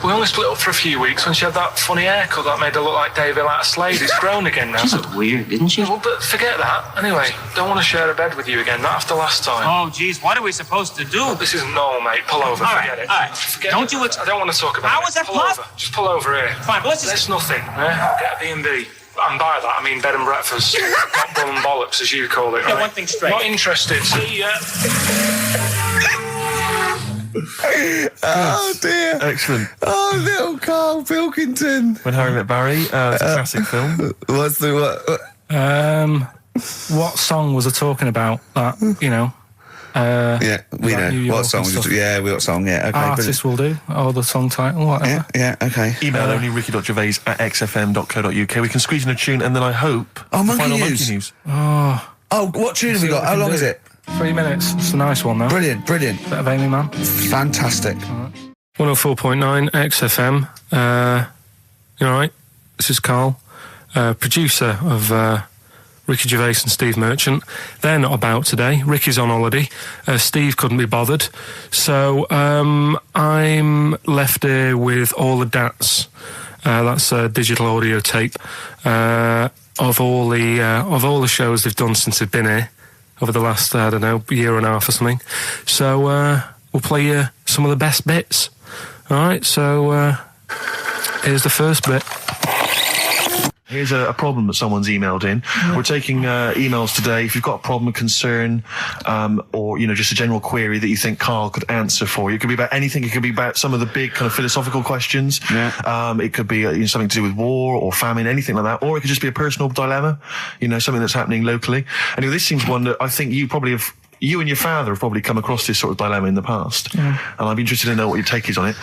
We only split up for a few weeks when she had that funny haircut that made her look like David out of Slade. It's grown again now. She looked weird, didn't she? Well, but forget that. Anyway, don't want to share a bed with you again, not after last time. Oh, geez, what are we supposed to do? This isn't normal, mate. Pull over, forget it. All right. Forget Don't it. you... I don't want to talk about it. How was that pull over. Just pull over here. Fine, but let's just... That's nothing. I'll get a B&B. And by that, I mean bed and breakfast. Not bull and bollocks, as you call it, Yeah, right? one thing straight. Not interested. See ya. Oh dear. Excellent. Oh, little Karl Pilkington. When Harry Met Barry, it's a classic film. What's the What song was I talking about? That, you know. Yeah, we like know. New York What song? and stuff. Yeah, we got song, yeah. Okay, Artist will do, or the song title, whatever. Yeah, okay. Email only ricky.gervais@xfm.co.uk. We can squeeze in a tune, and then I hope the Monkey final News. Monkey News. Oh, what tune have we got? How long is it? 3 minutes. It's a nice one, though. Brilliant. Bit of Amy Man. Fantastic. 104.9 XFM. You all right? This is Karl, producer of Ricky Gervais and Steve Merchant. They're not about today. Ricky's on holiday. Steve couldn't be bothered. So I'm left here with all the DATs. That's a digital audio tape of all the shows they've done since they've been here over the last, I don't know, year and a half or something. So we'll play you some of the best bits. All right, so here's the first bit. Here's a problem that someone's emailed in. We're taking emails today. If you've got a problem, a concern, or, you know, just a general query that you think Karl could answer for you. It could be about anything. It could be about some of the big kind of philosophical questions. Yeah. It could be something to do with war or famine, anything like that. Or it could just be a personal dilemma, you know, something that's happening locally. Anyway, this seems one that I think you and your father have probably come across this sort of dilemma in the past. Yeah. And I'd be interested to know what your take is on it.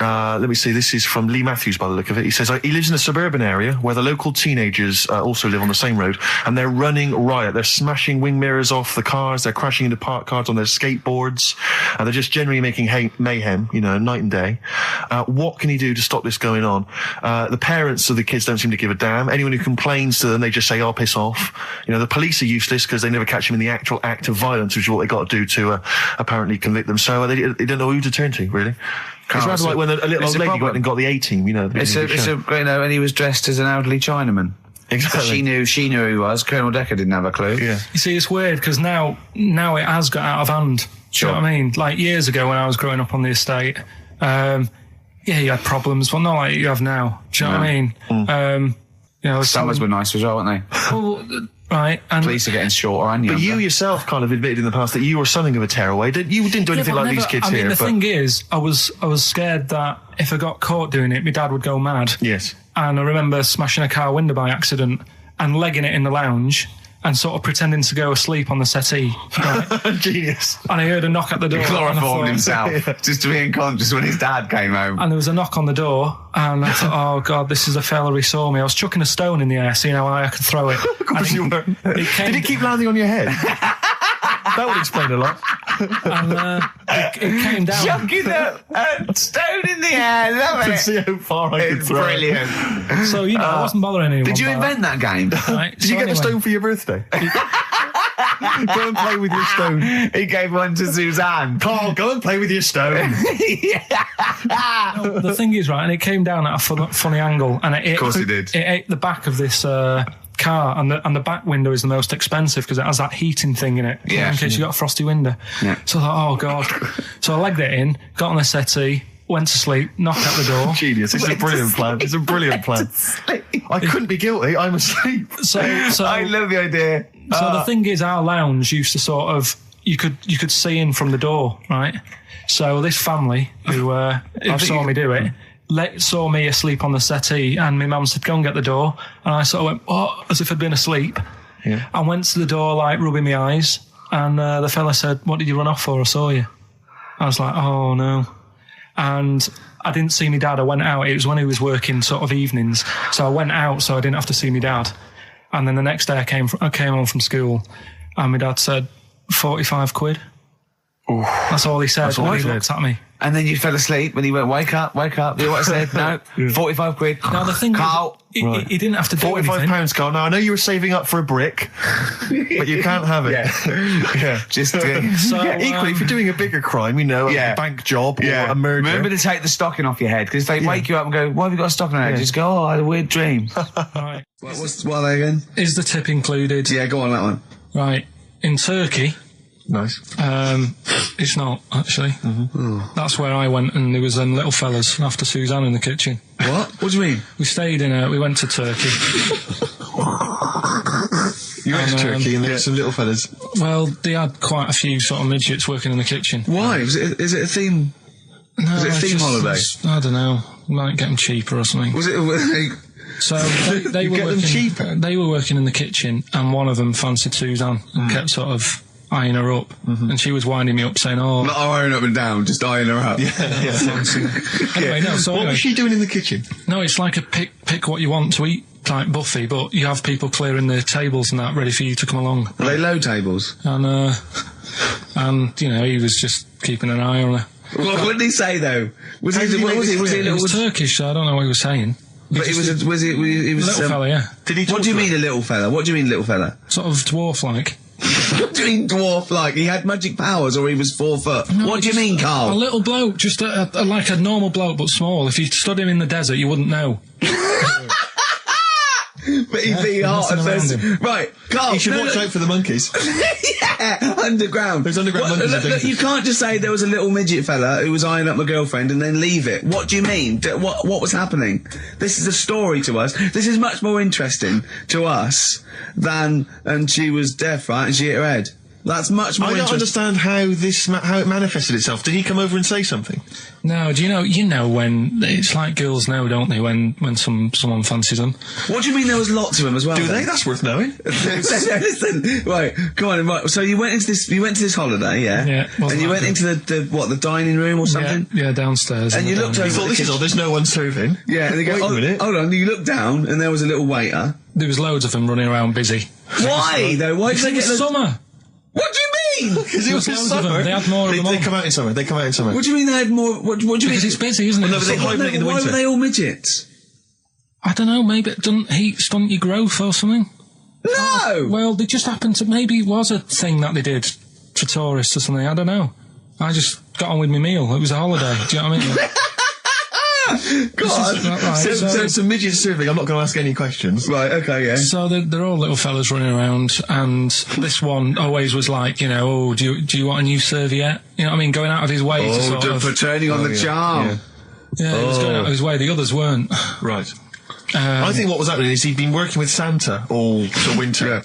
Let me see. This is from Lee Matthews by the look of it. He says, he lives in a suburban area where the local teenagers also live on the same road, and they're running riot. They're smashing wing mirrors off the cars. They're crashing into parked cars on their skateboards. And they're just generally making mayhem, you know, night and day. What can he do to stop this going on? The parents of the kids don't seem to give a damn. Anyone who complains to them, they just say, "Oh, piss off." You know, the police are useless because they never catch them in the actual act of violence, which is what they got to do to apparently convict them. So they don't know who to turn to, really. It's rather like when a little old lady went and got the A-team, you know. It's you know, and he was dressed as an elderly Chinaman. Exactly. She knew who he was. Colonel Decker didn't have a clue. Yeah. You see, it's weird because now it has got out of hand. Sure. Do you know what I mean? Like years ago when I was growing up on the estate, yeah, you had problems, but not like you have now. Do you know what I mean? You know, summers were nice as well, weren't they? Well, right. And police are getting shorter and younger. But you yourself kind of admitted in the past that you were something of a tearaway. You didn't do anything like these kids here. The thing is, I was scared that if I got caught doing it, my dad would go mad. Yes. And I remember smashing a car window by accident and legging it in the lounge and sort of pretending to go asleep on the settee. Right? Genius. And I heard a knock at the door. He chloroformed himself just to be unconscious when his dad came home. And there was a knock on the door, and I thought, oh God, this is a fella who saw me. I was chucking a stone in the air, seeing how high I could throw it. Of course you were. Did it keep landing on your head? That would explain a lot. And it came down. Chucking a stone in the air, love it. To see how far I could throw brilliant. It. So, you know, I wasn't bothering anyone. Did you invent that game? Right? Did you get the stone for your birthday? Go and play with your stone. He gave one to Suzanne. Carl, go and play with your stone. The thing is, right, and it came down at a funny angle, and Of course it did. It ate the back of this car, and the back window is the most expensive because it has that heating thing in it. Yeah. In case you got a frosty window. Yeah. So I thought, oh god. So I legged it in, got on the settee, went to sleep, knocked out the door. Genius. It's a brilliant plan. It's a brilliant plan. I couldn't be guilty. I'm asleep. So I love the idea. So the thing is, our lounge used to sort of you could see in from the door, right? So this family who saw me do it saw me asleep on the settee, and my mum said, "Go and get the door." And I sort of went, "Oh," as if I'd been asleep. Yeah. I went to the door, like rubbing my eyes, and the fella said, "What did you run off for? I saw you." I was like, "Oh no." And I didn't see my dad. I went out. It was when he was working sort of evenings. So I went out so I didn't have to see my dad. And then the next day I came home from school, and my dad said, 45 quid. Ooh. That's all he said. That's all when he he said. looked at me. And then you fell asleep when he went, wake up. You know what I said? No, 45 quid. Now the thing Carl. is, he didn't have to do anything. £45, Carl. Now, I know you were saving up for a brick, but you can't have it. Yeah. Just equally, if you're doing a bigger crime, a bank job or a murder. Remember to take the stocking off your head, because if they wake you up and go, why have you got a stocking on your head? Just go, oh, I had a weird dream. Right. What are they again? Is the tip included? Yeah, go on, that one. Right. In Turkey... Nice. It's not, actually. Mm-hmm. That's where I went, and there was little fellas after Suzanne in the kitchen. What? What do you mean? We stayed we went to Turkey. You went to Turkey and there were some little fellas? Well, they had quite a few sort of midgets working in the kitchen. Why? Is it a theme? No, was it a theme holiday? I don't know. Might get them cheaper or something. Was it... So they were working cheaper. They were working in the kitchen, and one of them fancied Suzanne and kept sort of eyeing her up, and she was winding me up saying, "Oh, not eyeing up and down, just eyeing her up." Anyway, no. So what was she doing in the kitchen? No, it's like a pick what you want to eat type buffet, but you have people clearing the tables and that ready for you to come along. Are they low tables? And he was just keeping an eye on her. What did he say though? Was he Turkish? So I don't know what he was saying. But he was a little fella, yeah. Did he? What do you mean a little fella? What do you mean little fella? Sort of dwarf-like. What do you mean dwarf-like? He had magic powers, or he was 4 foot? No, what do you mean, Carl? A little bloke, just like a normal bloke, but small. If you stood him in the desert, you wouldn't know. But he'd be hot and says, right, Carl. You should watch out for the monkeys. Yeah, underground. There's underground monkeys. Look, you can't just say there was a little midget fella who was eyeing up my girlfriend and then leave it. What do you mean? What was happening? This is a story to us. This is much more interesting to us than, and she was deaf, right, and she hit her head. That's much more interesting. I don't understand how it manifested itself. Did he come over and say something? No, do you know when it's like girls know, don't they, when someone fancies them? What do you mean there was lots of them as well? Do they? That's worth knowing. Listen, right, come on, right. So you went to this holiday, yeah? Yeah. And you went into the dining room or something? Yeah, downstairs. And you looked over. You thought, there's no one serving. Yeah, and they go, wait a minute. Hold on, you looked down and there was a little waiter. There was loads of them running around busy. Why though? Why did they get summer? What do you mean? Because it was summer. They had more of them. They come out in summer. What do you mean they had more? What do you mean? Because it's busy, isn't it? Well, no, but they hibernate in the winter. Why were they all midgets? I don't know. Maybe it doesn't heat stunt your growth or something. No. Well, they just happened to. Maybe it was a thing that they did for tourists or something. I don't know. I just got on with my meal. It was a holiday. Do you know what I mean? God. So it's a midget serving. I'm not going to ask any questions. Right, okay, yeah. So they're all little fellas running around, and this one always was like, do you want a new serviette? You know what I mean? Going out of his way to sort of... for turning on the charm. Yeah, he was going out of his way. The others weren't. Right. I think what was happening is he'd been working with Santa all the winter. Yeah.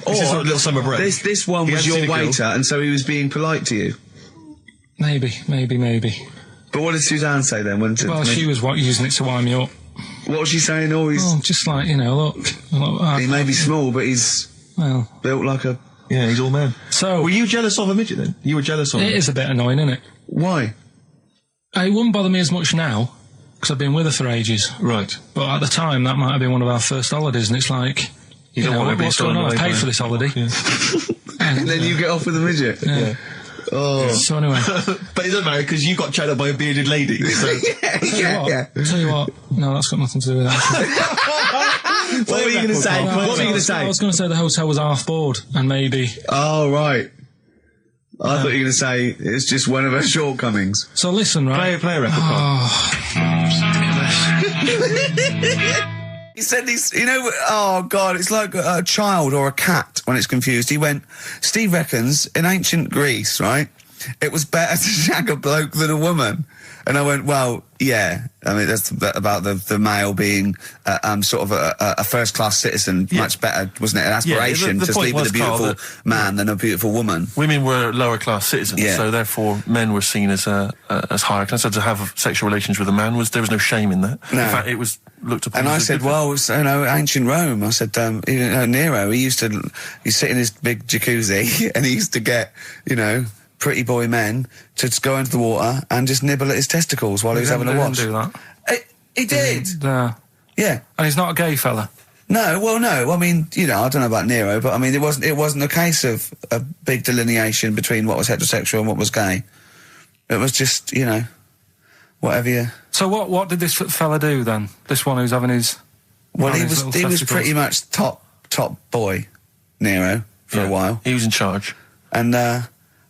This is sort of little summer break. This one was your waiter, and so he was being polite to you? Maybe. But what did Suzanne say then? She was using it to wind me up. What was she saying? Just like, look. He may be small, but he's built like a... Yeah, he's all man. So... Were you jealous of a midget then? You were jealous of him? It is a bit annoying, isn't it? Why? It wouldn't bother me as much now, because I've been with her for ages. Right. But at the time, that might have been one of our first holidays, and it's like... You don't want to be what's going on? I paid for this holiday. Yeah. And then you get off with a midget? Yeah. Oh. So anyway. But it doesn't matter, because you got chatted up by a bearded lady. So. yeah. Tell you what. No, that's got nothing to do with that. What were you going to say? What were you going to say? I was going to say the hotel was half board, and maybe... Oh, right. I thought you were going to say it's just one of her shortcomings. So listen, right? Play a record, Carl. He said oh God, it's like a child or a cat when it's confused. He went, Steve reckons in ancient Greece, right, it was better to shag a bloke than a woman. And I went, well, yeah. I mean, that's about the male being sort of a first-class citizen. Yeah. Much better, wasn't it? An aspiration to sleep with a beautiful man than a beautiful woman. Women were lower-class citizens, so therefore men were seen as higher class. So to have sexual relations with a man there was no shame in that. No. In fact, it was looked upon. And I said, well, ancient Rome. I said, Nero. He'd sit in his big jacuzzi and he used to get, pretty boy men to go into the water and just nibble at his testicles while he was having a watch. He didn't do that. He did. Yeah. And he's not a gay fella. No, well, no. I mean, I don't know about Nero, but I mean, it wasn't a case of a big delineation between what was heterosexual and what was gay. It was just, whatever you... So what did this fella do then? This one who's having his... Well, he was pretty much top boy, Nero, for a while. He was in charge. And,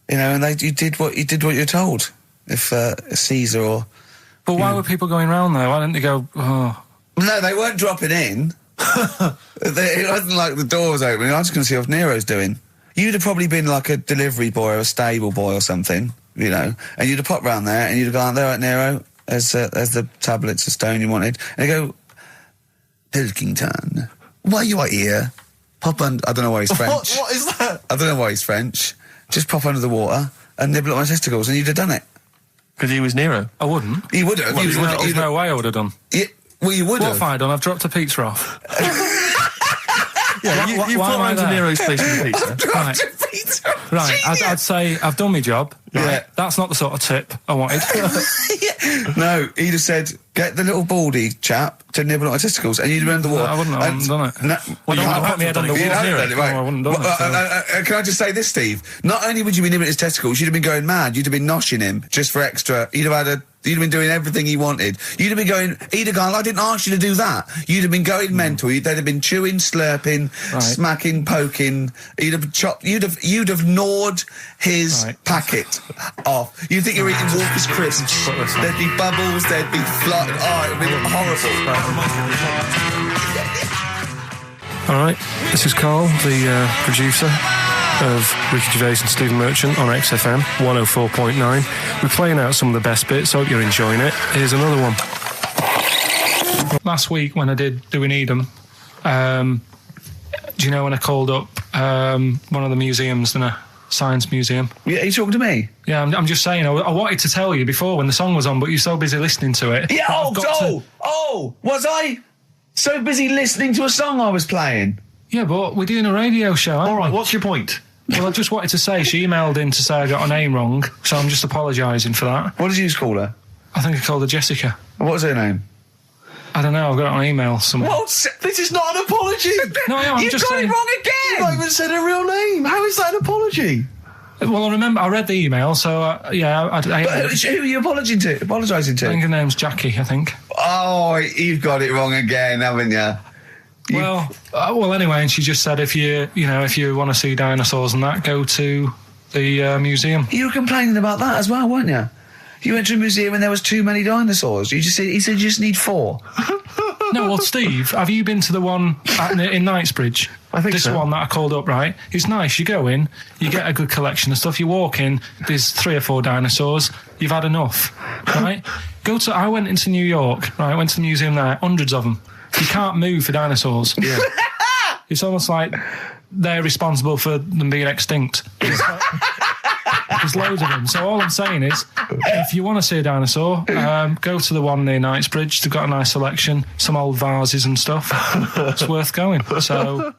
you did what you're told. If Caesar or... But why were people going round there? Why didn't they go, oh... No, they weren't dropping in. It wasn't like the door was opening. I was just going to see what Nero's doing. You'd have probably been like a delivery boy or a stable boy or something, and you'd have popped round there and you'd have gone, there, right, Nero, as the tablets of stone you wanted. And they go, Pilkington, why you are here? Pop under... I don't know why he's French. What is that? I don't know why he's French. Just pop under the water and nibble at my testicles and you'd have done it. Because he was Nero. I wouldn't. You would have. There's no way I would have done. Yeah, well, you would have. What have I done? I've dropped a pizza off. You put around to Nero's place with the pizza. I've dropped a pizza. Right, I'd say I've done my job. Right? Yeah. That's not the sort of tip I wanted. No, he'd have said, get the little baldy chap to nibble at my testicles, and you'd have been under the water. I wouldn't have done it. No, well, you would have put me head under the water. Right. I wouldn't have done it. Can I just say this, Steve? Not only would you be nibbling at his testicles, you'd have been going mad. You'd have been noshing him just for extra. You'd have been doing everything he wanted. You'd have been going, he'd have gone, I didn't ask you to do that. You'd have been going mental. They'd have been chewing, slurping, smacking, poking. You'd have chopped, you'd have gnawed his packet off. You'd think you were eating Walker's crisps. There'd be bubbles, there'd be flood. Oh, it would be horrible. Alright, this is Karl, the producer of Ricky Gervais and Stephen Merchant on XFM 104.9. We're playing out some of the best bits. Hope you're enjoying it. Here's another one. Last week when I did Do We Need 'Em, do you know when I called up one of the museums, in a science museum? Yeah, are you talking to me? Yeah, I'm just saying, I wanted to tell you before when the song was on, but you're so busy listening to it. Yeah, was I so busy listening to a song I was playing? Yeah, but we're doing a radio show, aren't we? All right, what's your point? Well, I just wanted to say, she emailed in to say I got her name wrong, so I'm just apologising for that. What did you call her? I think I called her Jessica. What was her name? I don't know, I've got it on email somewhere. What? This is not an apology! No, I'm just saying... You've got it wrong again! You've not even said her real name! How is that an apology? Well, I remember, I read the email, so, yeah... But who are you apologising to? I think her name's Jackie, I think. Oh, you've got it wrong again, haven't you? Well, anyway, and she just said if you want to see dinosaurs and that, go to the museum. You were complaining about that as well, weren't you? You went to a museum and there was too many dinosaurs. He said you just need 4. No, well, Steve, have you been to the one in Knightsbridge? I think this so. One that I called up, right? It's nice. You go in, you get a good collection of stuff. You walk in, there's 3 or 4 dinosaurs. You've had enough, right? I went into New York, right? I went to the museum there, hundreds of them. You can't move for dinosaurs. Yeah. It's almost like they're responsible for them being extinct. There's loads of them. So all I'm saying is, if you want to see a dinosaur, go to the one near Knightsbridge. They've got a nice selection, some old vases and stuff. It's worth going. So...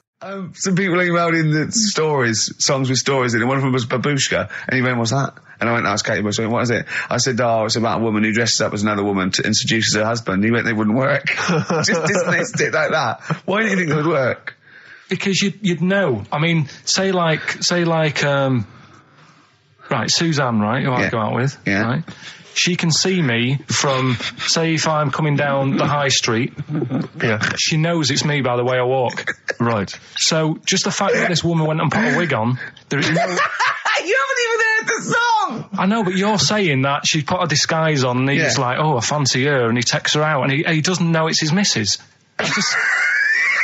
some people emailed in the songs with stories in it. One of them was Babushka, and he went, what's that? And I went, that's Katie Bush. I went, what is it? I said, it's about a woman who dresses up as another woman and seduces her husband. He went, they wouldn't work. Just dismissed it like that. Why do you think it would work? Because you'd know. I mean, say like, right, right, Suzanne, right, who I go out with, right? She can see me from, say, if I'm coming down the high street. Yeah. She knows it's me by the way I walk. Right. So, just the fact that this woman went and put a wig on, there is no... You haven't even heard the song! I know, but you're saying that she put a disguise on and he's like, oh, I fancy her, and he takes her out, and he doesn't know it's his missus.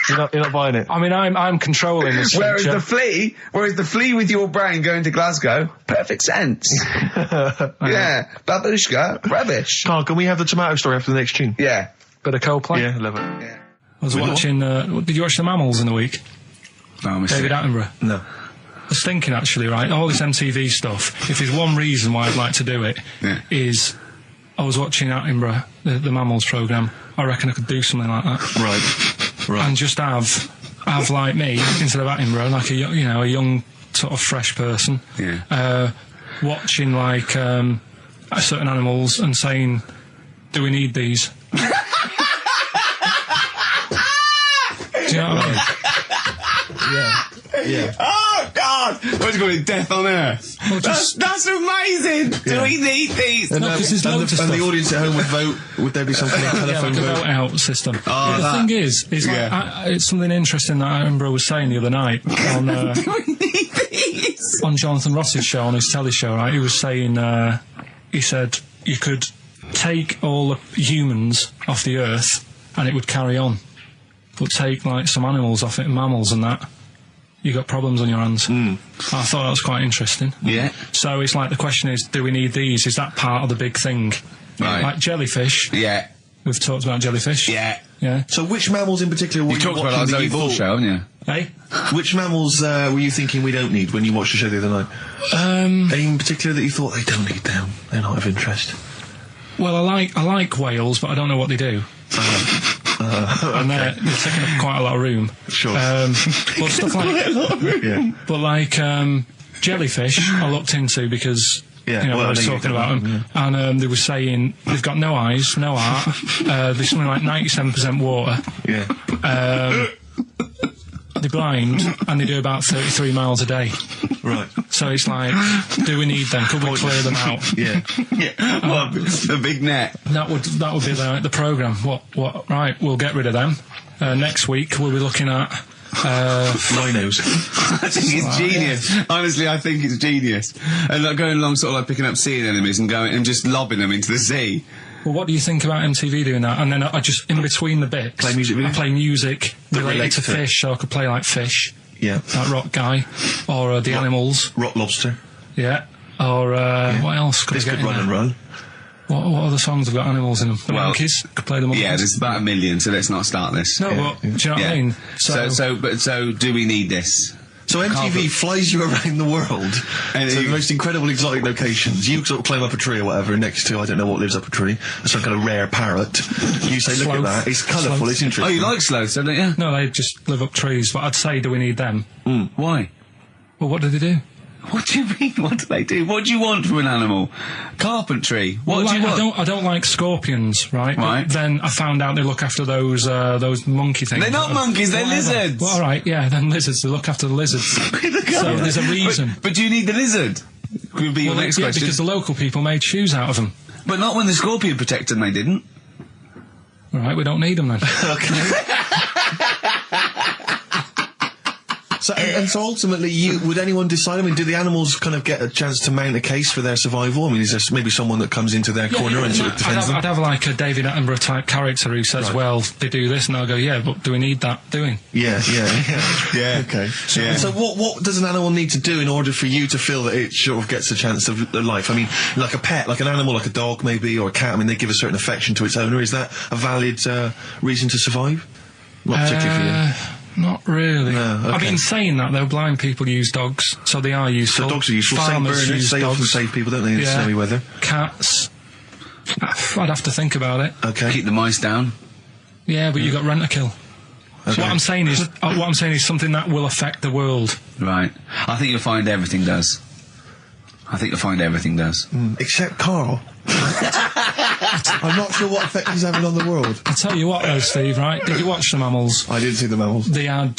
You're not buying it. I mean, I'm controlling this. Whereas the flea with your brain going to Glasgow, perfect sense. Yeah, babushka, rubbish. Carl, can we have the tomato story after the next tune? Yeah. Bit of Coldplay? Yeah, love it. Yeah. I was watching, did you watch The Mammals in the week? No, David Attenborough? No. I was thinking, actually, right, all this MTV stuff, if there's one reason why I'd like to do it, is I was watching Attenborough, the Mammals programme. I reckon I could do something like that. Right. And just have like me, instead of Attenborough, like a young, sort of fresh person, watching, like, certain animals and saying, do we need these? Do you know what I mean? Yeah. Oh, God! What's going to be Death on Earth? Well, that's amazing! Do we need these? And, No, 'cause there's loads of and the stuff. audience at home would vote. Would there be something like telephone like a vote? vote out system. Oh, The thing is like, it's something interesting that Attenborough was saying the other night on on Jonathan Ross's show, on his telly show, right? He was saying, he said you could take all the humans off the earth and it would carry on, but take like some animals off it, mammals and that, you got problems on your hands. I thought that was quite interesting. Yeah. So it's like the question is, do we need these? Is that part of the big thing? Right. Like jellyfish. Yeah. We've talked about jellyfish. Yeah. Yeah. So which mammals in particular were You you talked about watching that that you Zoe Ball thought... show, haven't you? Hey? Which mammals were you thinking we don't need when you watched the show the other night? Any in particular that you thought they don't need them? They're not of interest. Well, I like whales, but I don't know what they do. And they're taking up quite a lot of room. Sure. But stuff like Yeah. but like jellyfish, I looked into because I was talking about them, and they were saying they've got no eyes, no heart. There's something like 97% water. Yeah. They're blind, and they do about 33 miles a day. Right. So it's like, do we need them? Could we clear them out? Yeah. Well, the big net. That would be the programme. What? Right, we'll get rid of them. Next week we'll be looking at rhinos. I think it's genius. Yeah. Honestly, I think it's genius. And like going along, sort of like picking up sea anemones and going and just lobbing them into the sea. Well, what do you think about MTV doing that? And then I just, in between the bits, play music videos? I play music related to fish, so I could play like Fish. Yeah. That Rock Guy. Or the Animals. Rock Lobster. Yeah. Or, what else could I get in Run there? and Run. What other songs have got animals in them? The Monkeys? Could play the Monkeys. Yeah, there's about 1 million, so let's not start this. No, but, do you know what I mean? So do we need this? So MTV flies you around the world to the most incredible exotic locations. You sort of climb up a tree or whatever, and next to, I don't know what lives up a tree, some kind of rare parrot. You say, look at that, it's colourful, it's interesting. Oh, you like sloths, don't you? No, they just live up trees, but I'd say, do we need them? Why? Well, what do they do? What do you mean? What do they do? What do you want from an animal? Carpentry. What do you want? I don't like scorpions, right? Right. But then I found out they look after those monkey things. They're not monkeys, they're lizards. Well, all right, yeah, then lizards. They look after the lizards. So there's a reason. But do you need the lizard? Could be your next question. Because the local people made shoes out of them. But not when the scorpion protected them, they didn't. All right, we don't need them then. Okay. So ultimately, would anyone decide? I mean, do the animals kind of get a chance to mount a case for their survival? I mean, is there maybe someone that comes into their corner and sort of defends them? I'd have like a David Attenborough type character who says, well, they do this, and I'll go, yeah, but do we need that doing? Yeah. Okay. So what does an animal need to do in order for you to feel that it sort of gets a chance of life? I mean, like a pet, like an animal, like a dog maybe, or a cat, I mean, they give a certain affection to its owner. Is that a valid reason to survive? Not particularly for you. Not really. No, okay. I've been saying that, though. Blind people use dogs, so they are useful. So dogs are useful. Farmers use they dogs. often save people, don't they, in snowy weather? Cats. I'd have to think about it. Okay. Keep the mice down. Yeah, but you got rent-a-kill. Okay. So what I'm saying is something that will affect the world. Right. I think you'll find everything does. Except Carl. I'm not sure what effect he's having on the world. I'll tell you what, though, Steve. Right? Did you watch the Mammals? I did see the Mammals. They had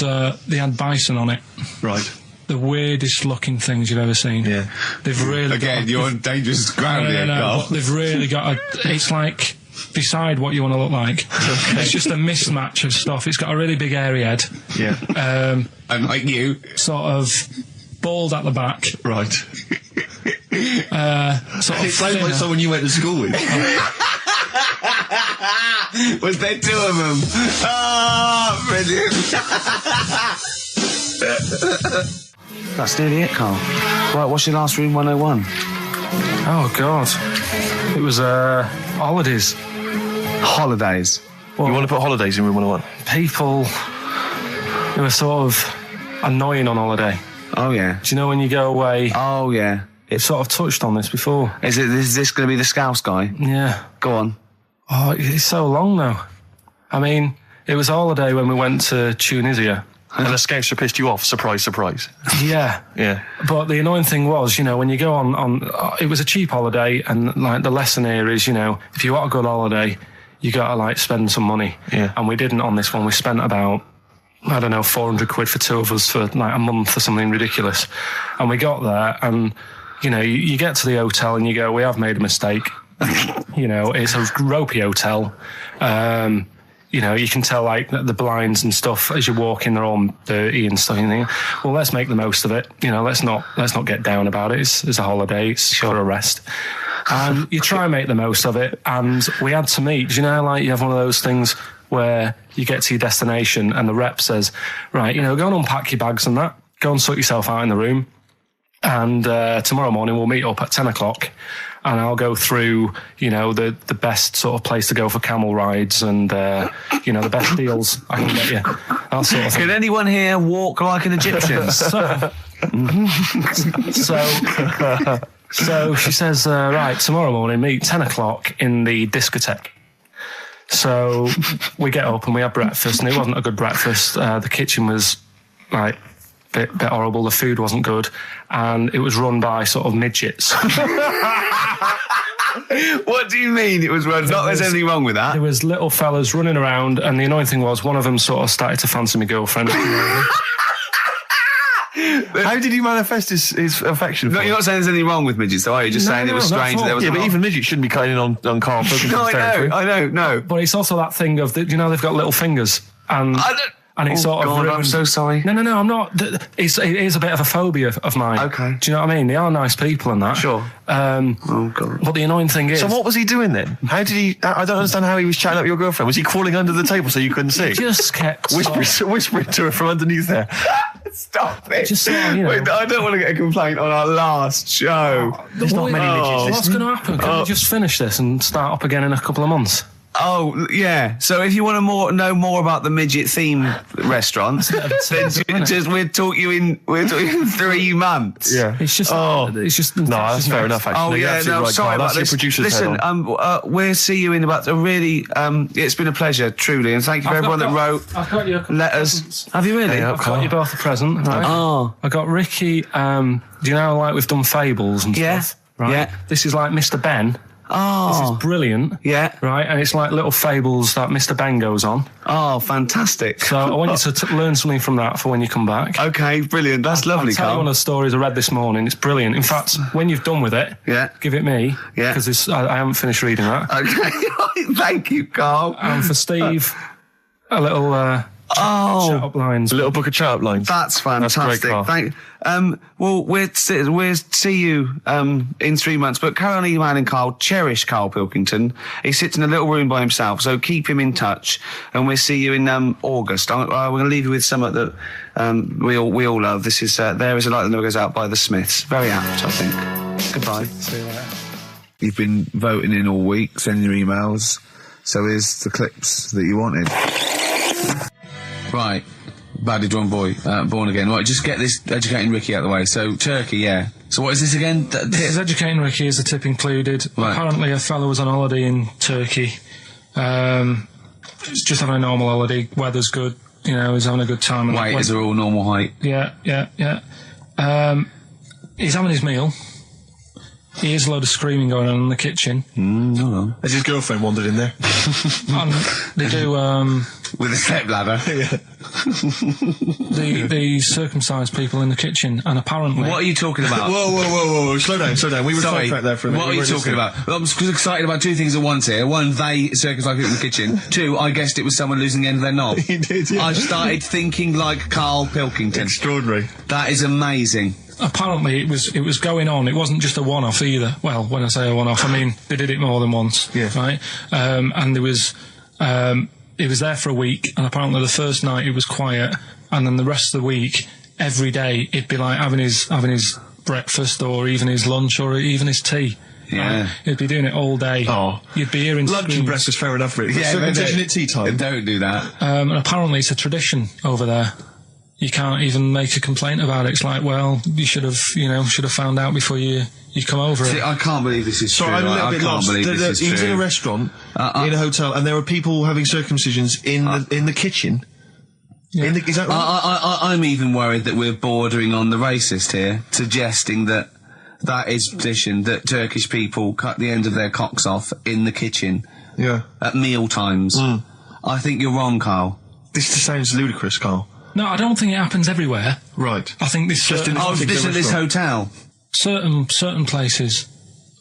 bison on it. Right. the weirdest looking things you've ever seen. Yeah. They've really Again, you're on dangerous ground here, Carl. They've really got it's like, decide what you want to look like. It's just a mismatch of stuff. It's got a really big airy head. Yeah. And like you. Sort of bald at the back. Right. Sort of it sounds like someone you went to school with. Was there two of them? Oh, brilliant. That's nearly it, Carl. Right, what's your last room 101? Oh, God. It was, holidays. Holidays? Well, you want to put holidays in room 101? People who are sort of annoying on holiday. Oh, yeah. Do you know when you go away? Oh, yeah. It's sort of touched on this before. Is this going to be the Scouse guy? Yeah. Go on. Oh, it's so long now. I mean, it was a holiday when we went to Tunisia. And the Scouser pissed you off, surprise, surprise. Yeah. Yeah. But the annoying thing was, you know, when you go on it was a cheap holiday, and like the lesson here is, you know, if you want a good holiday, you got to like spend some money. Yeah. And we didn't on this one. We spent about, I don't know, 400 quid for two of us for like a month or something ridiculous. And we got there, and, you know, you get to the hotel and you go, we have made a mistake. You know, it's a ropey hotel. You know, you can tell like the blinds and stuff as you walk in, they're all dirty and stuff. And you think, well, let's make the most of it. You know, let's not get down about it. It's a holiday. It's for a rest. And you try and make the most of it. And we had to meet. Do you know, like you have one of those things where you get to your destination and the rep says, right, you know, go and unpack your bags and that. Go and sort yourself out in the room. And tomorrow morning we'll meet up at 10 o'clock. And I'll go through, you know, the best sort of place to go for camel rides and, you know, the best deals I can get you. That sort of thing. Can anyone here walk like an Egyptian? So she says, right, tomorrow morning, meet 10 o'clock in the discotheque. So we get up and we have breakfast, and it wasn't a good breakfast. The kitchen was, like, bit horrible. The food wasn't good, and it was run by sort of midgets. What do you mean it was run? Not there's anything wrong with that. There was little fellas running around, and the annoying thing was one of them sort of started to fancy my girlfriend. How did he manifest his affection for? No, you're not saying there's anything wrong with midgets, though, are you? Just saying it was strange. There was but even midgets shouldn't be cutting in on Karl Pilkington's territory. I know. But it's also that thing of, you know, they've got little fingers, and it's sort of ruined. I'm so sorry. No, I'm not. It is a bit of a phobia of mine. Okay. Do you know what I mean? They are nice people and that. Sure. Oh, God. But the annoying thing is... So what was he doing then? How did he... I don't understand how he was chatting up your girlfriend. Was he crawling under the table so you couldn't see? He just kept... Whispering to her from underneath there. Stop it. Just sort of, you know... Wait, I don't want to get a complaint on our last show. There's not many midgets. What's going to happen? Can we just finish this and start up again in a couple of months? Oh, yeah. So if you want to know more about the midget theme restaurant, then we'll talk you in 3 months. Yeah. It's just that's fair enough, actually. Oh, yeah, no, right, sorry Karl. about That's this. your producer's Listen, we'll see you in about a really, it's been a pleasure, truly, and thank you for everyone that wrote letters. Have you really? I've got you both a present, right? Oh. I got Ricky, do you know, like we've done fables and stuff? Right? Yeah. This is like Mr. Ben. Oh. This is brilliant. Yeah. Right, and it's like little fables that Mr. Ben goes on. Oh, fantastic. So I want you to learn something from that for when you come back. Okay, brilliant. That's lovely, I'll tell you Karl. one of the stories I read this morning. It's brilliant. In fact, when you've done with it, give it me. Yeah. Because I haven't finished reading that. Okay. Thank you, Karl. And for Steve, a little... chat-up lines. A little book of chat-up lines. That's fantastic. That's great, Well, we'll see you in 3 months. But carry on emailing Karl. Cherish Karl Pilkington. He sits in a little room by himself, so keep him in touch. And we'll see you in August. We're going to leave you with something that we all love. This is There Is a Light That Never Goes Out by the Smiths. Very apt, I think. Goodbye. See you later. You've been voting in all week, sending your emails. So here's the clips that you wanted. Right, Badly Drawn Boy, Born Again. Right, just get this Educating Ricky out of the way. So, Turkey, yeah. So what is this again? This is Educating Ricky, is the tip included. Right. Apparently a fellow was on holiday in Turkey. He's just having a normal holiday, weather's good, you know, he's having a good time. Weight is all normal height. Yeah. He's having his meal. hears a load of screaming going on in the kitchen. No. Has his girlfriend wandered in there? And they do, with a step ladder. They circumcise people in the kitchen, and apparently... What are you talking about? Whoa. Slow down. We were sidetracked there for a minute. What are you talking about? I'm excited about two things at once here. One, they circumcise people in the kitchen. Two, I guessed it was someone losing the end of their knob. You did, yeah. I started thinking like Karl Pilkington. Extraordinary. That is amazing. Apparently it was going on. It wasn't just a one-off either. Well, when I say a one-off, I mean they did it more than once. Yeah. Right? And there was... it was there for a week, and apparently the first night it was quiet, and then the rest of the week, every day, it'd be like having his breakfast, or even his lunch, or even his tea. Yeah. He'd be doing it all day. Oh. You'd be hearing lunch screams. and breakfast, fair enough, really. Yeah, circumcision at tea time. Don't do that. And apparently it's a tradition over there. You can't even make a complaint about it. It's like, well, you should have found out before you come over. See, I can't believe this is true. I'm a little I bit can't lost. believe this is He was true. in a restaurant, in a hotel, and there were people having circumcisions in the kitchen. Yeah. Is that right? I'm even worried that we're bordering on the racist here, suggesting that is tradition, that Turkish people cut the end of their cocks off in the kitchen. Yeah. At meal times. I think you're wrong, Karl. This sounds ludicrous, Karl. No, I don't think it happens everywhere. Right. I think this just in this hotel. Certain places.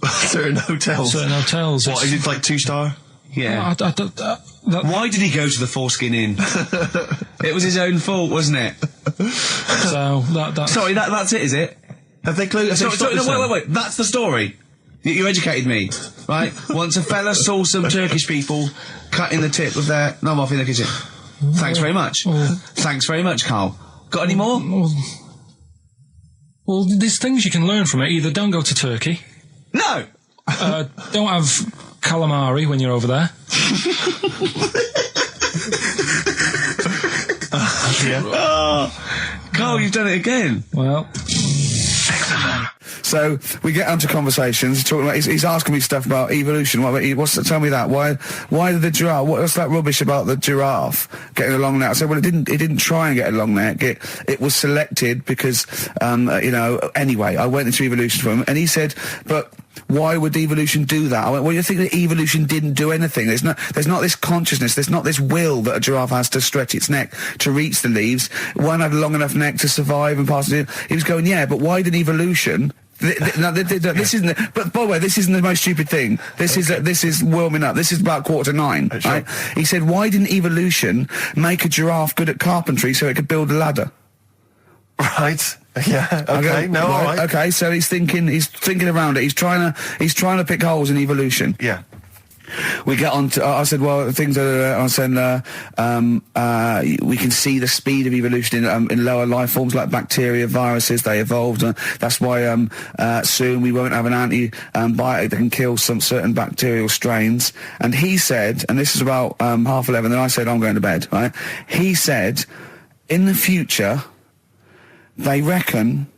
Certain hotels. Certain hotels. What is it, like 2-star? Yeah. Why did he go to the Foreskin Inn? It was his own fault, wasn't it? So that's... Sorry, that's it, is it? Have they closed? Sorry, no, wait. That's the story. You educated me, right? Once a fella saw some Turkish people cutting the tip of their knob off in the kitchen. Thanks very much. Thanks very much, Karl. Got any more? Well, there's things you can learn from it. Either don't go to Turkey. No! Don't have calamari when you're over there. Karl, you've done it again. Well... So we get onto conversations. Talking about, he's asking me stuff about evolution. Tell me that. Why did the giraffe? What's that rubbish about the giraffe getting a long neck? I said, well, it didn't try and get a long neck. It was selected because, Anyway, I went into evolution for him, and he said, but why would evolution do that? I went, well, you think that evolution didn't do anything? There's not this consciousness. There's not this will that a giraffe has to stretch its neck to reach the leaves. One had a long enough neck to survive and pass it. He was going, yeah, but why did evolution? This isn't. But by the way, this isn't the most stupid thing. This is warming up. This is about 8:45, right? He said, why didn't evolution make a giraffe good at carpentry so it could build a ladder? Right. Yeah. Okay. All right. Okay. So he's thinking around it. He's trying to pick holes in evolution. Yeah. We get on to, I said, well, things are, I said, we can see the speed of evolution in lower life forms like bacteria, viruses, they evolved. That's why, soon we won't have an antibiotic that can kill some certain bacterial strains. And he said, and this is about, 11:30, then I said, I'm going to bed, right? He said, in the future, they reckon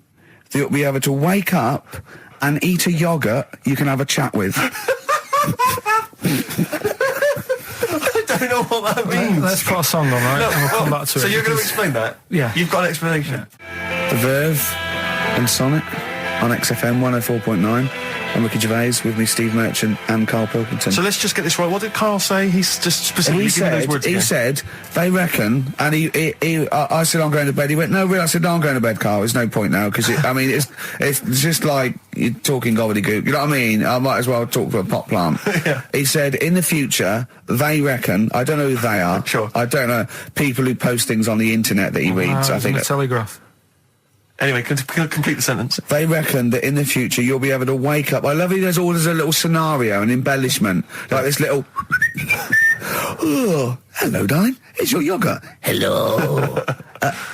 that you'll be able to wake up and eat a yogurt you can have a chat with. I don't know what that means. Let's put a song on, right? And we'll come back to it. So you're going to explain that? Yeah. You've got an explanation? The Verve and Sonic on XFM 104.9. I'm Ricky Gervais, with me Steve Merchant and Karl Pilkington. So let's just get this right. What did Karl say? He's just specifically giving those words again. He said, they reckon, and I said, I'm going to bed. He went, no, really? I said, no, I'm going to bed, Karl. There's no point now, because it's just like you're talking gobbledygook. You know what I mean? I might as well talk to a pot plant. Yeah. He said, in the future, they reckon, I don't know who they are. Sure. I don't know, people who post things on the internet that he reads. I think the Telegraph. Anyway, complete the sentence. They reckon that in the future you'll be able to wake up. I love it. There's a little scenario, an embellishment, like this little. Oh, hello, darling. It's your yogurt. Hello.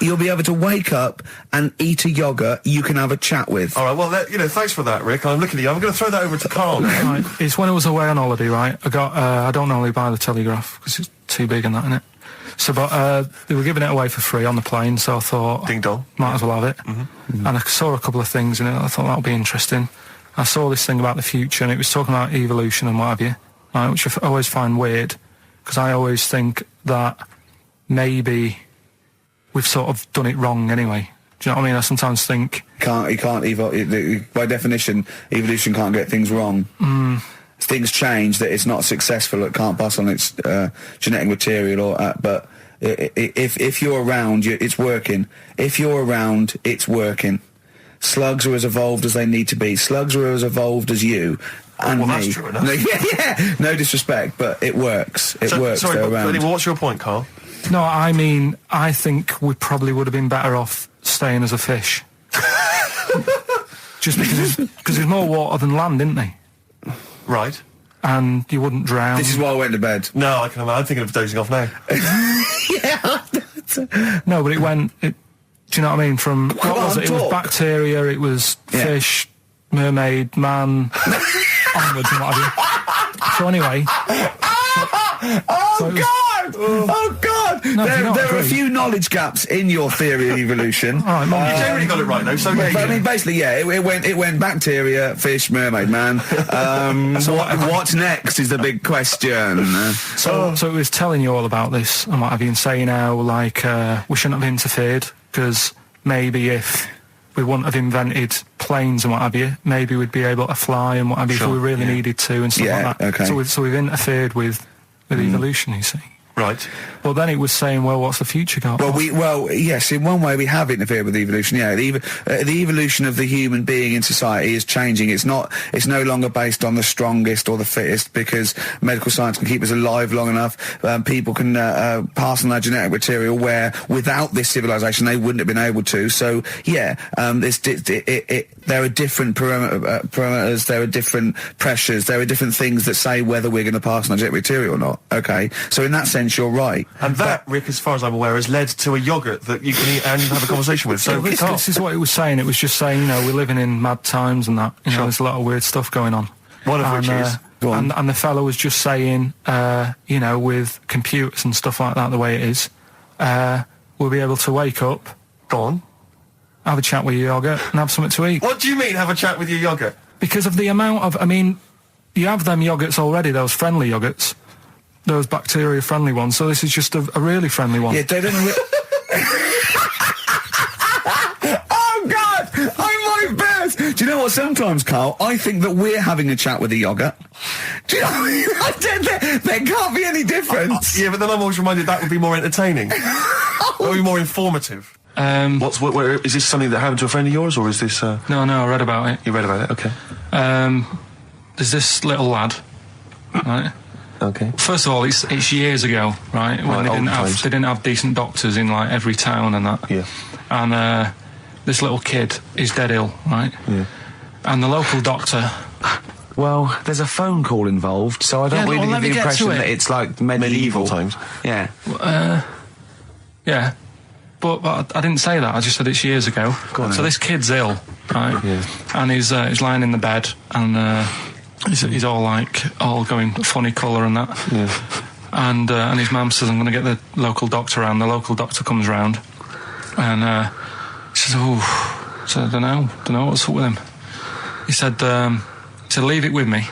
You'll be able to wake up and eat a yogurt you can have a chat with. All right. Well, thanks for that, Rick. I'm looking at you. I'm going to throw that over to Karl now. Right. It's when I was away on holiday, right? I don't normally buy the Telegraph because it's too big and that, innit? So, but they were giving it away for free on the plane, so I thought, ding dong, might as well have it. Mm-hmm. And I saw a couple of things in it. I thought that would be interesting. I saw this thing about the future, and it was talking about evolution and what have you, right, which I always find weird, because I always think that maybe we've sort of done it wrong anyway. Do you know what I mean? I sometimes think... By definition, evolution can't get things wrong. Things change, that it's not successful, it can't pass on its genetic material, but if you're around, it's working. If you're around, it's working. Slugs are as evolved as they need to be. Slugs are as evolved as you. And well, me. that's true enough. Yeah, no disrespect, but it works. It works. Sorry, they're around. What's your point, Carl? No, I mean, I think we probably would have been better off staying as a fish. Just because there's more water than land, isn't there? Right. And you wouldn't drown. This is why I went to bed. No, I can imagine. I'm thinking of dozing off now. No, but do you know what I mean? From, what was it? It was bacteria, it was fish, mermaid, man, onwards and what have you. So anyway... Oh God! No, there are a few knowledge gaps in your theory of evolution. You generally got it right though. So but I mean, basically, it went bacteria, fish, mermaid, man. What's next is the big question. So it was telling you all about this and what have you, and saying how like we shouldn't have interfered because maybe if we wouldn't have invented planes and what have you, maybe we'd be able to fly and what have you if we really needed to and stuff like that. Okay. So we've interfered with evolution, you see. Right. Well, then it was saying, well, what's the future got? Well, yes, in one way we have interfered with evolution. Yeah, the evolution of the human being in society is changing. It's no longer based on the strongest or the fittest because medical science can keep us alive long enough. People can pass on their genetic material where without this civilization they wouldn't have been able to. So yeah, there are different parameters, there are different pressures, there are different things that say whether we're going to pass on our genetic material or not. Okay, so in that sense you're right. And that, Rick, as far as I'm aware, has led to a yoghurt that you can eat and have a conversation with. So this is what it was saying. It was just saying, we're living in mad times and that. There's a lot of weird stuff going on. One of which is... And the fellow was just saying, with computers and stuff like that, the way it is, we'll be able to wake up... Go on. Have a chat with your yoghurt and have something to eat. What do you mean, have a chat with your yoghurt? Because of the amount of... I mean, you have them yoghurts already, those friendly yoghurts. Those bacteria-friendly ones, so this is just a really friendly one. Yeah, they don't... Oh, God! I'm like bears! Do you know what, sometimes, Carl, I think that we're having a chat with a yoghurt. Do you know there can't be any difference. Yeah, but then I'm always reminded that would be more entertaining. That would be more informative. Is this something that happened to a friend of yours, or is this... No, I read about it. You read about it, okay. There's this little lad, right? Okay. First of all, it's years ago, right? When they didn't have decent doctors in like every town and that. Yeah. And this little kid is dead ill, right? Yeah. And the local doctor. Well, there's a phone call involved, so I don't really get the impression that it's like medieval times. Yeah. Yeah. But I didn't say that. I just said it's years ago. So this kid's ill, right? Yeah. And he's lying in the bed and. He's all going funny colour and that. Yeah. And his mum says, I'm going to get the local doctor round. The local doctor comes round and he says, so I don't know what's up with him. He said, leave it with me.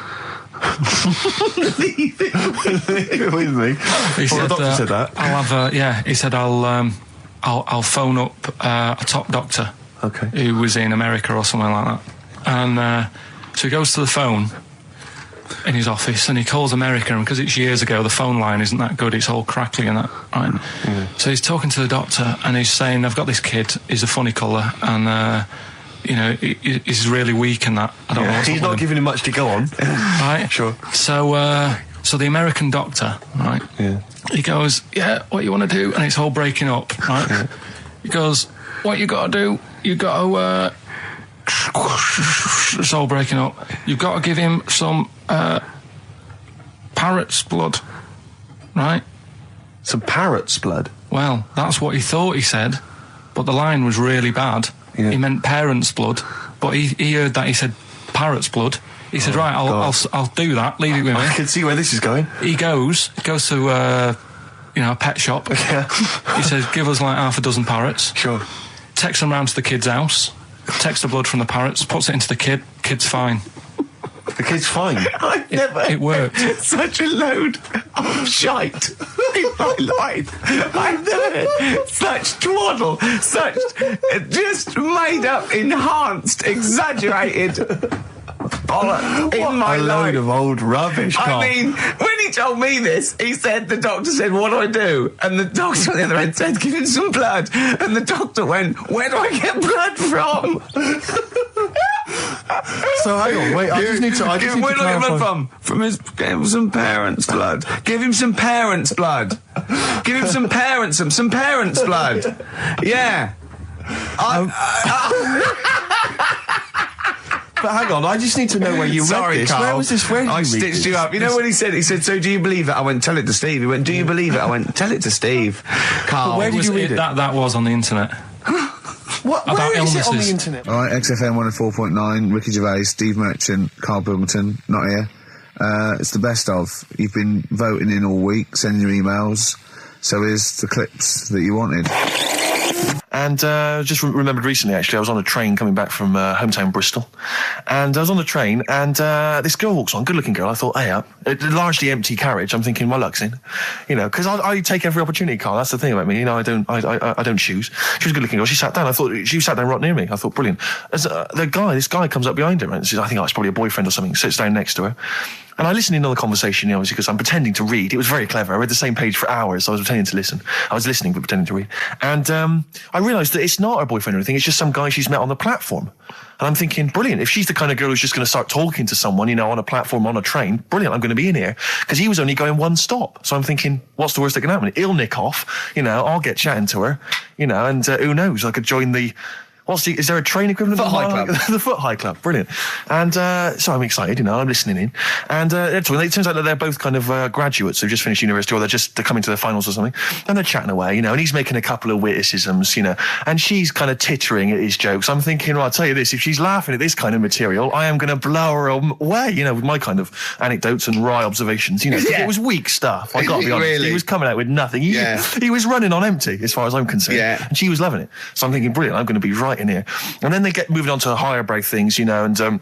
Leave it with me? He said, the doctor said that? I'll have he said, I'll phone up a top doctor. Okay. Who was in America or something like that. And so he goes to the phone in his office and he calls America, and because it's years ago the phone line isn't that good, it's all crackly and that, right? Yeah. So he's talking to the doctor and he's saying, I've got this kid, he's a funny colour and he's really weak and that. I don't know what's he's up not with him. giving him much to go on. Right? Sure. So the American doctor, right? Yeah. He goes, what you want to do? And it's all breaking up, right? Yeah. He goes, what you got to do? You got to it's all breaking up. You've got to give him some parrot's blood, right? Some parrot's blood? Well, that's what he thought he said, but the line was really bad. Yeah. He meant parent's blood, but he heard that he said parrot's blood. He said, right, I'll do that. Leave it with me. I can see where this is going. He goes to a pet shop. Yeah. He says, give us like half a dozen parrots. Sure. Takes them round to the kid's house. Takes the blood from the parrots, puts it into the kid's fine. The kid's fine. I've never it worked. Such a load of shite in my life. I've never heard such twaddle, such just made up, enhanced, exaggerated bollocks in my a life. load of old rubbish, Carl. I mean, when he told me this, he said, the doctor said, what do I do? And the doctor on the other end said, give him some blood. And the doctor went, where do I get blood from? So hang on, wait, I just need to Where do I get blood from? Give him some parents' blood. Give him some parents' blood. Give him some parents' blood. Yeah. But hang on, I just need to know where you read this. Carl. Where was this? Where did I you read stitched this? you up. You know what he said? He said, so do you believe it? I went, tell it to Steve. He went, do you believe it? I went, tell it to Steve. Carl. But where did you read it? That was on the internet. Where is it on the internet? All right, XFM 104.9, Ricky Gervais, Steve Merchant, Karl Pilkington, not here. It's the best of. You've been voting in all week, sending your emails. So here's the clips that you wanted. And just remembered recently, actually, I was on a train coming back from hometown Bristol. And I was on the train, and this girl walks on, good-looking girl. I thought, hey, up. A largely empty carriage. I'm thinking, my luck's in. You know, because I take every opportunity, Carl. That's the thing about me. You know, I don't choose. She was a good-looking girl. She sat down. I thought, she sat down right near me. I thought, brilliant. As this guy comes up behind her, and says, I think it's probably a boyfriend or something, sits down next to her. And I listened in on the conversation, obviously, because I'm pretending to read. It was very clever. I read the same page for hours, so I was pretending to listen. I was listening, but pretending to read. And I realised that it's not her boyfriend or anything. It's just some guy she's met on the platform. And I'm thinking, brilliant. If she's the kind of girl who's just going to start talking to someone, you know, on a platform, on a train, brilliant, I'm going to be in here. Because he was only going one stop. So I'm thinking, what's the worst that can happen? He'll nick off, you know, I'll get chatting to her, you know, and who knows, I could join the... is there a train equivalent? Foot High Club. The Foot High Club, brilliant. And so I'm excited, you know, I'm listening in. And it turns out that they're both kind of graduates who've just finished university, or they're coming to their finals or something. And they're chatting away, you know, and he's making a couple of witticisms, you know, and she's kind of tittering at his jokes. I'm thinking, well, I'll tell you this, if she's laughing at this kind of material, I am going to blow her away, you know, with my kind of anecdotes and wry observations, you know. Yeah. It was weak stuff, I got to be honest. Really? He was coming out with nothing. He was running on empty, as far as I'm concerned. Yeah. And she was loving it. So I'm thinking, brilliant, I'm going to be right in here. And then they get moving on to higher brow things, you know, and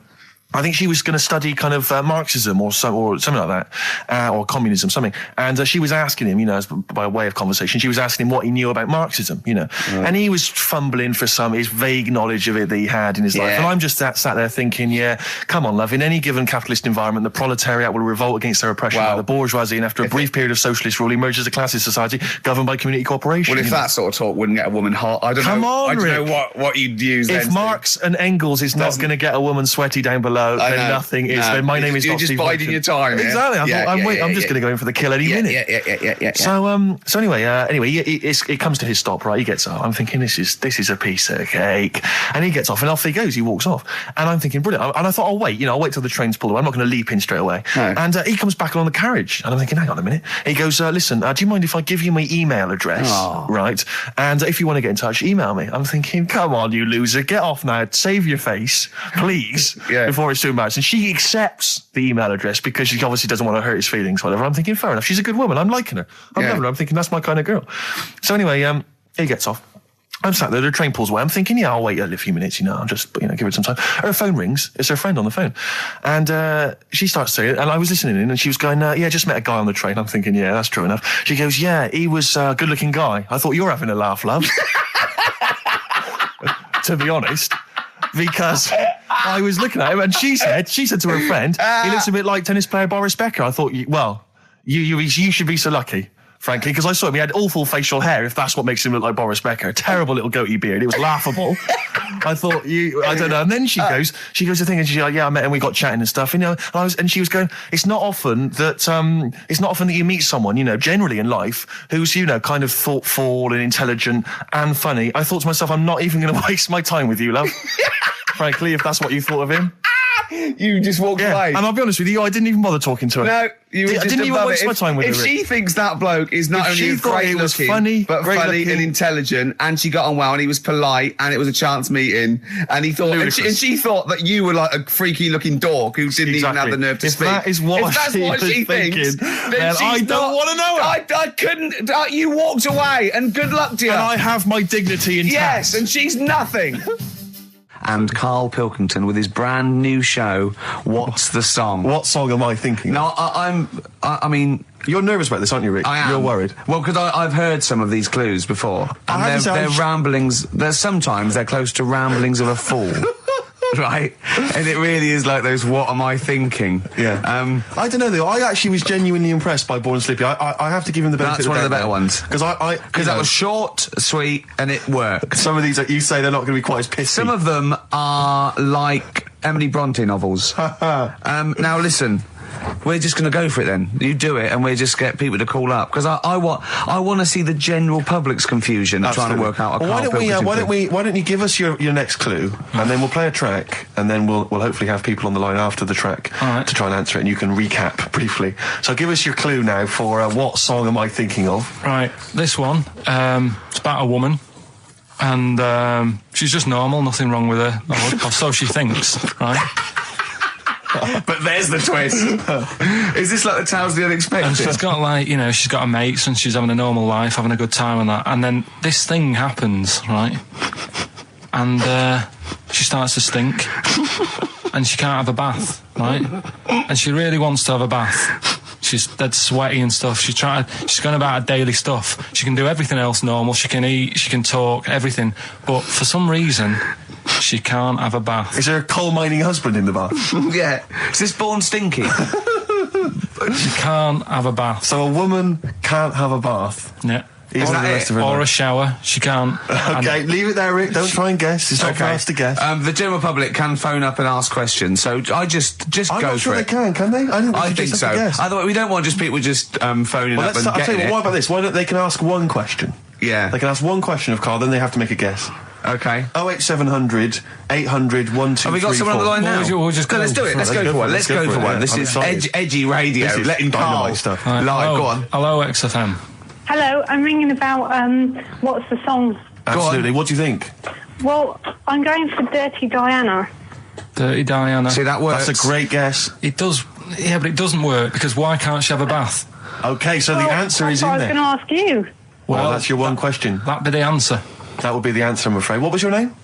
I think she was going to study kind of Marxism or something like that, or communism, something. And she was asking him, you know, by way of conversation, she was asking him what he knew about Marxism, you know. Right. And he was fumbling for his vague knowledge of it that he had in his life. And I'm just sat there thinking, yeah, come on, love, in any given capitalist environment, the proletariat will revolt against their oppression by the bourgeoisie, and after a brief period of socialist rule, emerges a classist society governed by community cooperation. Well, if that sort of talk wouldn't get a woman hot, I don't know what you'd use then. If Marx and Engels is not going to get a woman sweaty down below, then nothing is. Then my name is not Steve. You're just biding your time. Exactly. I'm just going to go in for the kill any minute. Yeah. So anyway, it comes to his stop, right? He gets up. I'm thinking, this is a piece of cake. And he gets off, and off he goes. He walks off. And I'm thinking, brilliant. And I thought, I'll wait till the train's pulled away. I'm not going to leap in straight away. No. And he comes back along the carriage. And I'm thinking, hang on a minute. He goes, listen, do you mind if I give you my email address? Oh. Right? And if you want to get in touch, email me. I'm thinking, come on, you loser. Get off now. Save your face, please, before it's too much. And she accepts the email address because she obviously doesn't want to hurt his feelings, whatever. I'm thinking, fair enough. She's a good woman. I'm liking her. I'm loving her. I'm thinking, that's my kind of girl. So anyway, he gets off. I'm sat there, the train pulls away. I'm thinking, I'll wait a few minutes, I'll just, give it some time. Her phone rings. It's her friend on the phone. And she starts saying it, and I was listening in, and she was going, just met a guy on the train. I'm thinking, yeah, that's true enough. She goes, yeah, he was a good-looking guy. I thought, you're having a laugh, love. To be honest. Because I was looking at him, and she said to her friend, he looks a bit like tennis player Boris Becker. I thought, you should be so lucky, frankly, because I saw him. He had awful facial hair, if that's what makes him look like Boris Becker. Terrible little goatee beard. It was laughable. I thought, I don't know. And then she goes to think, and she's like, yeah, I met him, we got chatting and stuff, and she was going, it's not often that you meet someone, generally in life, who's, kind of thoughtful and intelligent and funny. I thought to myself, I'm not even going to waste my time with you, love. Frankly, if that's what you thought of him. You just walked away. And I'll be honest with you, I didn't even bother talking to her. No, I didn't even waste my time with her. If she thinks that bloke is not only great looking, but funny and intelligent, and she got on well, and he was polite, and it was a chance meeting, and he thought, and she thought that you were like a freaky looking dork who didn't even have the nerve to speak. If that's what she thinks, then I don't want to know her. I couldn't. You walked away, and good luck to you. And I have my dignity intact. Yes, and she's nothing. and Karl Pilkington with his brand new show, What's the Song? What song am I thinking? No, I mean... You're nervous about this, aren't you, Rick? I am. You're worried. Well, because I've heard some of these clues before. And they're ramblings... Sometimes they're close to ramblings of a fool. Right? And it really is like those what am I thinking? Yeah. I don't know, though. I actually was genuinely impressed by Born Sleepy. I have to give him the benefit That's of the one of the doubt better ones. Because that was short, sweet, and it worked. Some of these, you say they're not going to be quite as pissy. Some of them are like Emily Bronte novels. Now, listen. We're just going to go for it then. You do it, and we just get people to call up because I want to see the general public's confusion trying to work out. Well, why don't you give us your next clue, and then we'll play a track, and then we'll hopefully have people on the line after the track to try and answer it, and you can recap briefly. So give us your clue now for what song am I thinking of? Right, this one. It's about a woman. And she's just normal, nothing wrong with her, or so she thinks, right? But there's the twist. Is this like the Tales of the Unexpected? And she's got like, she's got her mates and she's having a normal life, having a good time and that. And then this thing happens, right? And she starts to stink. And she can't have a bath, right? And she really wants to have a bath. She's dead sweaty and stuff. She's going about her daily stuff. She can do everything else normal. She can eat, she can talk, everything. But for some reason, she can't have a bath. Is there a coal mining husband in the bath? Yeah. Is this Born Stinky? She can't have a bath. So a woman can't have a bath? Yeah. Or a shower. She can't. Okay, leave it there, Rick. Don't try and guess. It's not for us to guess. The general public can phone up and ask questions, so I just go for it. I'm not sure they can they? I think so. Otherwise, we don't want just people just phoning up and I'll tell you it. what about this? Why don't they can ask one question? Yeah. They can ask one question of Karl, then they have to make a guess. Okay. 08700 800 1234. Have we got someone on the line now? We'll just go. Let's do it. Let's go for one. Let's go for one. This is edgy radio. This is letting Karl stuff. live. Go on. Hello, XFM. Hello, I'm ringing about what's the song? Absolutely. What do you think? Well, I'm going for Dirty Diana. Dirty Diana. See, that works. That's a great guess. It does. Yeah, but it doesn't work because why can't she have a bath? Okay, so the answer is in there. I was going to ask you. Well, that's your one question. That'd be the answer. That would be the answer, I'm afraid. What was your name?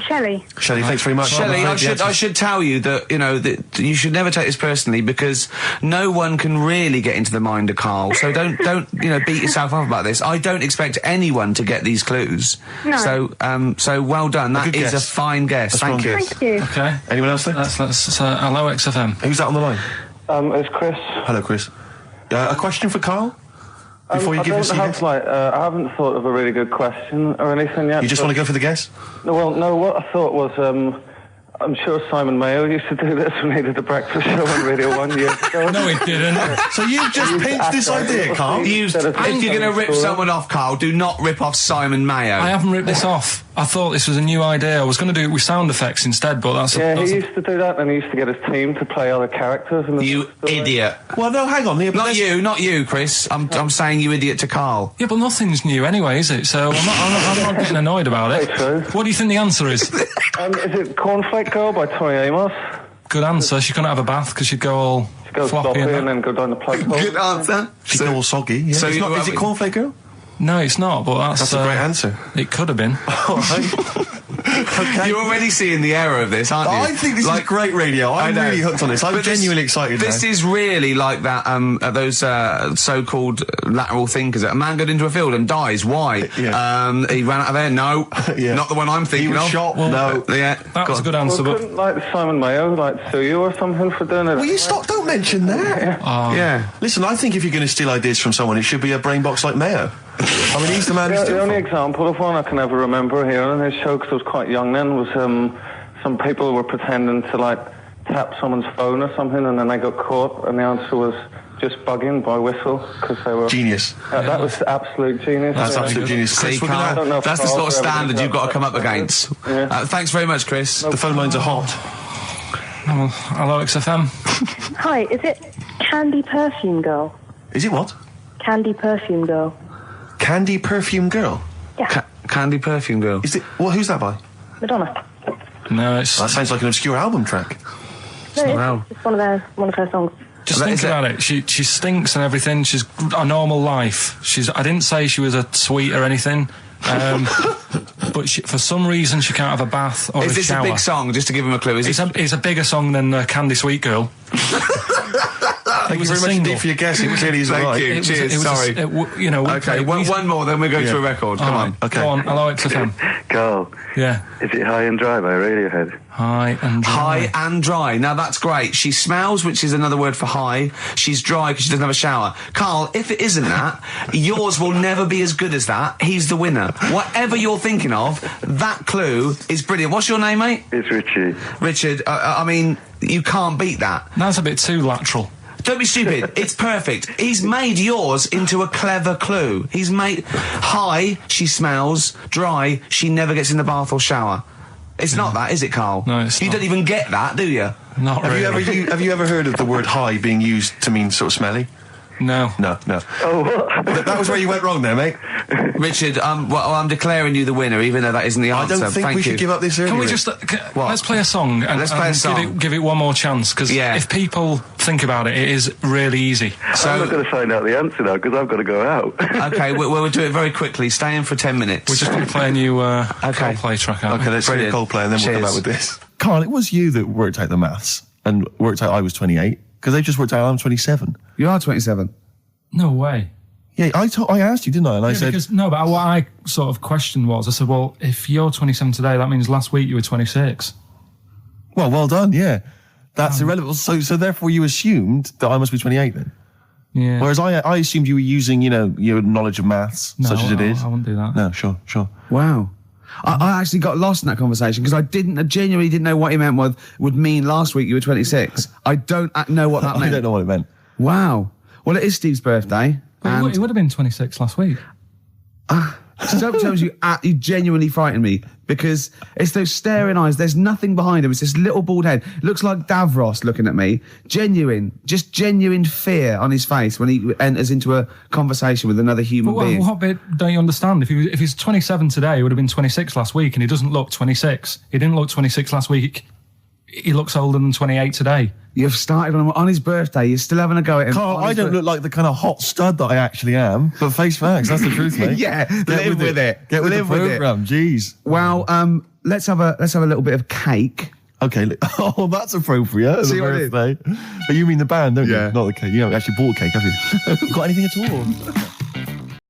Shelley. Shelley, thanks very much. Shelley, I should tell you that, that you should never take this personally because no one can really get into the mind of Karl. So don't beat yourself up about this. I don't expect anyone to get these clues. No. So well done. That is a fine guess. Thank you. Thank you. Okay. Anyone else there? Let's hello, XFM. Who's that on the line? It's Chris. Hello, Chris. A question for Karl? Before you give us a guess? I haven't thought of a really good question or anything yet. You just want to go for the guess? No, what I thought was, I'm sure Simon Mayo used to do this when he did the breakfast show on Radio 1 years ago. No, he didn't. So you've just pinched this idea, Karl? If you're going to rip someone off, Karl, do not rip off Simon Mayo. I haven't ripped this off. I thought this was a new idea. I was going to do it with sound effects instead, but that's... he used to do that, and he used to get his team to play other characters. You idiot. Well, no, hang on. Not you, Chris. I'm saying you idiot to Karl. Yeah, but nothing's new anyway, is it? So I'm not getting annoyed about it. True. What do you think the answer is? Is it Cornflake Girl by Tori Amos? Good answer. She couldn't have a bath because she'd go all floppy and then go down the plug hole. Good answer. She'd go all soggy. Yeah. So is it Cornflake Girl? No, it's not, but that's a great answer. It could have been. All right. Okay. You're already seeing the error of this, aren't you? I think this is great radio. I'm really hooked on this. I'm genuinely excited. This is really like that. Those so-called lateral thinkers. A man got into a field and dies. Why? Yeah. He ran out of air. No, not the one I'm thinking of. He was shot. Well, no. That was a good answer. Well, couldn't Simon Mayo sue you or something for doing it? Will you stop? Don't mention that. Yeah. Listen, I think if you're going to steal ideas from someone, it should be a brain box like Mayo. I mean, he's the man. The only example of one I can ever remember here on his show, because I was quite young then, was some people were pretending to tap someone's phone or something, and then they got caught, and the answer was just bugging by whistle because they were genius. That was absolute genius. That's absolute genius. See, Karl, that's the sort of standard you've got to come up against. Thanks very much, Chris. The phone lines are hot. Hello, XFM. Hi, is it Candy Perfume Girl? Is it what? Candy Perfume Girl. Candy Perfume Girl? Yeah. Candy Perfume Girl. Is it? Well, who's that by? Madonna. No, that sounds like an obscure album track. No, it's one of her songs. Just think about it. She stinks and everything. She's a normal life. I didn't say she was a sweet or anything. But for some reason she can't have a bath or Is a this shower. a big song, just to give him a clue? It's a bigger song than Candy Sweet Girl. Thank you very much indeed for your guess. It clearly is right. Thank you. Cheers. Sorry. Okay, one more, then we go to a record. Come on. Okay. Go on. Hello, XFM. Carl. Yeah. Is it High and Dry by Radiohead? High and dry. High and dry. Now that's great. She smells, which is another word for high. She's dry because she doesn't have a shower. Carl, if it isn't that, yours will never be as good as that. He's the winner. Whatever you're thinking of, that clue is brilliant. What's your name, mate? It's Richie. Richard, I mean, you can't beat that. That's a bit too lateral. Don't be stupid. It's perfect. He's made yours into a clever clue. He's made high, she smells, dry, she never gets in the bath or shower. It's not that, is it, Carl? No, it's You not. don't even get that, do you? Not really. Have you ever heard of the word high being used to mean sort of smelly? No. No. Oh, what? That was where you went wrong there, mate. Richard, I'm declaring you the winner, even though that isn't the answer. I don't think Thank we you. should give up this early. Can we just let's play a song and, Let's play a song. Give it one more chance, because if people think about it, it is really easy. I'm not going to find out the answer now because I've got to go out. Okay, we'll do it very quickly. Stay in for 10 minutes. We're just going to play a new Coldplay track out. Okay, let's play Coldplay and then we'll come back with this. Carl, it was you that worked out the maths and worked out I was 28, because they just worked out I'm 27. You are 27. No way. Yeah, I asked you, didn't I? And I said... But what I sort of questioned was, I said, well, if you're 27 today, that means last week you were 26. Well done, yeah. That's irrelevant. So therefore you assumed that I must be 28 then? Yeah. Whereas I assumed you were using, your knowledge of maths, such as it is. I wouldn't do that. No, sure. Wow. I actually got lost in that conversation because I genuinely didn't know what he meant would mean last week you were 26. I don't know what that meant. I don't know what it meant. Wow. Well, it is Steve's birthday. But he would have been 26 last week. Sometimes you genuinely frighten me because it's those staring eyes. There's nothing behind him. It's this little bald head. Looks like Davros looking at me. Genuine fear on his face when he enters into a conversation with another human being. What bit don't you understand? If he's 27 today, he would have been 26 last week, and he doesn't look 26. He didn't look 26 last week. He looks older than 28 today. You've started on his birthday. You're still having a go at him. Carl, I don't look like the kind of hot stud that I actually am, but face facts, that's the truth, mate. Yeah, live with it. Get with the programme, jeez. Well, let's have a little bit of cake. Okay. Oh, that's appropriate. See the what I did? birthday. But you mean the band, don't Yeah. you? Not the cake. You haven't actually bought cake, have you? Got anything at all?